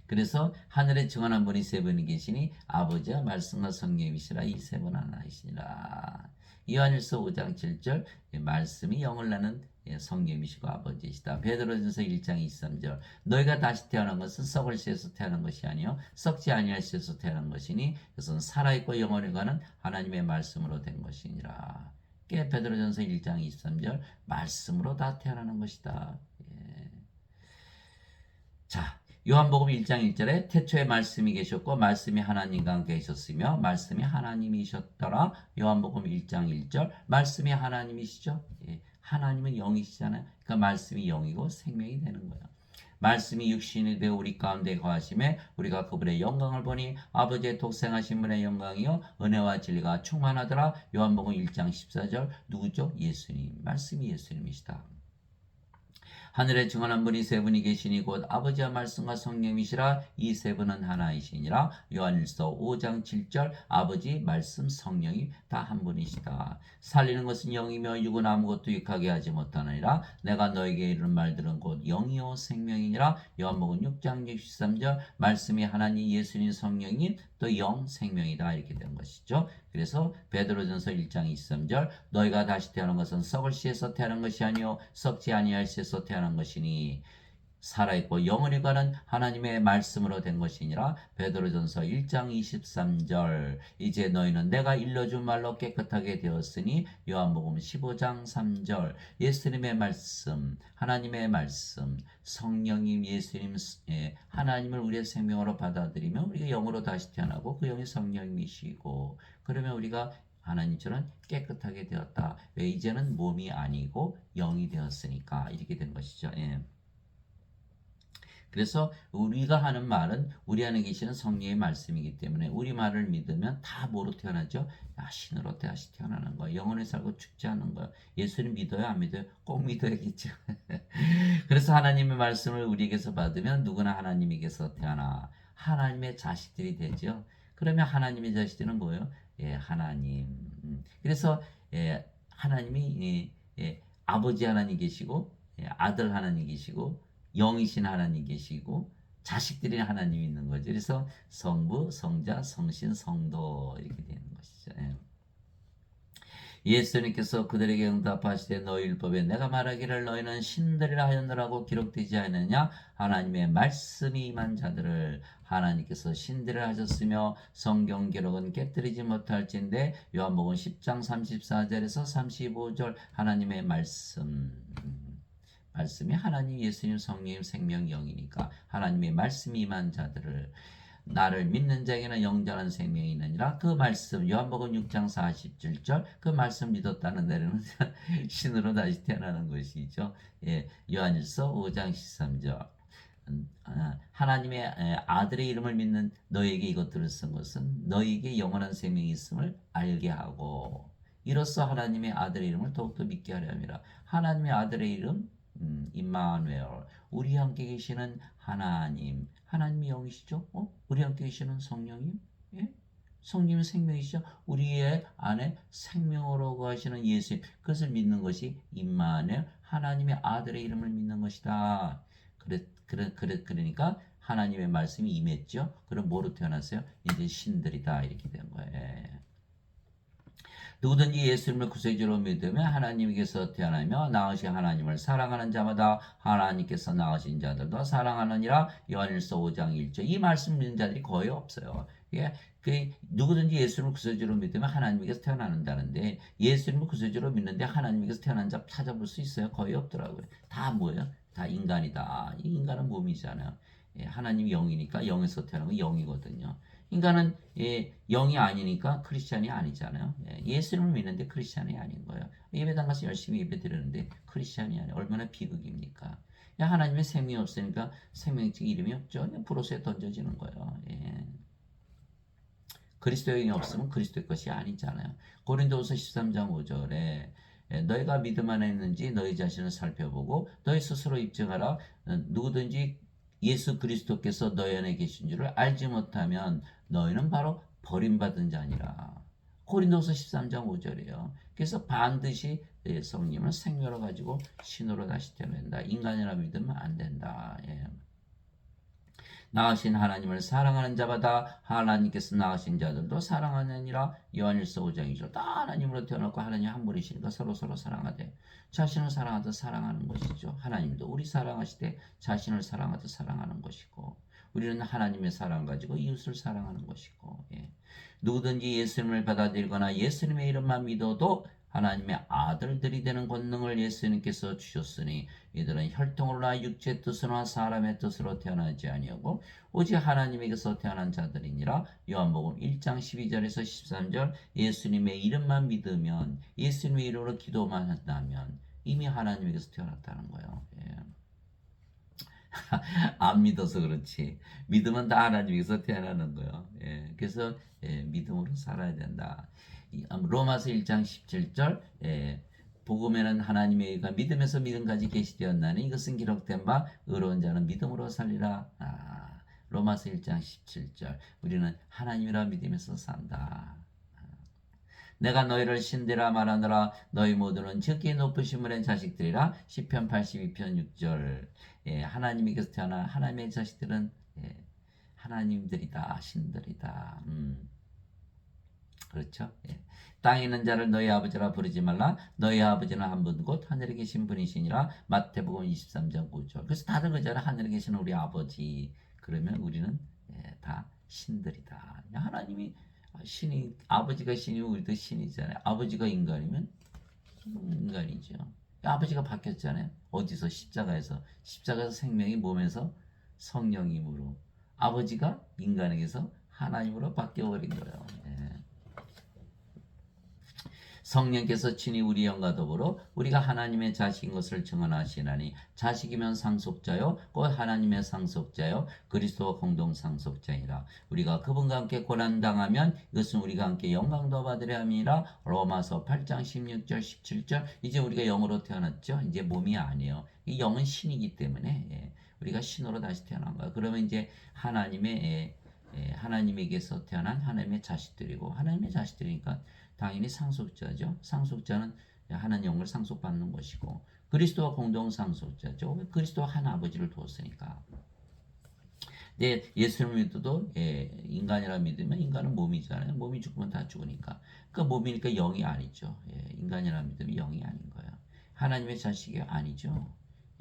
그래서 하늘에 증언한 분이 3분이 계시니 아버지와 말씀과 성령이시라. 이 3분 하나이시니라. 요한일서 5장 7절 말씀이 영을 낳는 성령이시고 아버지시다. 베드로전서 1장 23절 너희가 다시 태어난 것은 썩을 씨에서 태어난 것이 아니요 썩지 아니할 씨에서 태어난 것이니 그것은 살아있고 영원히 가는 하나님의 말씀으로 된 것이니라. 베드로전서 1장 23절 말씀으로 다 태어나는 것이다. 자, 요한복음 1장 1절에 태초에 말씀이 계셨고 말씀이 하나님과 함께 계셨으며 말씀이 하나님이셨더라. 요한복음 1장 1절 말씀이 하나님이시죠. 예, 하나님은 영이시잖아요. 그러니까 말씀이 영이고 생명이 되는 거예요. 말씀이 육신이 되어 우리 가운데 거하심에 우리가 그분의 영광을 보니 아버지의 독생하신 분의 영광이요 은혜와 진리가 충만하더라. 요한복음 1장 14절 누구죠? 예수님. 말씀이 예수님이시다. 하늘에 증언한 분이 세 분이 계시니 곧 아버지와 말씀과 성령이시라. 이 세 분은 하나이시니라. 요한일서 5장 7절 아버지 말씀 성령이 다 한 분이시다. 살리는 것은 영이며 육은 아무것도 유익하게 하지 못하느니라. 내가 너에게 이르는 말들은 곧 영이요 생명이니라. 요한복음 6장 63절 말씀이 하나님 예수님 성령님 또 영 생명이다 이렇게 된 것이죠. 그래서 베드로전서 1장 23절 너희가 다시 태어난 것은 썩을 씨에서 태어난 것이 아니요 썩지 아니할 씨에서 태어난 것이니 살아있고 영원히 가는 하나님의 말씀으로 된 것이니라. 베드로전서 1장 23절 이제 너희는 내가 일러준 말로 깨끗하게 되었으니 요한복음 15장 3절 예수님의 말씀 하나님의 말씀 성령님 예수님 하나님을 우리의 생명으로 받아들이면 우리가 영으로 다시 태어나고 그 영이 성령이시고 그러면 우리가 하나님처럼 깨끗하게 되었다. 왜 이제는 몸이 아니고 영이 되었으니까 이렇게 된 것이죠. 예. 그래서 우리가 하는 말은 우리 안에 계시는 성령의 말씀이기 때문에 우리 말을 믿으면 다 뭐로 태어나죠? 신으로 다시 태어나는 거예요. 영원히 살고 죽지 않는 거예요. 예수님 믿어요? 안 믿어요? 꼭 믿어야겠죠. 그래서 하나님의 말씀을 우리에게서 받으면 누구나 하나님에게서 태어나 하나님의 자식들이 되죠. 그러면 하나님의 자식들은 뭐예요? 예, 하나님. 그래서 하나님이 아버지 하나님 계시고 아들 하나님 계시고 영이신 하나님 계시고 자식들이 하나님 있는 거죠. 그래서 성부, 성자, 성신, 성도 이렇게 되는 것이죠. 예수님께서 그들에게 응답하시되 너희 율법에 내가 말하기를 너희는 신들이라 하였느라고 기록되지 않느냐. 하나님의 말씀이 임한 자들을 하나님께서 신들을 하셨으며 성경 기록은 깨뜨리지 못할진데 요한복음 10장 34절에서 35절 하나님의 말씀이 하나님 예수님 성령 생명 영이니까 하나님의 말씀이 임한 자들을 나를 믿는 자에게는 영원한 생명이 있느니라. 그 말씀 요한복음 6장 47절 그 말씀 믿었다는 내려는 신으로 다시 태어나는 것이죠. 예, 요한일서 5장 13절 하나님의 아들의 이름을 믿는 너에게 이것들을 쓴 것은 너에게 영원한 생명이 있음을 알게 하고 이로써 하나님의 아들의 이름을 더욱더 믿게 하려 함이라. 하나님의 아들의 이름 임마누엘 우리 함께 계시는 하나님 하나님이 영이시죠? 우리 함께 계시는 성령님 예? 성령이 생명이시죠? 우리의 안에 생명으로 거하시는 예수님 그것을 믿는 것이 임마누엘 하나님의 아들의 이름을 믿는 것이다. 그러니까 하나님의 말씀이 임했죠. 그럼 뭐로 태어났어요? 이제 신들이다 이렇게 된 거예요. 누구든지 예수님을 구세주로 믿으면 하나님께서 태어나며 나으신 하나님을 사랑하는 자마다 하나님께서 나으신 자들도 사랑하느니라. 요한일서 5장 1절 이 말씀 믿는 자들이 거의 없어요. 예, 누구든지 예수님을 구세주로 믿으면 하나님께서 태어난다는데 예수님을 구세주로 믿는데 하나님께서 태어난 자 찾아볼 수 있어요? 거의 없더라고요. 다 뭐예요? 다 인간이다. 이 인간은 몸이잖아요. 예, 하나님이 영이니까 영에서 태어난 건 영이거든요. 인간은 영이 아니니까 크리스찬이 아니잖아요. 예수님을 믿는데 크리스찬이 아닌 거예요. 예배당 가서 열심히 예배 드리는데 크리스찬이 아니에요. 얼마나 비극입니까? 하나님의 생명이 없으니까 생명책 이름이 없죠. 브로스에 던져지는 거예요. 그리스도의 영이 없으면 그리스도의 것이 아니잖아요. 고린도후서 13장 5절에 너희가 믿음 안에 있는지 너희 자신을 살펴보고 너희 스스로 입증하라. 누구든지 예수 그리스도께서 너희 안에 계신 줄을 알지 못하면 너희는 바로 버림받은 자니라. 고린도서 13장 5절이에요. 그래서 반드시 성령을 생명으로 가지고 신으로 다시 태어난다. 인간이라 믿으면 안 된다. 나으신 하나님을 사랑하는 자마다 하나님께서 나으신 자들도 사랑하느니라. 요한일서 5장 2절 다 하나님으로 태어났고 하나님 한 분이시니까 서로 사랑하되 자신을 사랑하듯 사랑하는 것이죠. 하나님도 우리 사랑하시되 자신을 사랑하듯 사랑하는 것이고 우리는 하나님의 사랑 가지고 이웃을 사랑하는 것이고 누구든지 예수님을 받아들이거나 예수님의 이름만 믿어도 하나님의 아들들이 되는 권능을 예수님께서 주셨으니 이들은 혈통으로나 육체의 뜻으로나 사람의 뜻으로 태어나지 아니하고 오직 하나님에게서 태어난 자들이니라. 요한복음 1장 12절에서 13절. 예수님의 이름만 믿으면, 예수님의 이름으로 기도만 한다면 이미 하나님에게서 태어났다는 거예요. 예. 안 믿어서 그렇지. 믿으면 다 하나님에게서 태어나는 거예요. 예. 그래서 믿음으로 살아야 된다. 로마서 1장 17절. 복음에는 하나님의 믿음에서 믿음까지 계시되었나니 이것은 기록된 바 의로운 자는 믿음으로 살리라. 로마서 1장 17절. 우리는 하나님이라 믿음에서 산다. 내가 너희를 신되라 말하노라. 너희 모두는 즉기 높으신 분의 자식들이라. 시편 82편 6절. 하나님에게서 태어난 하나님의 자식들은 하나님들이다, 신들이다. 그렇죠? 땅에 있는 자를 너희 아버지라 부르지 말라. 너희 아버지는 한 분 곧 하늘에 계신 분이시니라. 마태복음 23장 9절. 그래서 다들 그잖아. 하늘에 계시는 우리 아버지. 그러면 우리는 다 신들이다. 하나님이 신이, 아버지가 신이면 우리도 신이잖아요. 아버지가 인간이면 인간이죠. 아버지가 바뀌었잖아요. 어디서? 십자가에서 생명이 몸에서 성령임으로 아버지가 인간에게서 하나님으로 바뀌어버린 거예요. 성령께서 친히 우리 영과 더불어 우리가 하나님의 자식인 것을 증언하시나니 자식이면 상속자요 곧 하나님의 상속자요 그리스도와 공동 상속자이라. 우리가 그분과 함께 고난당하면 이것은 우리가 함께 영광도 받으려 함이라. 로마서 8장 16절 17절. 이제 우리가 영으로 태어났죠. 이제 몸이 아니에요. 이 영은 신이기 때문에 우리가 신으로 다시 태어난 거야. 그러면 이제 하나님에게서 태어난 하나님의 자식들이고, 하나님의 자식들이니까 당연히 상속자죠. 상속자는 하나님 영을 상속받는 것이고, 그리스도와 공동 상속자죠. 그리스도와 한 아버지를 두었으니까. 예수를 믿어도 인간이라 믿으면 인간은 몸이잖아요. 몸이 죽으면 다 죽으니까. 그러니까 몸이니까 영이 아니죠. 인간이라 믿으면 영이 아닌 거예요. 하나님의 자식이 아니죠.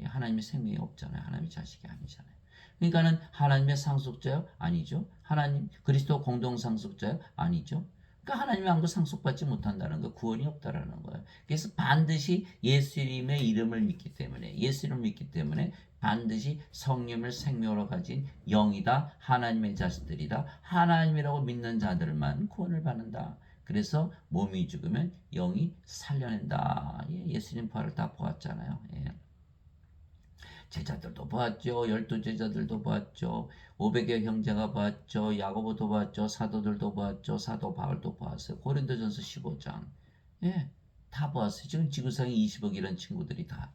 하나님의 생명이 없잖아요. 하나님의 자식이 아니잖아요. 그러니까는 하나님의 상속자요? 아니죠. 하나님 그리스도 공동 상속자요? 아니죠. 그러니까 하나님의 아무도 상속받지 못한다는 거, 구원이 없다라는 거예요. 그래서 반드시 예수님의 이름을 믿기 때문에, 예수님을 믿기 때문에 반드시 성령을 생명으로 가진 영이다, 하나님의 자식들이다, 하나님이라고 믿는 자들만 구원을 받는다. 그래서 몸이 죽으면 영이 살려낸다. 예수님 부활을 다 보았잖아요. 제자들도 보았죠. 12제자들도 보았죠. 500여 형제가 보았죠. 야고보도 보았죠. 사도들도 보았죠. 사도 바울도 보았어요. 고린도전서 15장. 다 보았어요. 지금 지구상에 20억이라는 친구들이 다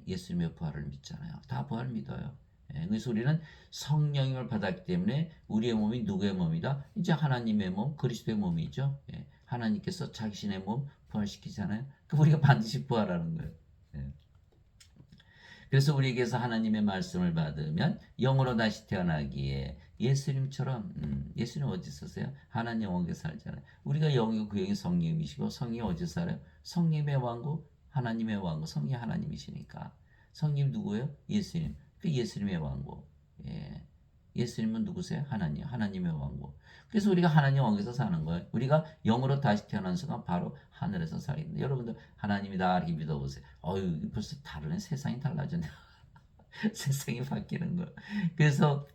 예수님의 부활을 믿잖아요. 다 부활을 믿어요. 그래서 우리는 성령을 받았기 때문에 우리의 몸이 누구의 몸이다? 이제 하나님의 몸, 그리스도의 몸이죠. 하나님께서 자신의 몸 부활시키잖아요. 그 우리가 반드시 부활하는 거예요. 그래서 우리에게서 하나님의 말씀을 받으면 영으로 다시 태어나기에 예수님처럼 예수님 어디 있었어요? 하나님 영원하게 살잖아요. 우리가 영이고 그 영이 성령이시고 성령이 어디 살아요? 성령의 왕국, 하나님의 왕국, 성령이 하나님이시니까. 성령 누구예요? 예수님. 그 예수님의 왕국. 예수님은 누구세요? 하나님, 하나님의 왕국. 그래서 우리가 하나님 왕국에서 사는 거예요. 우리가 영으로 다시 태어난 순간 바로 하늘에서 살겠는데, 여러분들 하나님이다 이렇게 믿어보세요. 어유 벌써 다르네. 세상이 달라졌네. 세상이 바뀌는 거. 그래서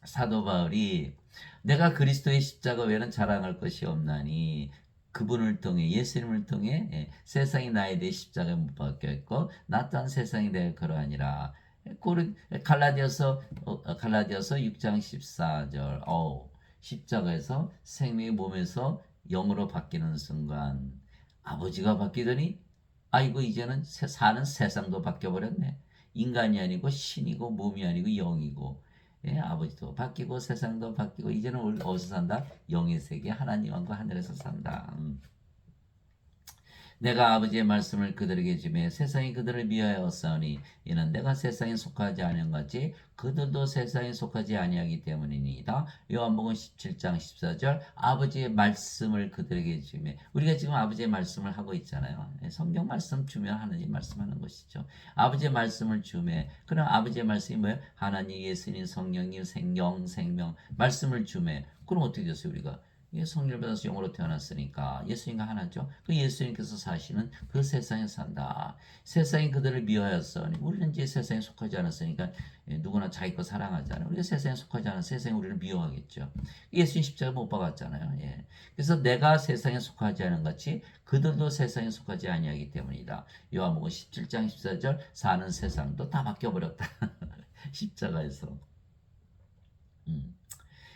사도 바울이 내가 그리스도의 십자가 외에는 자랑할 것이 없나니 그분을 통해, 예수님을 통해 세상이 나에 대해 십자가에 못 박혔고 나 또한 세상에 대해 그러하니라. 갈라디아서 6장 14절. 십자가에서 생명의 몸에서 영으로 바뀌는 순간 아버지가 바뀌더니 아이고 이제는 사는 세상도 바뀌어버렸네. 인간이 아니고 신이고 몸이 아니고 영이고 아버지도 바뀌고 세상도 바뀌고 이제는 어디서 산다? 영의 세계 하나님과 하늘에서 산다. 내가 아버지의 말씀을 그들에게 주매 세상이 그들을 미워하였사오니 이는 내가 세상에 속하지 아니한 같이 그들도 세상에 속하지 아니하기 때문이니이다. 요한복음 17장 14절. 아버지의 말씀을 그들에게 주매, 우리가 지금 아버지의 말씀을 하고 있잖아요. 성경 말씀 주면 하나님 말씀하는 것이죠. 아버지의 말씀을 주매, 그럼 아버지의 말씀이 뭐예요? 하나님, 예수님, 성령님, 생명 말씀을 주매. 그럼 어떻게 됐어요? 우리가 이게 성령을 받아서 영으로 태어났으니까 예수님과 하나죠. 그 예수님께서 사시는 그 세상에 산다. 세상이 그들을 미워하였어. 우리는 이제 세상에 속하지 않았으니까 누구나 자기 거 사랑하잖아요. 우리가 세상에 속하지 않은 세상이 우리를 미워하겠죠. 예수님 십자가 못 박았잖아요. 예. 그래서 내가 세상에 속하지 않은 같이 그들도 세상에 속하지 아니하기 때문이다. 요한복음 17장 14절 사는 세상도 다 바뀌어버렸다. 십자가에서.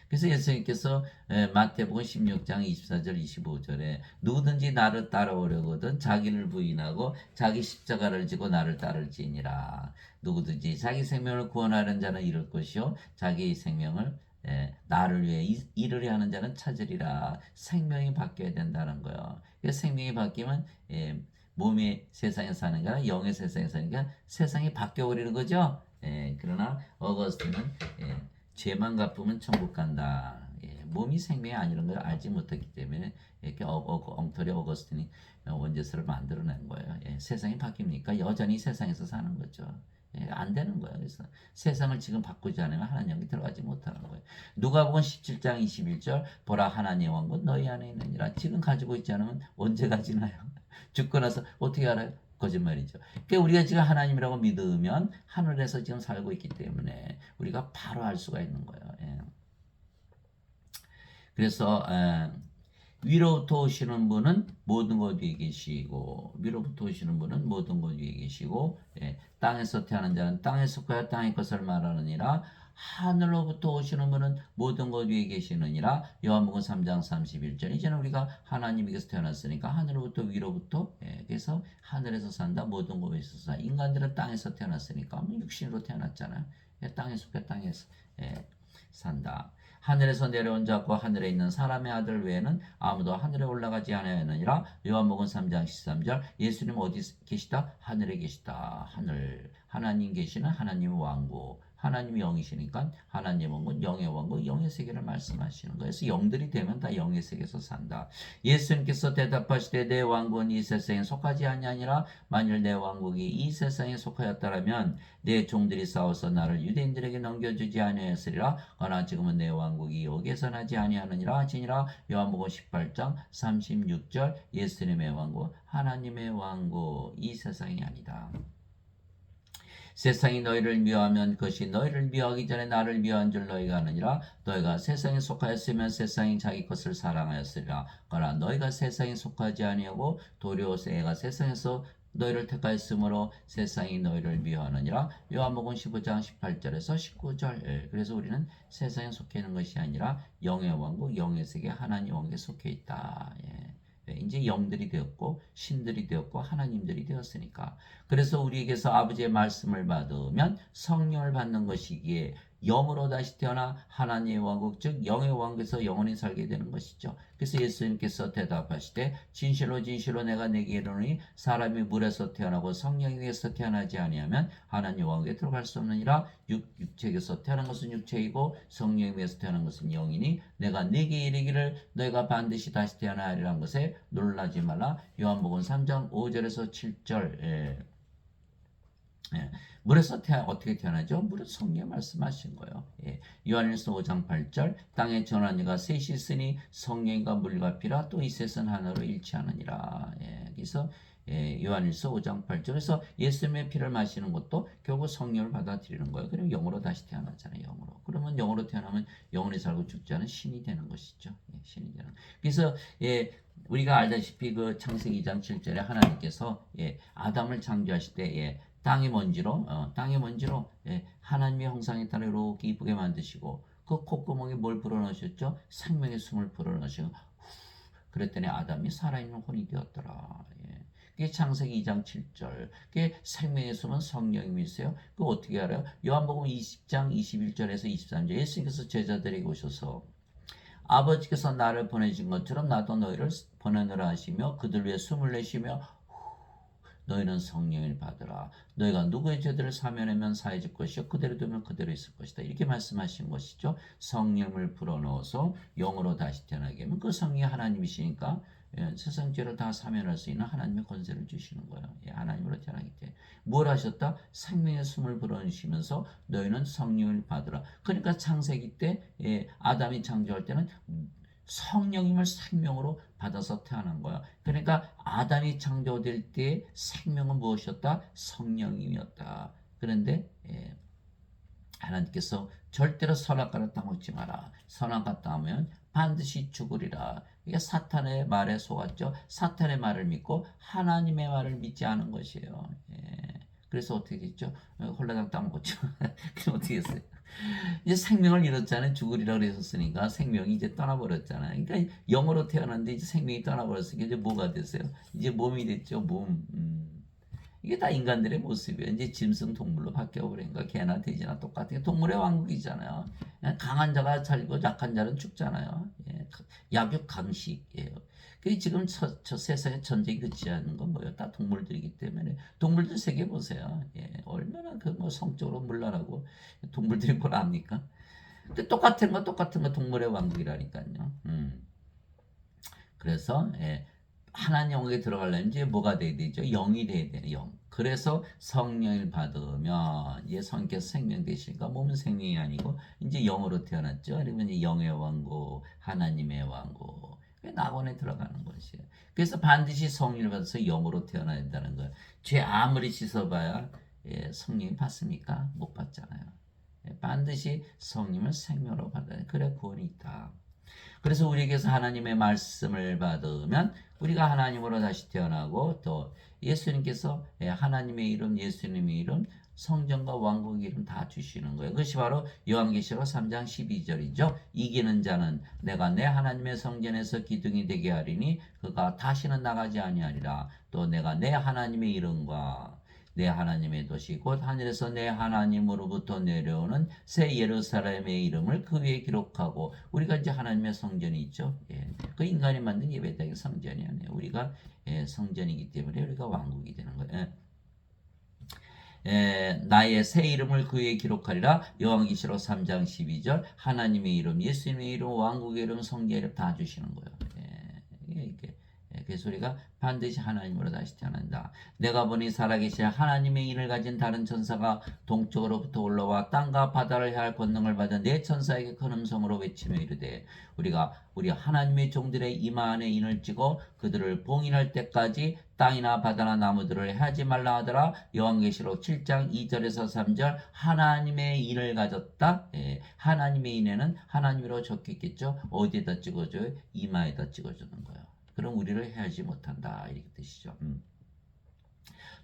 그래서 예수님께서 마태복음 16장 24절 25절에 누구든지 나를 따라오려거든 자기를 부인하고 자기 십자가를 지고 나를 따를지니라. 누구든지 자기 생명을 구원하는 자는 잃을 것이요 자기 생명을 나를 위해 잃으려 하는 자는 찾으리라. 생명이 바뀌어야 된다는 거예요. 그래서 생명이 바뀌면 몸이 세상에 사는 게 아니라 영의 세상에 사니까 세상이 바뀌어버리는 거죠. 그러나 어거스틴은 죄만 갚으면 천국 간다. 몸이 생명이 아니라는 걸 알지 못했기 때문에 이렇게 엉터리 어거스틴이 원죄서를 만들어낸 거예요. 세상이 바뀝니까? 여전히 세상에서 사는 거죠. 안 되는 거예요. 그래서 세상을 지금 바꾸지 않으면 하나님 영이 들어가지 못하는 거예요. 누가복음 17장 21절 보라 하나님의 왕국 너희 안에 있느니라. 지금 가지고 있지 않으면 언제 가지나요? 죽고 나서 어떻게 알아요? 거짓말이죠. 그러니까 우리가 지금 하나님이라고 믿으면 하늘에서 지금 살고 있기 때문에 우리가 바로 알 수가 있는 거예요. 그래서 위로부터 오시는 분은 모든 것 위에 계시고 위로부터 오시는 분은 모든 것 위에 계시고 땅에서 태어난 자는 땅에 속하여 땅의 것을 말하느니라. 하늘로부터 오시는 분은 모든 것 위에 계시느니라. 요한복음 3장 31절. 이제는 우리가 하나님에게서 태어났으니까 하늘로부터 위로부터 그래서 하늘에서 산다. 모든 것 위에서 산다. 인간들은 땅에서 태어났으니까 육신으로 태어났잖아요. 땅에 속해 땅에서 산다. 하늘에서 내려온 자고 하늘에 있는 사람의 아들 외에는 아무도 하늘에 올라가지 아니하느니라. 요한복음 3장 13절. 예수님 어디 계시다? 하늘에 계시다. 하늘. 하나님 계시는 하나님의 왕국. 하나님이 영이시니까 하나님 왕국, 영의 왕국, 영의 세계를 말씀하시는 거예요. 그래서 영들이 되면 다 영의 세계에서 산다. 예수님께서 대답하시되 내 왕국은 이 세상에 속하지 아니하니라. 만일 내 왕국이 이 세상에 속하였다라면 내 종들이 싸워서 나를 유대인들에게 넘겨주지 아니하였으리라. 그러나 지금은 내 왕국이 여기에서 나지 아니하느니라 하시니라. 요한복음 18장 36절. 예수님의 왕국, 하나님의 왕국, 이 세상이 아니다. 세상이 너희를 미워하면 그것이 너희를 미워하기 전에 나를 미워한 줄 너희가 아느니라. 너희가 세상에 속하였으면 세상이 자기 것을 사랑하였으리라. 그러나 너희가 세상에 속하지 아니하고 도리어 내가 세상에서 너희를 택하였으므로 세상이 너희를 미워하느니라. 요한복음 15장 18절에서 19절. 그래서 우리는 세상에 속해 있는 것이 아니라 영의 왕국, 영의 세계, 하나님 왕국에 속해 있다. 이제 영들이 되었고 신들이 되었고 하나님들이 되었으니까. 그래서 우리에게서 아버지의 말씀을 받으면 성령을 받는 것이기에 영으로 다시 태어나 하나님의 왕국 즉 영의 왕국에서 영원히 살게 되는 것이죠. 그래서 예수님께서 대답하시되 진실로 진실로 내가 내게 이르노니 사람이 물에서 태어나고 성령에게서 태어나지 아니하면 하나님 왕국에 들어갈 수 없느니라. 육체에게서 태어난 것은 육체이고 성령에게서 태어난 것은 영이니 내가 네게 이르기를 너희가 반드시 다시 태어나리라는 것에 놀라지 말라. 요한복음 3장 5절에서 7절. 물에서 어떻게 태어나죠? 물은 성령 말씀하신 거예요. 요한일서 5장 8절 땅에 전한 이가 셋이 있으니 성령과 물과 피라 또 이 셋은 하나로 일치하느니라. 그래서 요한일서 5장 8절. 그래서 예수님의 피를 마시는 것도 결국 성령을 받아들이는 거예요. 그럼 영으로 다시 태어나잖아요. 영으로. 그러면 영으로 태어나면 영원히 살고 죽지 않은 신이 되는 것이죠. 신이 되는. 그래서 우리가 알다시피 그 창세기 2장 7절에 하나님께서 아담을 창조하실 때 땅의 먼지로 하나님의 형상에 따라 이렇게 이쁘게 만드시고 그 콧구멍에 뭘 불어넣으셨죠? 생명의 숨을 불어넣으시고 그랬더니 아담이 살아있는 혼이 되었더라. 그게 창세기 2장 7절. 그게 생명의 숨은 성령이 있어요. 그거 어떻게 알아요? 요한복음 20장 21절에서 23절. 예수님께서 제자들에게 오셔서 아버지께서 나를 보내신 것처럼 나도 너희를 보내느라 하시며 그들 위해 숨을 내쉬며 너희는 성령을 받으라. 너희가 누구의 죄들을 사면하면 사해질 것이요 그대로 두면 그대로 있을 것이다. 이렇게 말씀하신 것이죠. 성령을 불어넣어서 영으로 다시 태어나게 하면 그 성령이 하나님이시니까 세상 죄를 다 사면할 수 있는 하나님의 권세를 주시는 거예요. 하나님으로 태어나기 때문에 뭘 하셨다? 생명의 숨을 불어넣으시면서 너희는 성령을 받으라. 그러니까 창세기 때 아담이 창조할 때는 성령님을 생명으로 받아서 태어난 거야. 그러니까 아담이 창조될 때 생명은 무엇이었다? 성령님이었다. 그런데 하나님께서 절대로 선악과를 따먹지 마라. 선악과 따면 반드시 죽으리라. 이게 사탄의 말에 속았죠. 사탄의 말을 믿고 하나님의 말을 믿지 않은 것이에요. 그래서 어떻게 됐죠? 홀라당 따먹었죠. 그럼 어떻게 했어요? 이제 생명을 잃었잖아요. 죽으리라 그랬었으니까 생명이 이제 떠나버렸잖아요. 그러니까 영으로 태어났는데 이제 생명이 떠나버렸으니까 이제 뭐가 됐어요? 이제 몸이 됐죠. 몸. 이게 다 인간들의 모습이에요. 이제 짐승 동물로 바뀌어버리니까 개나 돼지나 똑같아요. 동물의 왕국이잖아요. 강한 자가 살고 약한 자는 죽잖아요. 약육강식이에요. 그 지금 저 세상에 전쟁이 그치 않은 건 뭐예요? 다 동물들이기 때문에. 동물들 세계 보세요. 얼마나 그 뭐 성적으로 문란하고 동물들이 뭘 압니까? 근데 똑같은 거 동물의 왕국이라니까요. 그래서 하나님 영역에 들어가려면 이제 뭐가 돼야 되죠? 영이 돼야 돼요. 영. 그래서 성령을 받으면 이제 성께서 생명 되시니까 몸은 생명이 아니고 이제 영으로 태어났죠. 그러면 이제 영의 왕국, 하나님의 왕국. 낙원에 들어가는 것이에요. 그래서 반드시 성령을 받아서 영으로 태어나야 된다는 거예요. 죄 아무리 씻어봐야 성령이 받습니까? 못 받잖아요. 반드시 성령을 생명으로 받아야 돼. 그래 구원이 있다. 그래서 우리에게서 하나님의 말씀을 받으면 우리가 하나님으로 다시 태어나고 또 예수님께서 하나님의 이름, 예수님의 이름, 성전과 왕국의 이름 다 주시는 거예요. 그것이 바로 요한계시록 3장 12절이죠. 이기는 자는 내가 내 하나님의 성전에서 기둥이 되게 하리니 그가 다시는 나가지 아니하리라. 또 내가 내 하나님의 이름과 내 하나님의 도시 곧 하늘에서 내 하나님으로부터 내려오는 새 예루살렘의 이름을 그 위에 기록하고 우리가 이제 하나님의 성전이 있죠. 그 인간이 만든 예배당의 성전이 아니에요. 우리가 성전이기 때문에 우리가 왕국이 되는 거예요. 나의 새 이름을 그 위에 기록하리라. 요한계시록 3장 12절 하나님의 이름, 예수님의 이름, 왕국의 이름, 성전의 이름 다 주시는 거예요. 이게 그래서 우리가 반드시 하나님으로 다시 태어난다. 내가 보니 살아계신 하나님의 인을 가진 다른 천사가 동쪽으로부터 올라와 땅과 바다를 향할 권능을 받은 네 천사에게 큰 음성으로 외치며 이르되 우리 하나님의 종들의 이마 안에 인을 찍어 그들을 봉인할 때까지 땅이나 바다나 나무들을 하지 말라 하더라. 요한계시록 7장 2절에서 3절 하나님의 인을 가졌다. 하나님의 인에는 하나님으로 적혀있겠죠. 어디에다 찍어줘요? 이마에다 찍어주는 거예요. 그럼 우리를 해하지 못한다 이렇게 뜻이죠.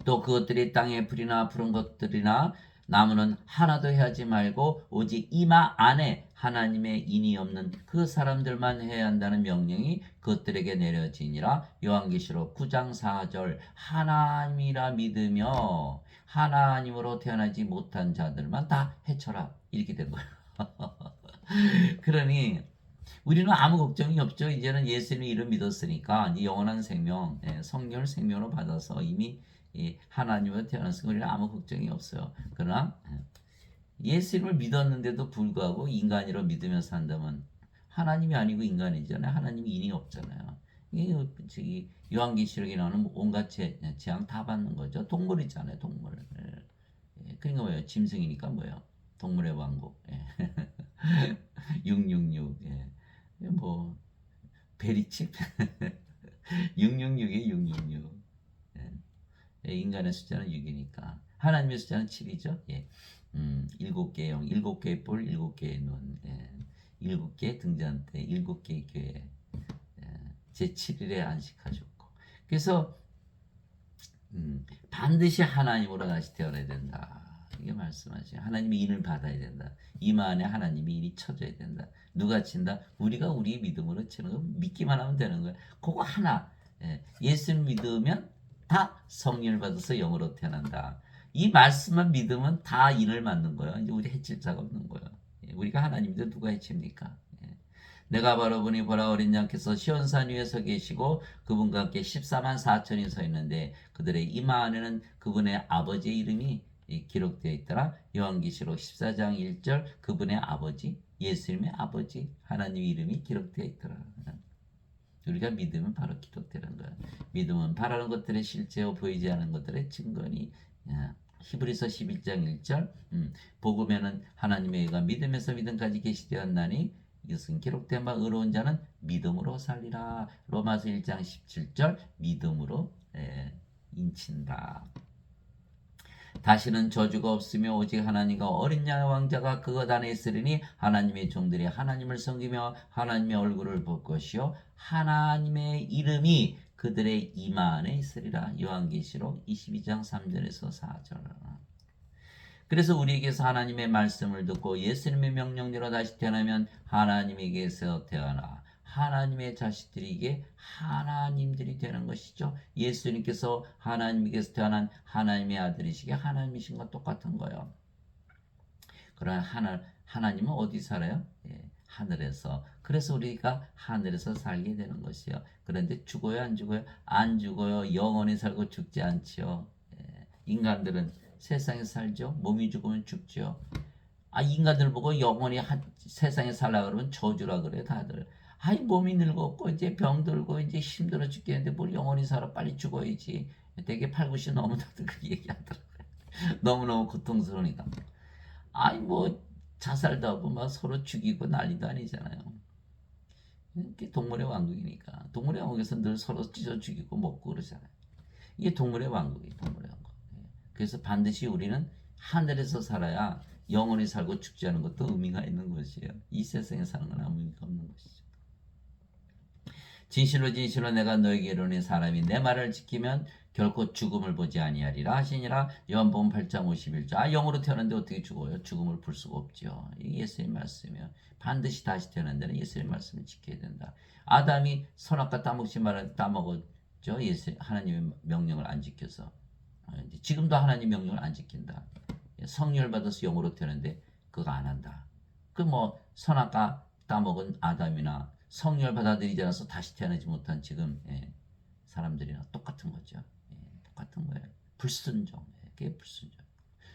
또 그것들이 땅에 풀이나 푸른 것들이나 나무는 하나도 해하지 말고 오직 이마 안에 하나님의 인이 없는 그 사람들만 해야 한다는 명령이 그것들에게 내려지니라. 요한계시록 9장 4절 하나님이라 믿으며 하나님으로 태어나지 못한 자들만 다 해쳐라 이렇게 된 거예요. 그러니 우리는 아무 걱정이 없죠. 이제는 예수님의 이름 믿었으니까 영원한 생명, 성령을 생명으로 받아서 이미 하나님으로 태어났으니 우리는 아무 걱정이 없어요. 그러나 예수님을 믿었는데도 불구하고 인간이로 믿으면서 산다면 하나님이 아니고 인간이잖아요. 하나님이 인이 없잖아요. 이 요한계시록에 나오는 온갖 재앙 다 받는 거죠. 동물이잖아요. 동물. 그러니까 뭐예요? 짐승이니까 뭐예요? 동물의 왕국. 666. 뭐 베리칩 666에 666. 인간의 숫자는 6이니까 하나님의 숫자는 7이죠. 7개의 영, 7개의 뿔, 7개의 눈, 7개의 등잔대, 7개의 교회, 제7일에 안식하셨고. 그래서 반드시 하나님으로 다시 태어나야 된다. 이게 말씀하죠. 하나님의 인을 받아야 된다. 이마 안에 하나님의 인이 쳐져야 된다. 누가 친다? 우리가 우리 믿음으로 치는 거 믿기만 하면 되는 거야. 그거 하나. 예수를 믿으면 다 성령을 받아서 영으로 태어난다. 이 말씀만 믿으면 다 인을 맞는 거예요. 이제 우리 해칠 자가 없는 거예요. 우리가 하나님인데 누가 해칩니까? 내가 바라보니 보라 어린 양께서 시온산 위에 서 계시고 그분과 함께 14만 4천이 서 있는데 그들의 이마 안에는 그분의 아버지의 이름이 기록되어 있더라. 요한계시록 14장 1절 그분의 아버지 예수님의 아버지 하나님 이름이 기록되어 있더라. 우리가 믿으면 바로 기록되는 거야. 믿음은 바라는 것들의 실제요 보이지 않는 것들의 증거니. 히브리서 11장 1절 복음에는 하나님의 의가 믿음에서 믿음까지 계시되었나니 이것은 기록된 바 의로운 자는 믿음으로 살리라. 로마서 1장 17절 믿음으로 인친다. 다시는 저주가 없으며 오직 하나님과 어린 양의 왕자가 그것 안에 있으리니 하나님의 종들이 하나님을 섬기며 하나님의 얼굴을 볼 것이요 하나님의 이름이 그들의 이마 안에 있으리라. 요한계시록 22장 3절에서 4절. 그래서 우리에게서 하나님의 말씀을 듣고 예수님의 명령대로 다시 태어나면 하나님에게서 태어나 하나님의 자식들에게 하나님들이 되는 것이죠. 예수님께서 하나님에게서 태어난 하나님의 아들이시게 하나님이신 것 똑같은 거예요. 그러나 하나님은 어디 살아요? 하늘에서. 그래서 우리가 하늘에서 살게 되는 것이요. 그런데 죽어요, 안 죽어요? 안 죽어요. 영원히 살고 죽지 않지요. 인간들은 세상에 살죠. 몸이 죽으면 죽죠. 인간들 보고 영원히 세상에 살라 그러면 저주라 그래 다들. 몸이 늙었고 이제 병들고 이제 힘들어 죽겠는데 뭘 영원히 살아, 빨리 죽어야지. 되게 8, 90 넘은 다들 그 얘기하더라고요. 너무너무 고통스러우니까. 뭐 자살도 하고 막 서로 죽이고 난리도 아니잖아요. 이게 동물의 왕국이니까. 동물의 왕국에서 늘 서로 찢어 죽이고 먹고 그러잖아요. 이게 동물의 왕국이에요. 동물의 왕국. 그래서 반드시 우리는 하늘에서 살아야 영원히 살고 죽지 않은 것도 의미가 있는 것이에요. 이 세상에 사는 건 아무 의미가 없는 것이죠. 진실로 진실로 내가 너에게 이르노니 사람이 내 말을 지키면 결코 죽음을 보지 아니하리라 하시니라. 요한복음 8장 51절. 영으로 태어났는데 어떻게 죽어요? 죽음을 볼 수가 없죠. 이게 예수님 말씀이에요. 반드시 다시 태어난 데는 예수님 말씀을 지켜야 된다. 아담이 선악과 따먹지 말아 따먹었죠. 하나님의 명령을 안 지켜서. 지금도 하나님 명령을 안 지킨다. 성령을 받아서 영으로 태어났는데 그거 안 한다. 선악과 따먹은 아담이나 성령을 받아들이지 않아서 다시 태어나지 못한 지금 사람들이랑 똑같은 거죠. 똑같은 거예요. 불순종. 그게 불순종.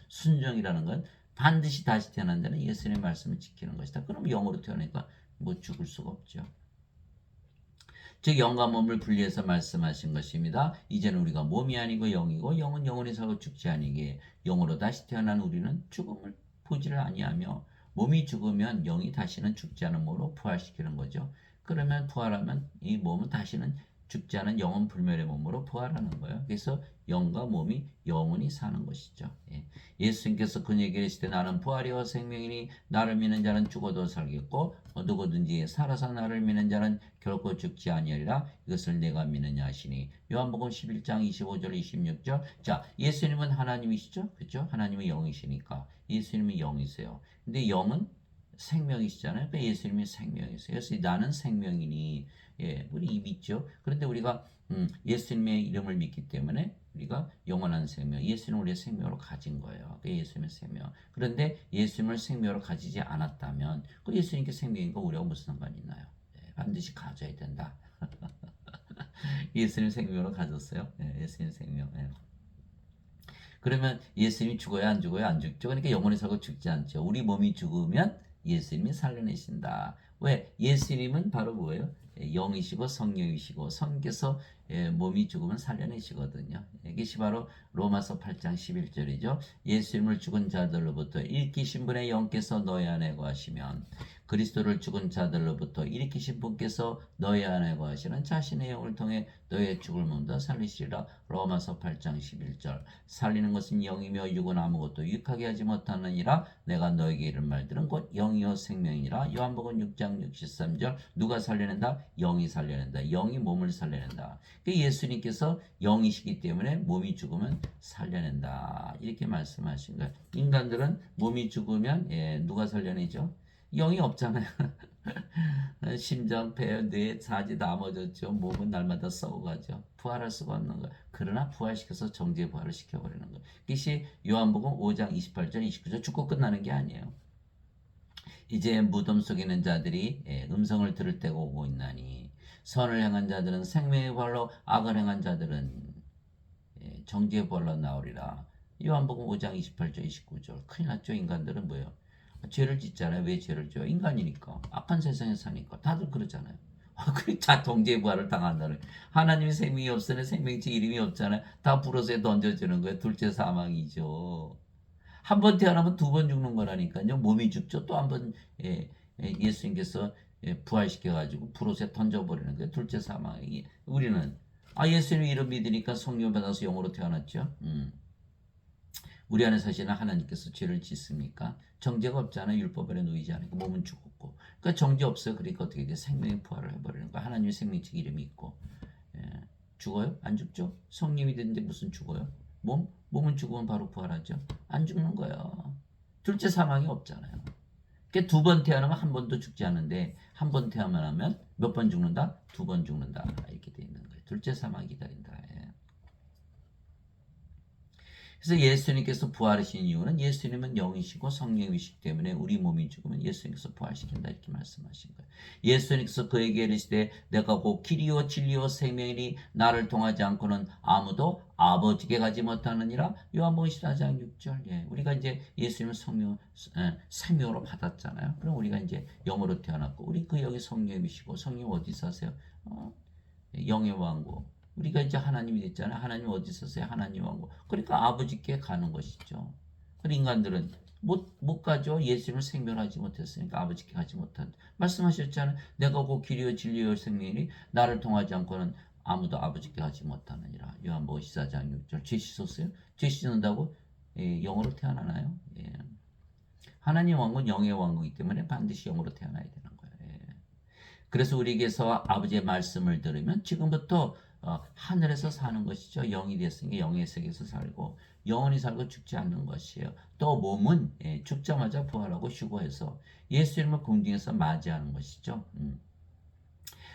순종이라는 건 반드시 다시 태어난 데는 예수님의 말씀을 지키는 것이다. 그럼 영으로 태어나니까 죽을 수가 없죠. 즉 영과 몸을 분리해서 말씀하신 것입니다. 이제는 우리가 몸이 아니고 영이고 영은 영원히 살고 죽지 아니게 영으로 다시 태어난 우리는 죽음을 보지를 아니하며 몸이 죽으면 영이 다시는 죽지 않은 몸으로 부활시키는 거죠. 그러면 부활하면 이 몸은 다시는 죽지 않은 영원 불멸의 몸으로 부활하는 거예요. 그래서 영과 몸이 영원히 사는 것이죠. 예수님께서 그에게 이르시되 나는 부활이요 생명이니 나를 믿는 자는 죽어도 살겠고 누구든지 살아서 나를 믿는 자는 결코 죽지 아니하리라. 이것을 내가 믿느냐 하시니. 요한복음 11장 25절 26절. 자, 예수님은 하나님이시죠? 그렇죠? 하나님은 영이시니까 예수님은 영이세요. 근데 영은 생명이시잖아요. 그러니까 예수님이 생명이세요. 그래서 나는 생명이니 우리 믿죠. 그런데 우리가 예수님의 이름을 믿기 때문에 우리가 영원한 생명, 예수님을 우리의 생명으로 가진 거예요. 예수님의 생명. 그런데 예수님을 생명으로 가지지 않았다면 그 예수님께 생명인가 우리하고 무슨 상관이 있나요? 반드시 가져야 된다. 예수님 생명으로 가졌어요. 예수님 생명. 그러면 예수님이 죽어야 안 죽어요? 안 죽죠. 그러니까 영원히 살고 죽지 않죠. 우리 몸이 죽으면 예수님이 살려내신다. 왜? 예수님은 바로 뭐예요? 영이시고 성령이시고 성께서 몸이 죽으면 살려내시거든요. 이것이 바로 로마서 8장 11절이죠. 예수님을 죽은 자들로부터 일으키신 분의 영께서 너희 안에 거하시면 그리스도를 죽은 자들로부터 일으키신 분께서 너희 안에 거하시는 자신의 영을 통해 너희의 죽을 몸도 살리시리라. 로마서 8장 11절. 살리는 것은 영이며 육은 아무것도 유익하게 하지 못하느니라. 내가 너에게 이른 말들은 곧 영이요 생명이니라. 요한복음 6장 63절. 누가 살려낸다? 영이 살려낸다. 영이 몸을 살려낸다. 예수님께서 영이시기 때문에 몸이 죽으면 살려낸다. 이렇게 말씀하신 거예요. 인간들은 몸이 죽으면 누가 살려내죠? 영이 없잖아요. 심장, 폐, 뇌, 사지 다 멎었죠. 몸은 날마다 썩어가죠. 부활할 수가 없는 거예요. 그러나 부활시켜서 정죄 부활을 시켜버리는 거예요. 이것이 요한복음 5장 28절, 29절 죽고 끝나는 게 아니에요. 이제 무덤 속에 있는 자들이 음성을 들을 때가 오고 있나니 선을 행한 자들은 생명의 부활로 악을 행한 자들은 정죄의 부활로 나오리라. 요한복음 5장 28절 29절. 큰일 났죠. 인간들은 뭐예요? 죄를 짓잖아요. 왜 죄를 져요? 인간이니까. 악한 세상에 사니까. 다들 그러잖아요. 그래, 다 정죄의 부활을 당한다는. 하나님의 생명이 없으니 생명체 이름이 없잖아요. 다 불어서 던져지는 거예요. 둘째 사망이죠. 한 번 태어나면 두 번 죽는 거라니까요. 몸이 죽죠. 또 한 번 예수님께서 부활시켜가지고 불옷에 던져버리는 거예요. 둘째 사망이. 우리는 예수님 이름 믿으니까 성령 받아서 영으로 태어났죠. 우리 안에 사시는 하나님께서 죄를 짓습니까? 정죄가 없잖아요. 율법 아래 놓이지 않으니까 몸은 죽었고. 그러니까 정죄 없어요. 그러니까 어떻게 돼? 생명의 부활을 해버리는 거야. 하나님의 생명책 이름이 있고. 예. 죽어요? 안 죽죠? 성령이 됐는데 무슨 죽어요? 몸은 죽으면 바로 부활하죠. 안 죽는 거예요. 둘째 사망이 없잖아요. 그러니까 두 번 태어나면 한 번도 죽지 않는데 한 번 태어나면 몇 번 죽는다? 두 번 죽는다. 이렇게 돼 있는 거예요. 둘째 사망이 기다린다. 예. 그래서 예수님께서 부활하신 이유는 예수님은 영이시고 성령이시기 때문에 우리 몸이 죽으면 예수님께서 부활시킨다 이렇게 말씀하신 거예요. 예수님께서 그에게 이르시되 내가 곧 길이요 진리요 생명이니 나를 통하지 않고는 아무도 아버지께 가지 못하느니라. 요한복음 14장 6절. 예. 우리가 이제 예수님을 생명으로 받았잖아요. 그럼 우리가 이제 영으로 태어났고 우리 그 영이 성령이시고 성령 어디 사세요? 영의 왕국. 우리가 이제 하나님이 됐잖아요. 하나님 어디 있었어요? 하나님 왕국. 그러니까 아버지께 가는 것이죠. 그리고 인간들은 못 가죠. 예수님을 생명하지 못했으니까 아버지께 가지 못한. 말씀하셨잖아요. 내가 곧 길이요 진리요 생명이니 나를 통하지 않고는 아무도 아버지께 가지 못하느니라. 요한복음 14장 6절. 죄 씻었어요? 죄 씻는다고 영으로 태어나나요? 예. 하나님 왕국은 영의 왕국이기 때문에 반드시 영으로 태어나야 되는 거예요. 예. 그래서 우리에게서 아버지의 말씀을 들으면 지금부터 하늘에서 사는 것이죠. 영이 됐으니까 영의 세계에서 살고 영원히 살고 죽지 않는 것이에요. 또 몸은 죽자마자 부활하고 휴거해서 예수님을 공중에서 맞이하는 것이죠.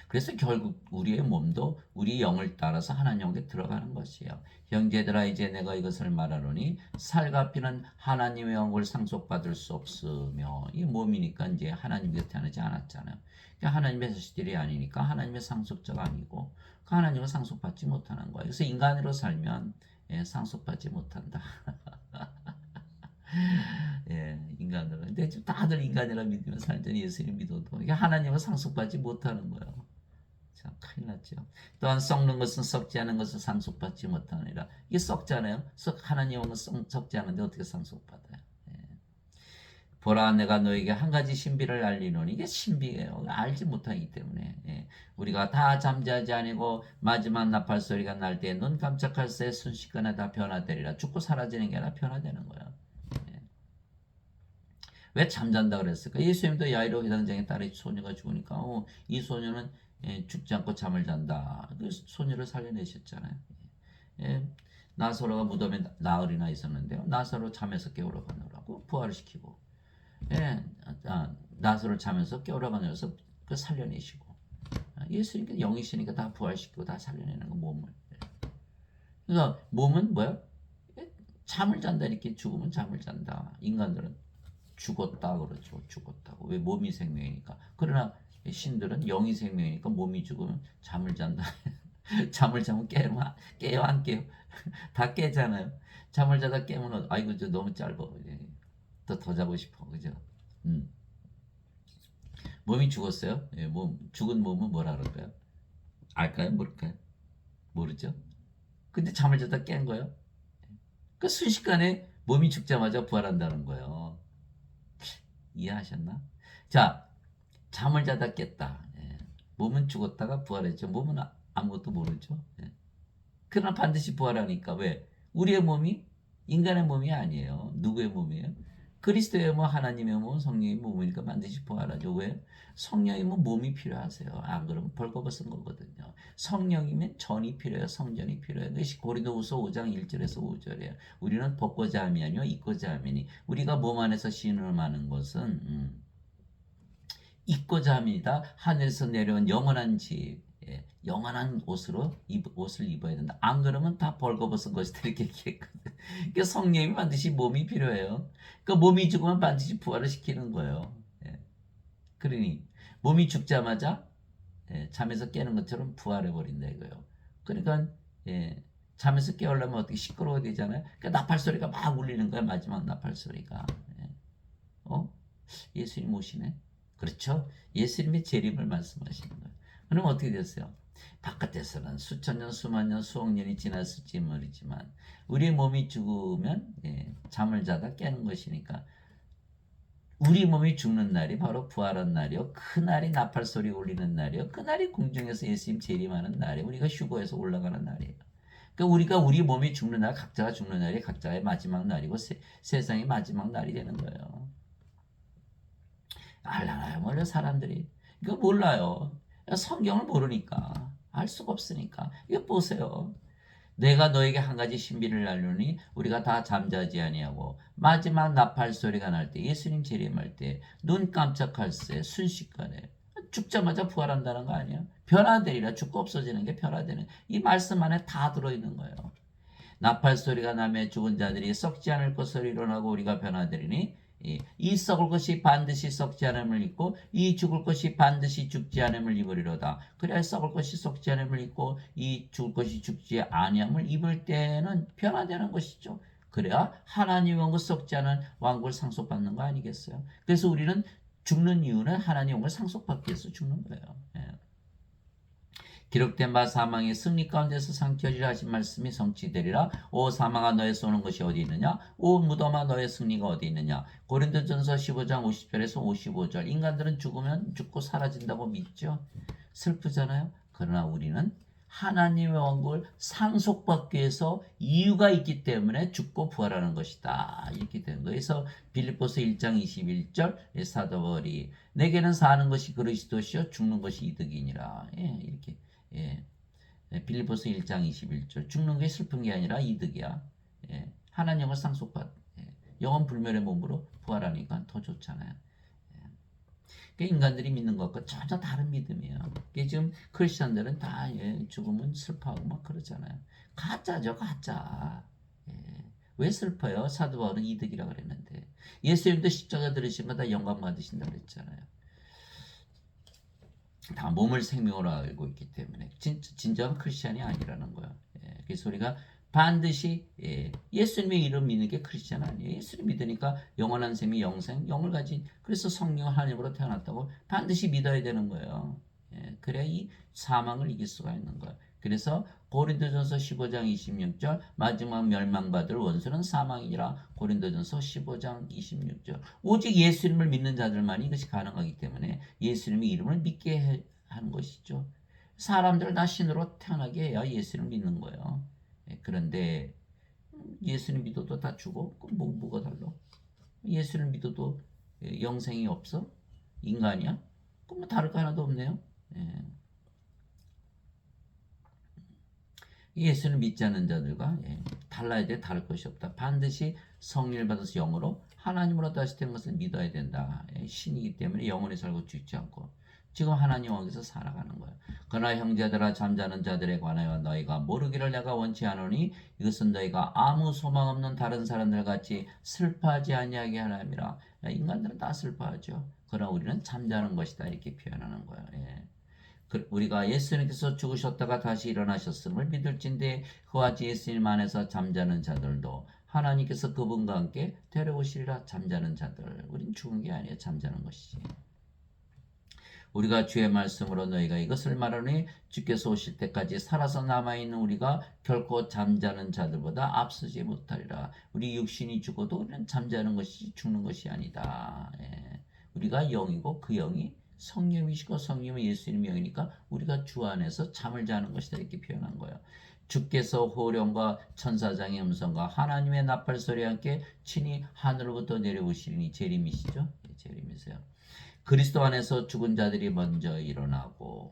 그래서 결국 우리의 몸도 우리 영을 따라서 하나님 영에 들어가는 것이에요. 형제들아 이제 내가 이것을 말하노니 살과 피는 하나님의 영을 상속받을 수 없으며 이 몸이니까 이제 하나님께 태어나지 않았잖아요. 그러니까 하나님의 자식들이 아니니까 하나님의 상속자가 아니고 그 하나님을 상속받지 못하는 거예요. 그래서 인간으로 살면 상속받지 못한다. 예, 인간으로. 근데 지금 다들 인간이라 믿으면 살더니 예수님 믿어도 이게 하나님을 상속받지 못하는 거예요. 참 큰일 났죠. 또한 썩는 것은 썩지 않은 것을 상속받지 못하느니라. 이게 썩잖아요. 하나님은 썩지 않은데 어떻게 상속받아요? 예. 보라 내가 너에게 한 가지 신비를 알리노니 이게 신비예요. 알지 못하기 때문에 우리가 다 잠자지 아니고 마지막 나팔 소리가 날 때 눈 깜짝할 새 순식간에 다 변화되리라. 죽고 사라지는 게 아니라 변화되는 거예요. 왜 잠잔다 그랬을까? 예수님도 야이로 회당장의 딸의 소녀가 죽으니까 이 소녀는 죽지 않고 잠을 잔다. 그 소녀를 살려내셨잖아요. 예, 나사로가 무덤에 나흘이나 있었는데요. 나사로 잠에서 깨우러 가느라고 부활을 시키고 나사로 잠에서 깨우러 가느라서 그 살려내시고 예수님께 영이시니까 다 부활시키고 다 살려내는 거 몸을. 그러니까 몸은 뭐야? 잠을 잔다 이렇게 죽으면 잠을 잔다. 인간들은 죽었다 그러죠. 죽었다고. 왜 몸이 생명이니까. 그러나 신들은 영이 생명이니까 몸이 죽으면 잠을 잔다. 잠을 자면 깨요 안 깨요? 다 깨잖아요. 잠을 자다 깨면 아이고 저 너무 짧아. 더 자고 싶어. 그죠? 몸이 죽었어요. 죽은 몸은 뭐라 그럴까요? 알까요? 모를까요? 모르죠. 근데 잠을 자다 깬 거예요. 그 순식간에 몸이 죽자마자 부활한다는 거예요. 이해하셨나? 자, 잠을 자다 깼다. 몸은 죽었다가 부활했죠. 몸은 아무것도 모르죠. 그러나 반드시 부활하니까 왜? 우리의 몸이 인간의 몸이 아니에요. 누구의 몸이에요? 그리스도의 몸, 하나님의 몸, 성령의 몸이니까 반드시 부활하죠. 왜? 성령이면 몸이 필요하세요. 안 그러면 벌거벗은 거거든요. 성령이면 전이 필요해요. 성전이 필요해요. 그것이 고린도후서 5장 1절에서 5절이에요. 우리는 벗고자 함이 아니요 입고자 함이니 우리가 몸 안에서 신음하는 것은 입고자 함이다. 하늘에서 내려온 영원한 집. 영원한 옷을 입어야 된다. 안 그러면 다 벌거벗은 것이다. 이렇게 얘기했거든. 그러니까 성령이 반드시 몸이 필요해요. 그러니까 몸이 죽으면 반드시 부활을 시키는 거예요. 그러니 몸이 죽자마자 잠에서 깨는 것처럼 부활해버린다 이거예요. 그러니까 잠에서 깨우려면 어떻게 시끄러워야 되잖아요. 그러니까 나팔 소리가 막 울리는 거야. 마지막 나팔 소리가. 예수님 오시네. 그렇죠? 예수님의 재림을 말씀하시는 거예요. 그럼 어떻게 됐어요? 바깥에서는 수천 년, 수만 년, 수억 년이 지났을지 모르지만 우리의 몸이 죽으면 잠을 자다 깨는 것이니까 우리 몸이 죽는 날이 바로 부활한 날이요. 그날이 나팔 소리 울리는 날이요. 그날이 공중에서 예수님 재림하는 날이에요. 우리가 휴거에서 올라가는 날이에요. 그러니까 우리가 우리 몸이 죽는 날, 각자가 죽는 날이 각자의 마지막 날이고 세상의 마지막 날이 되는 거예요. 알라나요, 원래 사람들이. 이거 몰라요. 성경을 모르니까. 알 수가 없으니까. 이거 보세요. 내가 너에게 한 가지 신비를 알려니 우리가 다 잠자지 아니하고 마지막 나팔 소리가 날 때 예수님 재림할 때 눈 깜짝할 새 순식간에 죽자마자 부활한다는 거 아니야? 변화되리라. 죽고 없어지는 게 변화되는 이 말씀 안에 다 들어있는 거예요. 나팔 소리가 나며 죽은 자들이 썩지 않을 것으로 일어나고 우리가 변화되리니 이 썩을 것이 반드시 썩지 않음을 입고 이 죽을 것이 반드시 죽지 않음을 입으리로다. 그래야 썩을 것이 썩지 않음을 입고 이 죽을 것이 죽지 아니함을 입을 때는 변화되는 것이죠. 그래야 하나님 왕국 썩지 않은 왕국을 상속받는 거 아니겠어요? 그래서 우리는 죽는 이유는 하나님 왕국을 상속받기 위해서 죽는 거예요. 예. 기록된 바 사망의 승리 가운데서 상처리라 하신 말씀이 성취되리라. 오 사망아 너의 쏘는 것이 어디 있느냐? 오 무덤아 너의 승리가 어디 있느냐? 고린도전서 15장 50절에서 55절. 인간들은 죽으면 죽고 사라진다고 믿죠. 슬프잖아요. 그러나 우리는 하나님의 왕국을 상속받기 위해서 이유가 있기 때문에 죽고 부활하는 것이다. 이렇게 된 거예요. 그래서 빌립보서 1장 21절 사도 바울이 내게는 사는 것이 그리스도시요 죽는 것이 이득이니라. 예, 이렇게. 예. 빌립보서 1장 21절. 죽는 게 슬픈 게 아니라 이득이야. 예. 하나님을 상속받. 예. 영원 불멸의 몸으로 부활하니까 더 좋잖아요. 예. 그러니까 인간들이 믿는 것과 전혀 다른 믿음이에요. 지금 크리스천들은 다 죽으면 슬퍼하고 막 그러잖아요. 가짜죠, 가짜. 예. 왜 슬퍼요? 사도 바울은 이득이라 그랬는데. 예수님도 십자가 들으신 거 다 영광 받으신다 그랬잖아요. 다 몸을 생명으로 알고 있기 때문에 진정한 크리스찬이 아니라는 거야. 예, 그래서 우리가 반드시 예수님의 이름 믿는 게 크리스찬 아니에요. 예수님 믿으니까 영원한 셈이 영생, 영을 가진 그래서 성령 하나님으로 태어났다고 반드시 믿어야 되는 거예요. 예, 그래야 이 사망을 이길 수가 있는 거야. 그래서 고린도전서 15장 26절 마지막 멸망받을 원수는 사망이라. 고린도전서 15장 26절. 오직 예수님을 믿는 자들만이 이것이 가능하기 때문에 예수님의 이름을 믿게 하는 것이죠. 사람들을 다 신으로 태어나게 해야 예수님을 믿는 거예요. 그런데 예수님 믿어도 다 죽어? 그럼 뭐가 달라? 예수를 믿어도 영생이 없어? 인간이야? 그럼 뭐 다를 거 하나도 없네요. 예수를 믿지 않는 자들과 달라야 돼. 다를 것이 없다. 반드시 성령을 받아서 영으로 하나님으로 다시 된 것을 믿어야 된다. 신이기 때문에 영원히 살고 죽지 않고 지금 하나님 왕에서 살아가는 거야. 그러나 형제들아 잠자는 자들에 관하여 너희가 모르기를 내가 원치 않으니 이것은 너희가 아무 소망 없는 다른 사람들 같이 슬퍼하지 아니하게 하나님이라. 인간들은 다 슬퍼하죠. 그러나 우리는 잠자는 것이다 이렇게 표현하는 거야. 우리가 예수님께서 죽으셨다가 다시 일어나셨음을 믿을진데 그와 같이 예수님 안에서 잠자는 자들도 하나님께서 그분과 함께 데려오시리라. 잠자는 자들, 우린 죽은 게 아니에요. 잠자는 것이지. 우리가 주의 말씀으로 너희가 이것을 말하니 주께서 오실 때까지 살아서 남아있는 우리가 결코 잠자는 자들보다 앞서지 못하리라. 우리 육신이 죽어도 우리는 잠자는 것이 죽는 것이 아니다. 우리가 영이고 그 영이 성령이시고 성령은 예수님의 영이니까 우리가 주 안에서 잠을 자는 것이다 이렇게 표현한 거예요. 주께서 호령과 천사장의 음성과 하나님의 나팔 소리와 함께 친히 하늘로부터 내려오시리니. 재림이시죠? 재림이세요. 그리스도 안에서 죽은 자들이 먼저 일어나고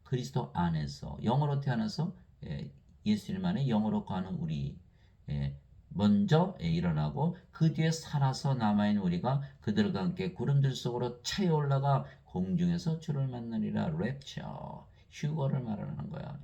그리스도 안에서 영으로 태어나서 예수님 안에 영으로 가는 우리 먼저 일어나고 그 뒤에 살아서 남아있는 우리가 그들과 함께 구름들 속으로 차에 올라가 공중에서 주를 만나리라. 랩처 휴거를 말하는 거야.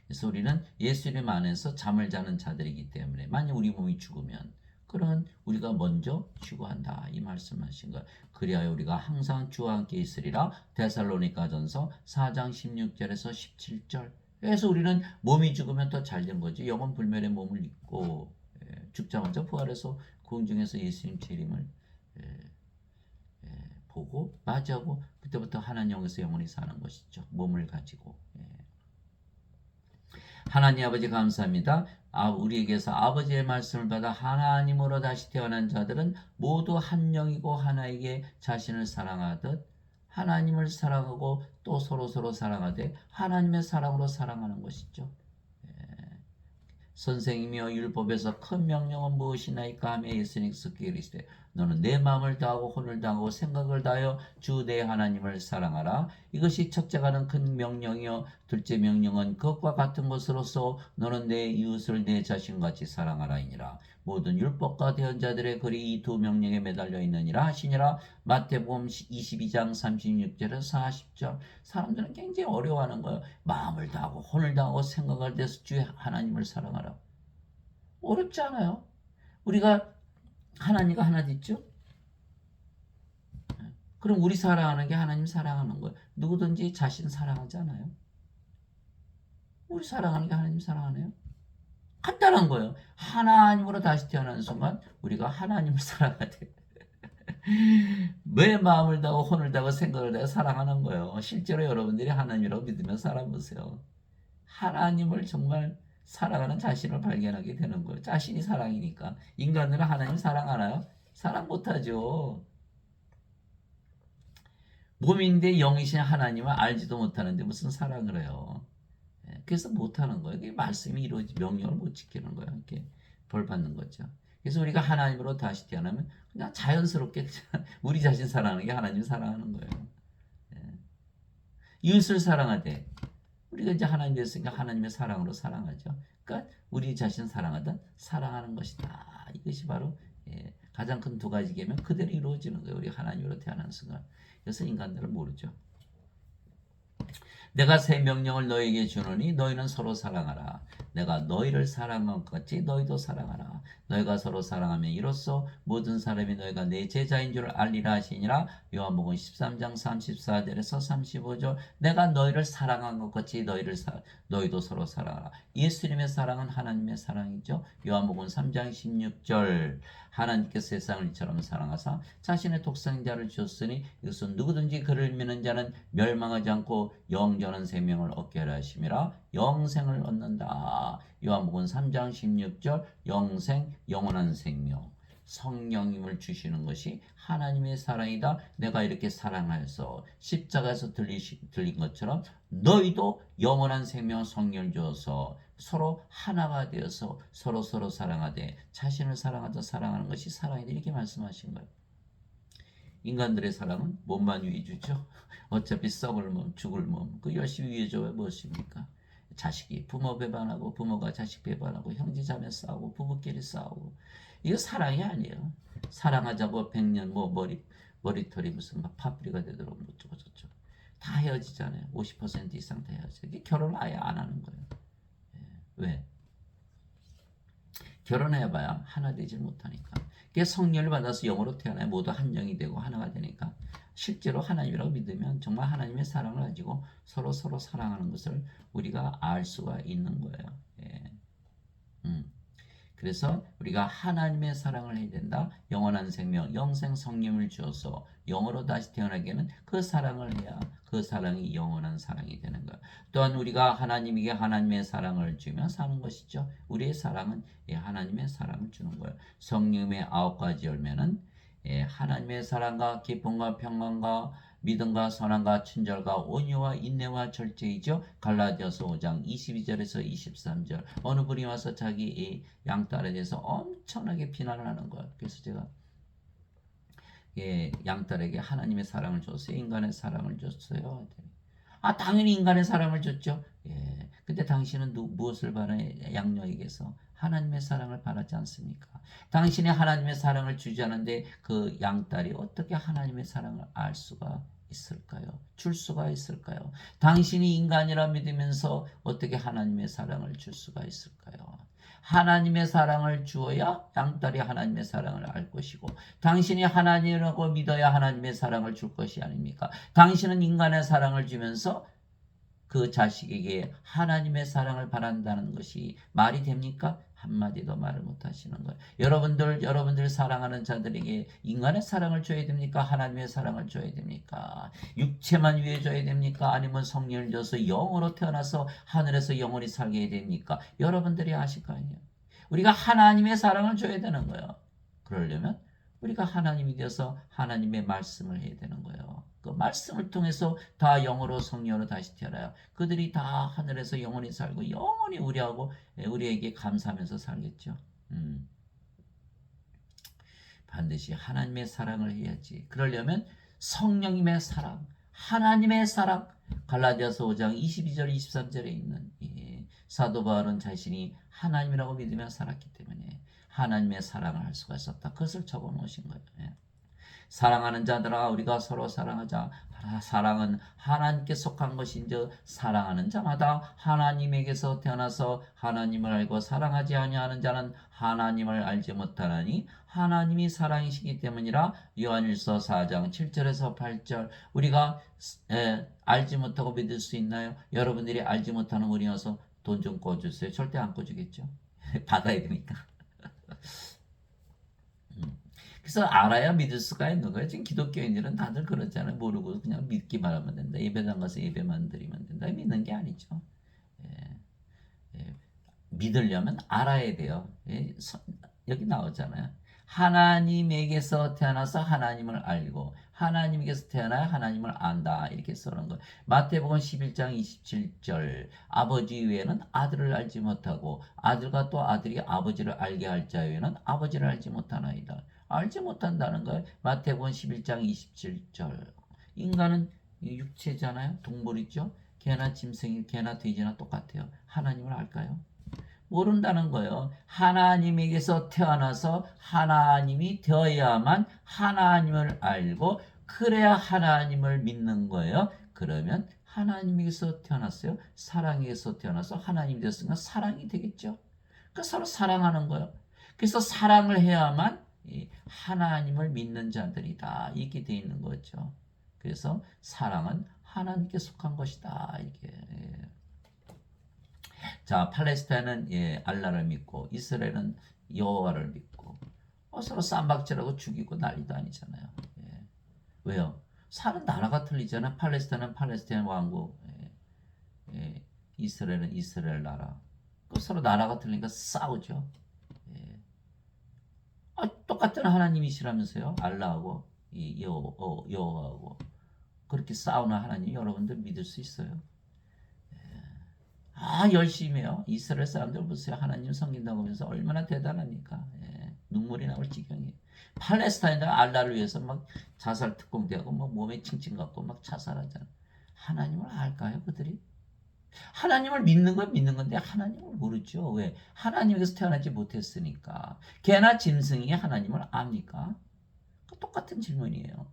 그래서 우리는 예수님 안에서 잠을 자는 자들이기 때문에 만약 우리 몸이 죽으면 그런 우리가 먼저 휴거한다 이 말씀하신 거예요. 그리하여 우리가 항상 주와 함께 있으리라. 데살로니가전서 4장 16절에서 17절. 그래서 우리는 몸이 죽으면 더 잘된 거지. 영원 불멸의 몸을 입고 죽자마자 부활해서 공중에서 예수님 재림을 보고 맞이하고 그때부터 하나님 영에서 영원히 사는 것이죠. 몸을 가지고. 하나님 아버지 감사합니다. 우리에게서 아버지의 말씀을 받아 하나님으로 다시 태어난 자들은 모두 한 영이고 하나에게 자신을 사랑하듯 하나님을 사랑하고 또 서로 사랑하되 하나님의 사랑으로 사랑하는 것이죠. 선생이며 율법에서 큰 명령은 무엇이나이까 하며 예수님께서 이르시되 너는 내 마음을 다하고 혼을 다하고 생각을 다하여 주 내 하나님을 사랑하라. 이것이 첫째가는 큰 명령이요 둘째 명령은 그것과 같은 것으로서 너는 내 이웃을 내 자신같이 사랑하라이니라. 모든 율법과 대언자들의 글이 이 두 명령에 매달려 있느니라 하시니라. 마태복음 22장 36절에서 40절. 사람들은 굉장히 어려워하는 거예요. 마음을 다하고 혼을 다하고 생각을 다해서 주 하나님을 사랑하라. 어렵지 않아요. 우리가 하나님과 하나 있죠? 그럼 우리 사랑하는 게 하나님 사랑하는 거예요. 누구든지 자신 사랑하잖아요. 우리 사랑하는 게 하나님 사랑하네요. 간단한 거예요. 하나님으로 다시 태어나는 순간 우리가 하나님을 사랑해야 돼요. 왜 마음을 다하고 혼을 다하고 생각을 다하고 사랑하는 거예요. 실제로 여러분들이 하나님이라고 믿으며 살아보세요. 하나님을 정말 사랑하는 자신을 발견하게 되는 거예요. 자신이 사랑이니까. 인간들은 하나님 사랑하나요? 사랑 못하죠. 몸인데 영이신 하나님을 알지도 못하는데 무슨 사랑을 해요. 그래서 못하는 거예요. 그게 말씀이 이루어지 명령을 못 지키는 거예요. 이렇게 벌 받는 거죠. 그래서 우리가 하나님으로 다시 태어나면 그냥 자연스럽게 그냥 우리 자신 사랑하는 게 하나님 사랑하는 거예요. 이웃을 사랑하되 우리가 이제 하나님 됐으니까 하나님의 사랑으로 사랑하죠. 그러니까 우리 자신 사랑하다 사랑하는 것이다. 이것이 바로 가장 큰 두 가지 계명 그대로 이루어지는 거예요. 우리 하나님으로 태어난 순간. 그래서 인간들은 모르죠. 내가 새 명령을 너희에게 주노니 너희는 서로 사랑하라. 내가 너희를 사랑한 것 같이 너희도 사랑하라. 너희가 서로 사랑하면 이로써 모든 사람이 너희가 내 제자인 줄 알리라 하시니라. 요한복음 13장 34절에서 35절. 내가 너희를 사랑한 것 같이 너희도 서로 사랑하라. 예수님의 사랑은 하나님의 사랑이죠. 요한복음 3장 16절. 하나님께서 세상을 이처럼 사랑하사 자신의 독생자를 주셨으니 이것은 누구든지 그를 믿는 자는 멸망하지 않고 영원한 생명을 얻게 하려 하심이라. 영생을 얻는다. 요한복음 3장 16절. 영생, 영원한 생명. 성령님을 주시는 것이 하나님의 사랑이다. 내가 이렇게 사랑하여서 십자가에서 들린 것처럼 너희도 영원한 생명 성령을 주어서 서로 하나가 되어서 서로 사랑하되 자신을 사랑하자 사랑하는 것이 사랑이다. 이렇게 말씀하신 거예요. 인간들의 사랑은 몸만 위해주죠. 어차피 썩을 몸, 죽을 몸, 그 열심히 위해줘야 무엇입니까? 자식이 부모 배반하고 부모가 자식 배반하고 형제 자매 싸우고 부부끼리 싸우고 이거 사랑이 아니에요. 사랑하자고 100년 뭐 머리털이 무슨 막 파뿌리가 되도록 어쩌고 저쩌고 다 헤어지잖아요. 50% 이상 다 헤어져. 이게 결혼 아예 안 하는 거예요. 왜? 결혼해봐야 하나 되질 못하니까. 그게 성령을 받아서 영으로 태어나야 모두 한 영이 되고 하나가 되니까 실제로 하나님이라고 믿으면 정말 하나님의 사랑을 가지고 서로 사랑하는 것을 우리가 알 수가 있는 거예요. 예. 그래서 우리가 하나님의 사랑을 해야 된다. 영원한 생명, 영생 성령을 주어서 영으로 다시 태어나기에는 그 사랑을 해야 그 사랑이 영원한 사랑이 되는 거예요. 또한 우리가 하나님에게 하나님의 사랑을 주며 사는 것이죠. 우리의 사랑은 하나님의 사랑을 주는 거예요. 성령의 9가지 열매는 하나님의 사랑과 기쁨과 평안과 믿음과 선함과 친절과 온유와 인내와 절제이죠. 갈라디아서 5장 22절에서 23절. 어느 분이 와서 자기 양딸에 대해서 엄청나게 비난을 하는 거예요. 그래서 제가 양딸에게 하나님의 사랑을 줬어요. 인간의 사랑을 줬어요. 당연히 인간의 사랑을 줬죠. 근데 당신은 무엇을 바라요? 양녀에게서 하나님의 사랑을 바라지 않습니까? 당신이 하나님의 사랑을 주지 않은데 그 양딸이 어떻게 하나님의 사랑을 알 수가 있을까요? 줄 수가 있을까요? 당신이 인간이라 믿으면서 어떻게 하나님의 사랑을 줄 수가 있을까요? 하나님의 사랑을 주어야 양딸이 하나님의 사랑을 알 것이고 당신이 하나님이라고 믿어야 하나님의 사랑을 줄 것이 아닙니까? 당신은 인간의 사랑을 주면서 그 자식에게 하나님의 사랑을 바란다는 것이 말이 됩니까? 한마디도 말을 못 하시는 거예요. 여러분들 사랑하는 자들에게 인간의 사랑을 줘야 됩니까? 하나님의 사랑을 줘야 됩니까? 육체만 위해 줘야 됩니까? 아니면 성령을 줘서 영으로 태어나서 하늘에서 영원히 살게 해야 됩니까? 여러분들이 아실 거 아니에요. 우리가 하나님의 사랑을 줘야 되는 거예요. 그러려면 우리가 하나님이 되어서 하나님의 말씀을 해야 되는 거예요. 그 말씀을 통해서 다 영으로 성령으로 다시 태어나요. 그들이 다 하늘에서 영원히 살고 영원히 우리에게 감사하면서 살겠죠. 반드시 하나님의 사랑을 해야지. 그러려면 성령님의 사랑, 하나님의 사랑, 갈라디아서 5장 22절 23절에 있는 사도 바울은 자신이 하나님이라고 믿으며 살았기 때문에 하나님의 사랑을 할 수가 있었다. 그것을 적어 놓으신 거예요. 사랑하는 자들아 우리가 서로 사랑하자. 사랑은 하나님께 속한 것인즉 사랑하는 자마다 하나님에게서 태어나서 하나님을 알고 사랑하지 아니하는 자는 하나님을 알지 못하나니 하나님이 사랑이시기 때문이라. 요한일서 4장 7절에서 8절. 우리가 알지 못하고 믿을 수 있나요? 여러분들이 알지 못하는 분이어서 돈 좀 꿔주세요. 절대 안 꿔주겠죠. 받아야 되니까. 그래서 알아야 믿을 수가 있는 거예요. 지금 기독교인들은 다들 그렇잖아요. 모르고 그냥 믿기만 하면 된다. 예배당 가서 예배만 드리면 된다. 믿는 게 아니죠. 예, 예. 믿으려면 알아야 돼요. 예, 여기 나오잖아요. 하나님에게서 태어나서 하나님을 알고 하나님에게서 태어나야 하나님을 안다. 이렇게 써놓은 거예요. 마태복음 11장 27절. 아버지 외에는 아들을 알지 못하고 아들과 또 아들이 아버지를 알게 할 자 외에는 아버지를 알지 못하나이다. 알지 못한다는 거예요. 마태복음 11장 27절. 인간은 육체잖아요. 동물이죠. 개나 짐승이 개나 돼지나 똑같아요. 하나님을 알까요? 모른다는 거예요. 하나님에게서 태어나서 하나님이 되어야만 하나님을 알고 그래야 하나님을 믿는 거예요. 그러면 하나님에게서 태어났어요. 사랑에서 태어나서 하나님이 되었으니까 사랑이 되겠죠. 그러니까 서로 사랑하는 거예요. 그래서 사랑을 해야만 하나님을 믿는 자들이다. 이렇게 돼 있는 거죠. 그래서 사랑은 하나님께 속한 것이다. 이게. 자, 팔레스타인은 알라를 믿고 이스라엘은 여호와를 믿고 서로 쌈박질하고 죽이고 난리도 아니잖아요. 왜요? 사는 나라가 틀리잖아요. 팔레스타인은 팔레스타인 왕국, 이스라엘은 이스라엘 나라. 서로 나라가 틀리니까 싸우죠. 똑같은 하나님이시라면서요. 알라하고 여호와하고 그렇게 싸우는 하나님 여러분들 믿을 수 있어요? 열심히 해요. 이스라엘 사람들 보세요. 하나님 섬긴다고 하면서 얼마나 대단합니까? 눈물이 나올 지경이에요. 팔레스타인들 알라를 위해서 막 자살 특공대하고 막 몸에 칭칭 갖고 막 자살하잖아요. 하나님을 알까요, 그들이? 하나님을 믿는 건 믿는 건데 하나님을 모르죠. 왜? 하나님에게서 태어나지 못했으니까. 개나 짐승이 하나님을 압니까? 똑같은 질문이에요.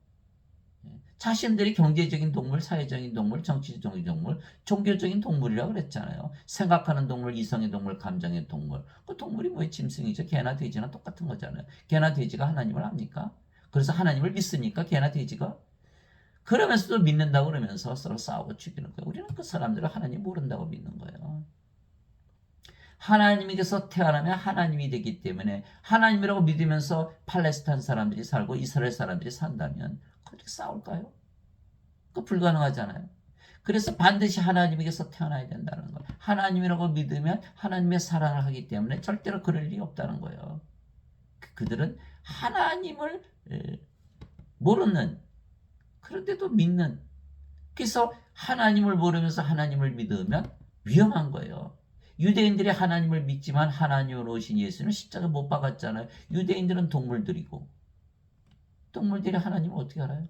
자신들이 경제적인 동물, 사회적인 동물, 정치적인 동물, 종교적인 동물이라고 그랬잖아요. 생각하는 동물, 이성의 동물, 감정의 동물. 그 동물이 뭐예요? 짐승이죠. 개나 돼지나 똑같은 거잖아요. 개나 돼지가 하나님을 압니까? 그래서 하나님을 믿습니까? 개나 돼지가? 그러면서도 믿는다고 그러면서 서로 싸우고 죽이는 거예요. 우리는 그 사람들을 하나님 모른다고 믿는 거예요. 하나님에게서 태어나면 하나님이 되기 때문에 하나님이라고 믿으면서 팔레스타인 사람들이 살고 이스라엘 사람들이 산다면 그렇게 싸울까요? 그거 불가능하잖아요. 그래서 반드시 하나님에게서 태어나야 된다는 거예요. 하나님이라고 믿으면 하나님의 사랑을 하기 때문에 절대로 그럴 일이 없다는 거예요. 그들은 하나님을 모르는 그런데도 믿는 그래서 하나님을 모르면서 하나님을 믿으면 위험한 거예요. 유대인들이 하나님을 믿지만 하나님으로 오신 예수는 십자가 못 박았잖아요. 유대인들은 동물들이고 동물들이 하나님을 어떻게 알아요?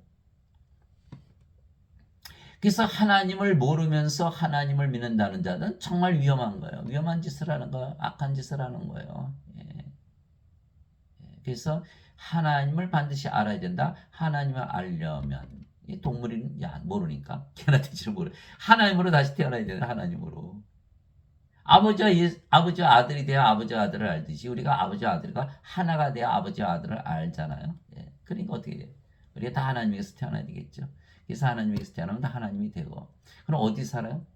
그래서 하나님을 모르면서 하나님을 믿는다는 자는 정말 위험한 거예요. 위험한 짓을 하는 거예요. 악한 짓을 하는 거예요. 그래서 하나님을 반드시 알아야 된다. 하나님을 알려면 이 동물은 모르니까 걔나 돼지를 모르. 하나님으로 다시 태어나야 되는 하나님으로. 아버지와 아들이 되어 아버지와 아들을 알듯이 우리가 아버지와 아들과 하나가 되어 아버지와 아들을 알잖아요. 그러니까 어떻게 돼요? 우리가 다 하나님에게서 태어나야 되겠죠. 그래서 하나님에게서 태어나면 다 하나님이 되고. 그럼 어디 살아요?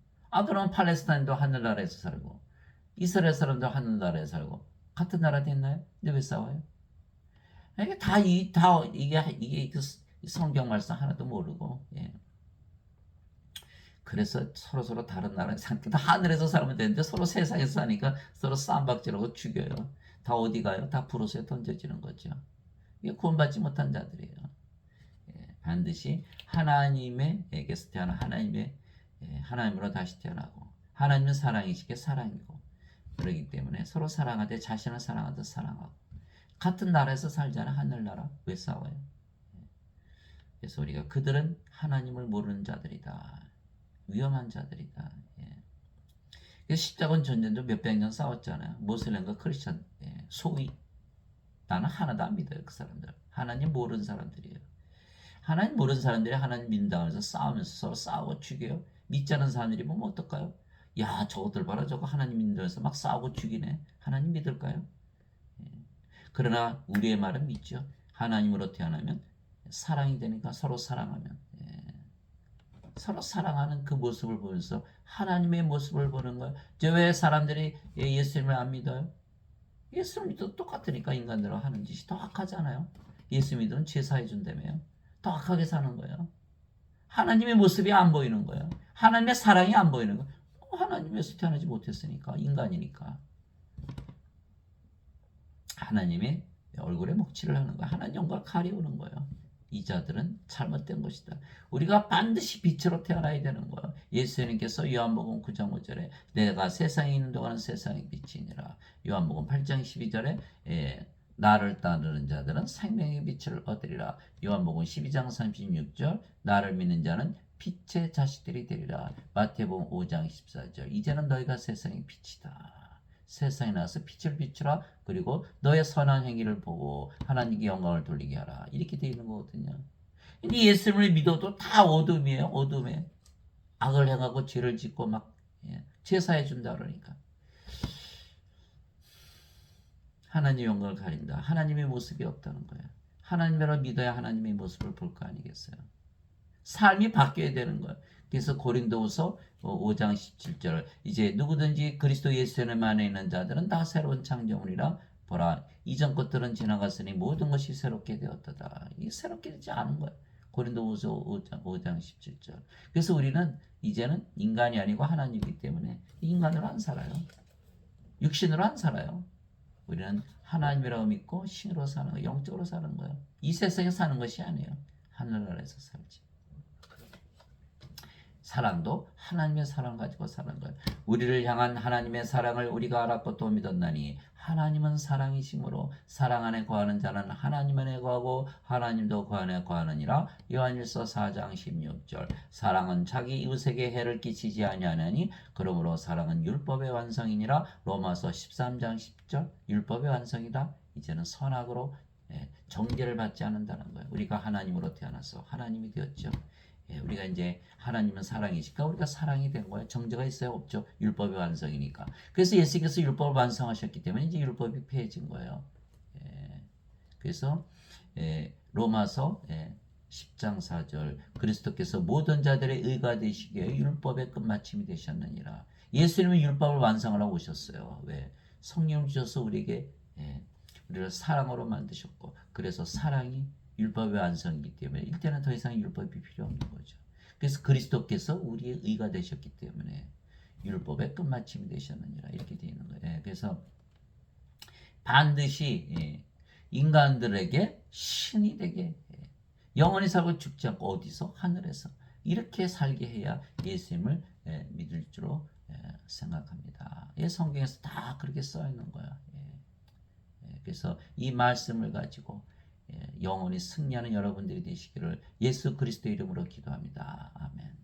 그럼 팔레스타인도 하늘나라에서 살고 이스라엘 사람도 하늘나라에 살고 같은 나라 됐나요? 근데 왜 싸워요? 이게 이게 그 성경 말씀 하나도 모르고, 예. 그래서 서로 다른 나라에 다 하늘에서 살면 되는데 서로 세상에서 사니까 서로 쌈박질하고 죽여요. 다 어디 가요? 다 불옷에 던져지는 거죠. 이게 구원받지 못한 자들이에요. 예, 반드시 하나님에게서 태어난 하나님으로 다시 태어나고, 하나님은 사랑이시기에 사랑이고, 그러기 때문에 서로 사랑하되 자신을 사랑하듯 사랑하고, 같은 나라에서 살잖아요. 하늘나라. 왜 싸워요? 그래서 우리가 그들은 하나님을 모르는 자들이다. 위험한 자들이다. 예. 십자군 전쟁도 몇백 년 싸웠잖아요. 모슬렘과 크리스천, 예. 소위 나는 하나도 안 믿어요. 그 사람들 하나님 모르는 사람들이에요. 하나님 모르는 사람들이 하나님 믿는다면서 싸우면서 서로 싸우고 죽여요. 믿지 않은 사람들이 보면 어떨까요? 야, 저것들 봐라, 저거 하나님 믿는다면서 막 싸우고 죽이네. 하나님 믿을까요? 예. 그러나 우리의 말은 믿죠. 하나님으로 태어나면 사랑이 되니까 서로 사랑하면, 예. 서로 사랑하는 그 모습을 보면서 하나님의 모습을 보는 거예요. 왜 사람들이 예수님을 안 믿어요? 예수 믿어도 똑같으니까. 인간들은 하는 짓이 더 악하잖아요. 예수 믿으면 제사해 준다며요. 더 악하게 사는 거예요. 하나님의 모습이 안 보이는 거예요. 하나님의 사랑이 안 보이는 거예요. 하나님에서 태어나지 못했으니까. 인간이니까. 하나님의 얼굴에 먹칠을 하는 거예요. 하나님 영광을 가리우는 거예요. 이 자들은 잘못된 것이다. 우리가 반드시 빛으로 태어나야 되는 거예요. 예수님께서 요한복음 9장 5절에 내가 세상에 있는 동안은 세상의 빛이니라. 요한복음 8장 12절에 나를 따르는 자들은 생명의 빛을 얻으리라. 요한복음 12장 36절 나를 믿는 자는 빛의 자식들이 되리라. 마태복음 5장 14절 이제는 너희가 세상의 빛이다. 세상에 나와서 빛을 비추라. 그리고 너의 선한 행위를 보고 하나님께 영광을 돌리게 하라. 이렇게 되어 있는 거거든요. 근데 예수님을 믿어도 다 어둠이에요. 어둠에 악을 행하고 죄를 짓고 막 제사해 준다 그러니까. 하나님의 영광을 가린다. 하나님의 모습이 없다는 거예요. 하나님을 믿어야 하나님의 모습을 볼 거 아니겠어요. 삶이 바뀌어야 되는 거예요. 그래서 고린도후서 5장 17절 이제 누구든지 그리스도 예수 안에 있는 자들은 다 새로운 창조물이라. 보라 이전 것들은 지나갔으니 모든 것이 새롭게 되었다. 이게 새롭게 되지 않은 거예요. 고린도후서 5장 17절. 그래서 우리는 이제는 인간이 아니고 하나님이기 때문에 인간으로 안 살아요. 육신으로 안 살아요. 우리는 하나님이라고 믿고 신으로 사는 거예요. 영적으로 사는 거예요. 이 세상에 사는 것이 아니에요. 하늘나라에서 살지. 사랑도 하나님의 사랑을 가지고 사는 거예요. 우리를 향한 하나님의 사랑을 우리가 알았고 또 믿었나니 하나님은 사랑이시므로 사랑 안에 거하는 자는 하나님 안에 거하고 하나님도 그 안에 거하느니라. 요한일서 4장 16절 사랑은 자기 이웃에게 해를 끼치지 아니하나니 그러므로 사랑은 율법의 완성이니라. 로마서 13장 10절 율법의 완성이다. 이제는 선악으로 정죄를 받지 않는다는 거예요. 우리가 하나님으로 태어나서 하나님이 되었죠. 우리가 이제 하나님은 사랑이시니까 우리가 사랑이 된 거예요. 정죄가 있어요? 없죠. 율법의 완성이니까. 그래서 예수께서 율법을 완성하셨기 때문에 이제 율법이 폐해진 거예요. 그래서 로마서 10장 4절 그리스도께서 모든 자들의 의가 되시기에 율법의 끝마침이 되셨느니라. 예수님은 율법을 완성하러 오셨어요. 왜? 성령을 주셔서 우리에게 우리를 사랑으로 만드셨고 그래서 사랑이 율법의 완성이기 때문에 이때는 더 이상 율법이 필요 없는 거죠. 그래서 그리스도께서 우리의 의가 되셨기 때문에 율법의 끝마침이 되셨느니라 이렇게 되어 있는 거예요. 그래서 반드시 인간들에게 신이 되게 영원히 살고 죽지 않고 어디서? 하늘에서 이렇게 살게 해야 예수님을 믿을 줄로 생각합니다. 성경에서 다 그렇게 써 있는 거야. 그래서 이 말씀을 가지고 영원히 승리하는 여러분들이 되시기를 예수 그리스도 이름으로 기도합니다. 아멘.